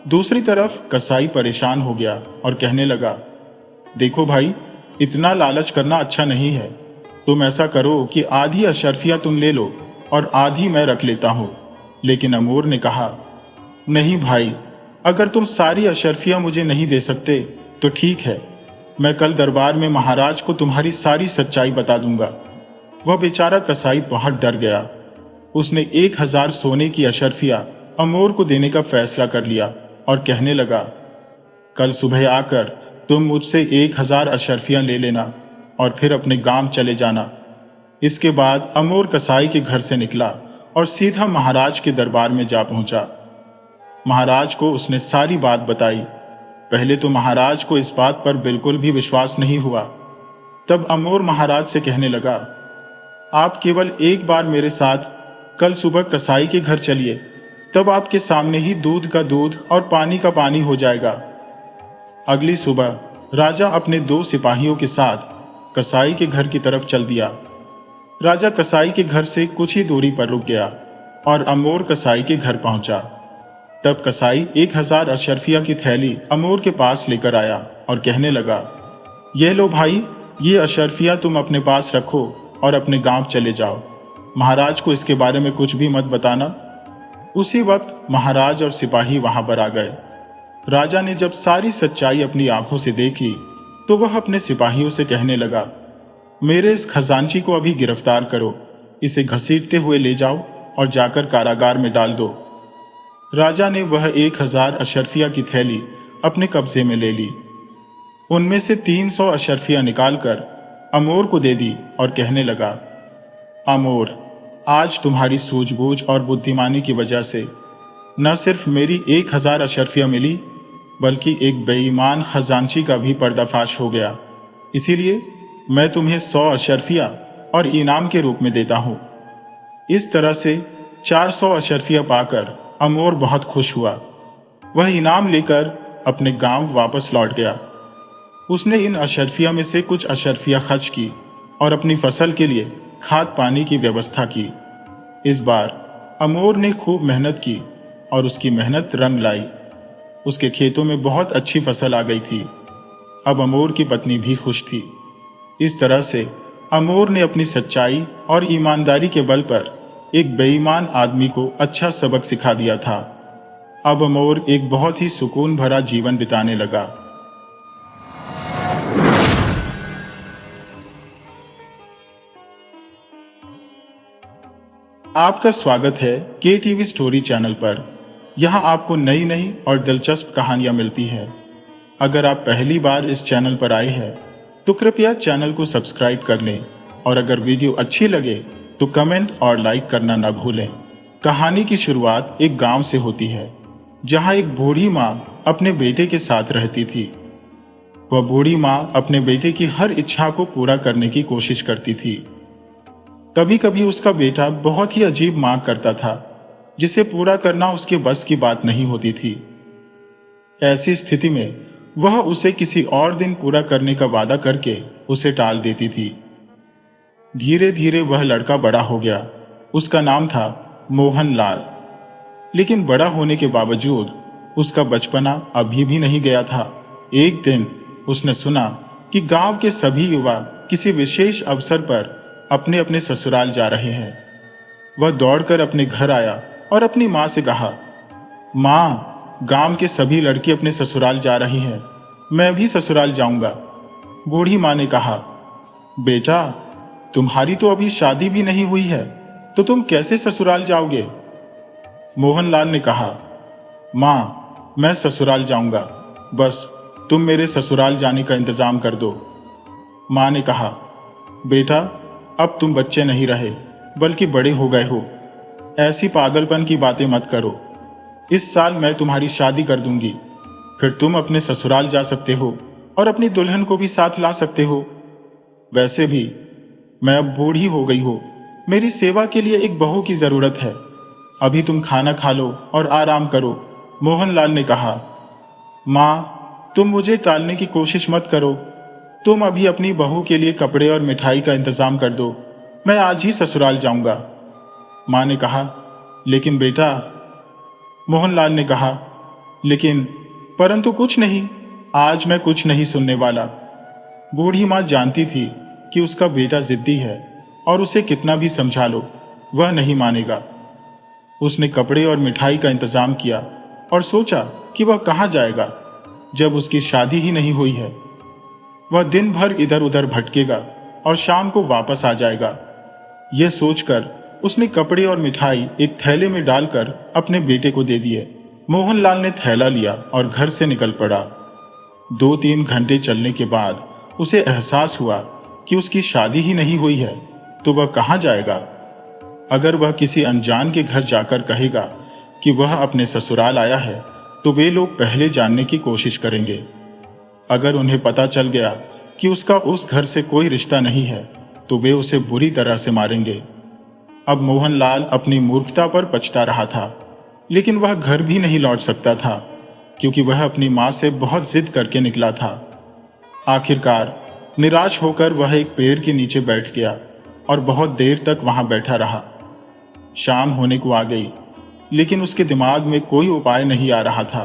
दूसरी तरफ कसाई परेशान हो गया और कहने लगा, देखो भाई, इतना लालच करना अच्छा नहीं है। तुम ऐसा करो कि आधी अशर्फियां तुम ले लो और आधी मैं रख लेता हूं। लेकिन अमोर ने कहा, नहीं भाई, अगर तुम सारी अशर्फियां मुझे नहीं दे सकते तो ठीक है, मैं कल दरबार में महाराज को तुम्हारी सारी सच्चाई बता दूंगा। वह बेचारा कसाई बहुत डर गया। उसने 1000 सोने की अशर्फियां अमोर को देने का फैसला कर लिया और कहने लगा, कल सुबह आकर तुम मुझसे 1000 अशर्फियां ले लेना और फिर अपने गांव चले जाना। इसके बाद अमोर कसाई के घर से निकला और सीधा महाराज के दरबार में जा पहुंचा। महाराज को उसने सारी बात बताई। पहले तो महाराज को इस बात पर बिल्कुल भी विश्वास नहीं हुआ। तब अमोर महाराज से कहने लगा, आप केवल एक बार मेरे साथ कल सुबह कसाई के घर चलिए, तब आपके सामने ही दूध का दूध और पानी का पानी हो जाएगा। अगली सुबह राजा अपने 2 सिपाहियों के साथ कसाई के घर की तरफ चल दिया। राजा कसाई के घर से कुछ ही दूरी पर रुक गया और अमोर कसाई के घर पहुंचा। तब कसाई 1000 अशर्फियां की थैली अमोर के पास लेकर आया और कहने लगा, ये लो भाई, ये अशर्फियां तुम अपने पास रखो और अपने गांव चले जाओ। महाराज को इसके बारे में कुछ भी मत बताना। उसी वक्त महाराज और सिपाही वहां पर आ गए। राजा ने जब सारी सच्चाई अपनी आंखों से देखी तो वह अपने सिपाहियों से कहने लगा, मेरे इस खजांची को अभी गिरफ्तार करो, इसे घसीटते हुए ले जाओ और जाकर कारागार में डाल दो। राजा ने वह 1000 अशर्फियां की थैली अपने कब्जे में ले ली। उनमें से 300 अशर्फियां निकालकर अमोर को दे दी और कहने लगा, अमोर, आज तुम्हारी सूझबूझ और बुद्धिमानी की वजह से न सिर्फ मेरी 1000 अशर्फियां मिली, बल्कि एक बेईमान खजांची का भी पर्दाफाश हो गया। इसीलिए मैं तुम्हें 100 अशर्फिया और इनाम के रूप में देता हूं। इस तरह से 400 अशर्फिया पाकर अमोर बहुत खुश हुआ। वह इनाम लेकर अपने गांव वापस लौट गया। उसने इन अशर्फिया में से कुछ अशर्फिया खर्च की और अपनी फसल के लिए खाद पानी की व्यवस्था की। इस बार अमोर ने खूब मेहनत की और उसकी मेहनत रंग लाई। उसके खेतों में बहुत अच्छी फसल आ गई थी। अब अमोर की पत्नी भी खुश थी। इस तरह से अमोर ने अपनी सच्चाई और ईमानदारी के बल पर एक बेईमान आदमी को अच्छा सबक सिखा दिया था। अब अमोर एक बहुत ही सुकून भरा जीवन बिताने लगा। आपका स्वागत है के टीवी स्टोरी चैनल पर। यहाँ आपको नई नई और दिलचस्प कहानियां मिलती है। अगर आप पहली बार इस चैनल पर आए हैं तो कृपया चैनल को सब्सक्राइब कर लें और अगर वीडियो अच्छी लगे तो कमेंट और लाइक करना न भूलें। कहानी की शुरुआत एक गांव से होती है जहां एक बूढ़ी मां अपने बेटे के साथ रहती थी। वह बूढ़ी मां अपने बेटे की हर इच्छा को पूरा करने की कोशिश करती थी। कभी कभी उसका बेटा बहुत ही अजीब मांग करता था जिसे पूरा करना उसके बस की बात नहीं होती थी। ऐसी स्थिति में वह उसे किसी और दिन पूरा करने का वादा करके उसे टाल देती थी। धीरे धीरे वह लड़का बड़ा हो गया। उसका नाम था मोहन लाल। लेकिन बड़ा होने के बावजूद उसका बचपना अभी भी नहीं गया था। एक दिन उसने सुना कि गांव के सभी युवा किसी विशेष अवसर पर अपने अपने ससुराल जा रहे हैं। वह दौड़कर अपने घर आया और अपनी मां से कहा, मां, गांव के सभी लड़की अपने ससुराल जा रही हैं, मैं भी ससुराल जाऊंगा। बूढ़ी मां ने कहा, बेटा, तुम्हारी तो अभी शादी भी नहीं हुई है, तो तुम कैसे ससुराल जाओगे? मोहनलाल ने कहा, मां, मैं ससुराल जाऊंगा, बस तुम मेरे ससुराल जाने का इंतजाम कर दो। मां ने कहा, बेटा, अब तुम बच्चे नहीं रहे बल्कि बड़े हो गए हो। ऐसी पागलपन की बातें मत करो। इस साल मैं तुम्हारी शादी कर दूंगी, फिर तुम अपने ससुराल जा सकते हो और अपनी दुल्हन को भी साथ ला सकते हो। वैसे भी मैं अब बूढ़ी हो गई हूं, मेरी सेवा के लिए एक बहू की जरूरत है। अभी तुम खाना खा लो और आराम करो। मोहनलाल ने कहा, मां, तुम मुझे टालने की कोशिश मत करो। तुम अभी अपनी बहू के लिए कपड़े और मिठाई का इंतजाम कर दो, मैं आज ही ससुराल जाऊंगा। मां ने कहा, लेकिन बेटा। मोहनलाल ने कहा, लेकिन परंतु कुछ नहीं, आज मैं कुछ नहीं सुनने वाला। बूढ़ी मां जानती थी कि उसका बेटा जिद्दी है और उसे कितना भी समझा लो वह नहीं मानेगा। उसने कपड़े और मिठाई का इंतजाम किया और सोचा कि वह कहां जाएगा जब उसकी शादी ही नहीं हुई है। वह दिन भर इधर उधर भटकेगा और शाम को वापस आ जाएगा। यह सोचकर उसने कपड़े और मिठाई एक थैले में डालकर अपने बेटे को दे दिए। मोहनलाल ने थैला लिया और घर से निकल पड़ा। 2-3 घंटे चलने के बाद उसे एहसास हुआ कि उसकी शादी ही नहीं हुई है, तो वह कहां जाएगा? अगर वह किसी अनजान के घर जाकर कहेगा कि वह अपने ससुराल आया है, तो वे लोग पहले जानने की कोशिश करेंगे। अगर उन्हें पता चल गया कि उसका उस घर से कोई रिश्ता नहीं है, तो वे उसे बुरी तरह से मारेंगे। अब मोहनलाल अपनी मूर्खता पर पछता रहा था, लेकिन वह घर भी नहीं लौट सकता था क्योंकि वह अपनी मां से बहुत जिद करके निकला था। आखिरकार निराश होकर वह एक पेड़ के नीचे बैठ गया और बहुत देर तक वहां बैठा रहा। शाम होने को आ गई, लेकिन उसके दिमाग में कोई उपाय नहीं आ रहा था।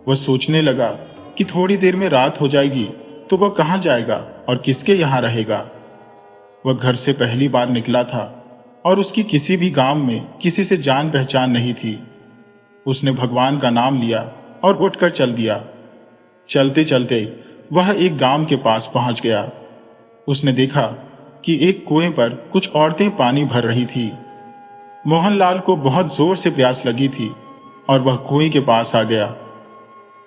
वह सोचने लगा कि थोड़ी देर में रात हो जाएगी तो वह कहां जाएगा और किसके यहां रहेगा। वह घर से पहली बार निकला था और उसकी किसी भी गांव में किसी से जान पहचान नहीं थी। उसने भगवान का नाम लिया और उठकर चल दिया। चलते चलते वह एक गांव के पास पहुंच गया। उसने देखा कि एक कुएं पर कुछ औरतें पानी भर रही थी। मोहनलाल को बहुत जोर से प्यास लगी थी और वह कुएं के पास आ गया।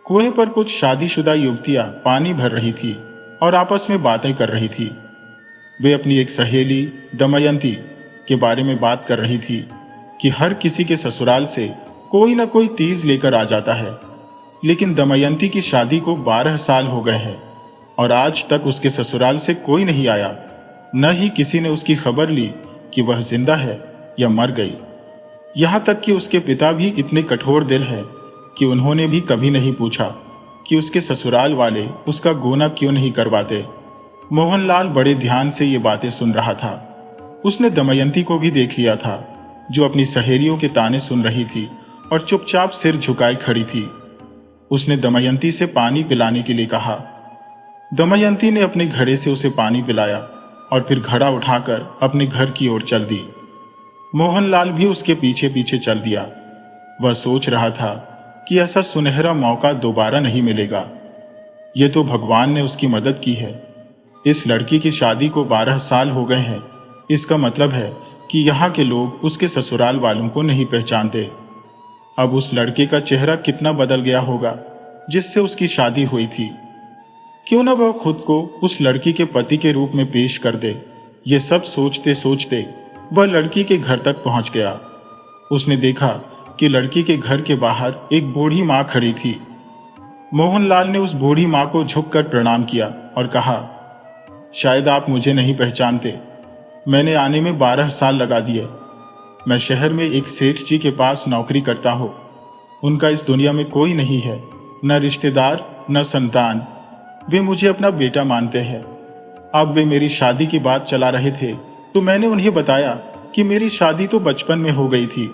कुएं पर कुछ शादीशुदा युवतियां पानी भर रही थी और आपस में बातें कर रही थी। वे अपनी एक सहेली दमयंती के बारे में बात कर रही थी कि हर किसी के ससुराल से कोई न कोई तीज लेकर आ जाता है। लेकिन दमयंती की शादी को 12 साल हो गए हैं और आज तक उसके ससुराल से कोई नहीं आया। न ही किसी ने उसकी खबर ली कि वह जिंदा है या मर गई। यहाँ तक कि उसके पिता भी इतने कठोर दिल है कि उन्होंने भी कभी नहीं पूछा कि उसके ससुराल वाले उसका गोना क्यों नहीं करवाते। मोहनलाल बड़े ध्यान से ये बातें सुन रहा था। उसने दमयंती को भी देख लिया था, जो अपनी सहेलियों के ताने सुन रही थी और चुपचाप सिर झुकाए खड़ी थी। उसने दमयंती से पानी पिलाने के लिए कहा। दमयंती ने अपने घड़े से उसे पानी पिलाया और फिर घड़ा उठाकर अपने घर की ओर चल दी। मोहनलाल भी उसके पीछे पीछे चल दिया। वह सोच रहा था कि ऐसा सुनहरा मौका दोबारा नहीं मिलेगा। यह तो भगवान ने उसकी मदद की है। इस लड़की की शादी को 12 साल हो गए हैं। इसका मतलब है कि यहाँ के लोग उसके ससुराल वालों को नहीं पहचानते। अब उस लड़के का चेहरा कितना बदल गया होगा जिससे उसकी शादी हुई थी। क्यों न वह खुद को उस लड़की के पति के रूप में पेश कर दे। ये सब सोचते सोचते वह लड़की के घर तक पहुंच गया। उसने देखा कि लड़की के घर के बाहर एक बूढ़ी मां खड़ी थी। मोहनलाल ने उस बूढ़ी मां को झुककर प्रणाम किया और कहा, शायद आप मुझे नहीं पहचानते। मैंने आने में 12 साल लगा दिए। मैं शहर में एक सेठ जी के पास नौकरी करता हूं। उनका इस दुनिया में कोई नहीं है, न रिश्तेदार न संतान। वे मुझे अपना बेटा मानते हैं। अब वे मेरी शादी की बात चला रहे थे तो मैंने उन्हें बताया कि मेरी शादी तो बचपन में हो गई थी।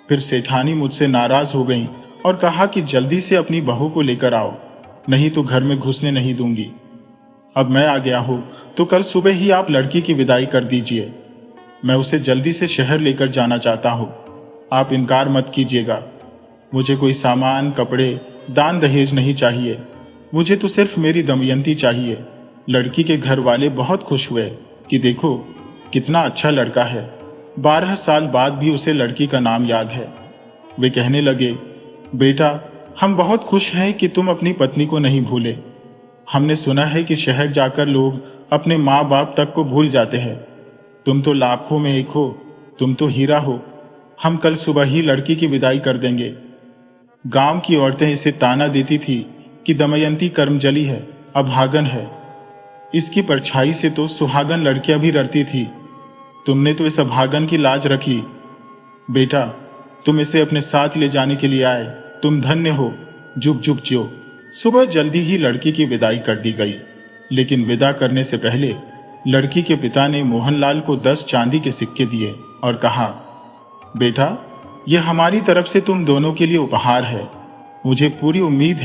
फिर सेठानी मुझसे नाराज हो गई और कहा कि जल्दी से अपनी बहू को लेकर आओ, नहीं तो घर में घुसने नहीं दूंगी। अब मैं आ गया हूं तो कल सुबह ही आप लड़की की विदाई कर दीजिए। मैं उसे जल्दी से शहर लेकर जाना चाहता हूं। आप इनकार मत कीजिएगा। मुझे कोई सामान, कपड़े, दान दहेज नहीं चाहिए। मुझे तो सिर्फ मेरी दमयंती चाहिए। लड़की के घर वाले बहुत खुश हुए कि देखो कितना अच्छा लड़का है। 12 साल बाद भी उसे लड़की का नाम याद है। वे कहने लगे, बेटा, हम बहुत खुश हैं कि तुम अपनी पत्नी को नहीं भूले। हमने सुना है कि शहर जाकर लोग अपने माँ बाप तक को भूल जाते हैं। तुम तो लाखों में एक हो। तुम तो हीरा हो। हम कल सुबह ही लड़की की विदाई कर देंगे। गांव की औरतें इसे ताना देती थी कि दमयंती कर्मजली है, अभागन है। इसकी परछाई से तो सुहागन लड़कियां भी डरती थी। तुमने तो इस अभागन की लाज रखी। बेटा, तुम इसे अपने साथ ले जाने के लिए आए। तुम धन्य हो। जुग जुग जियो। सुबह जल्दी ही लड़की की विदाई कर दी गई, लेकिन विदा करने से पहले लड़की के पिता ने मोहनलाल को 10 चांदी के सिक्के दिए और कहा, बेटा, यह हमारी तरफ से तुम दोनों के लिए उपहार है। मुझे पूरी उम्मीद है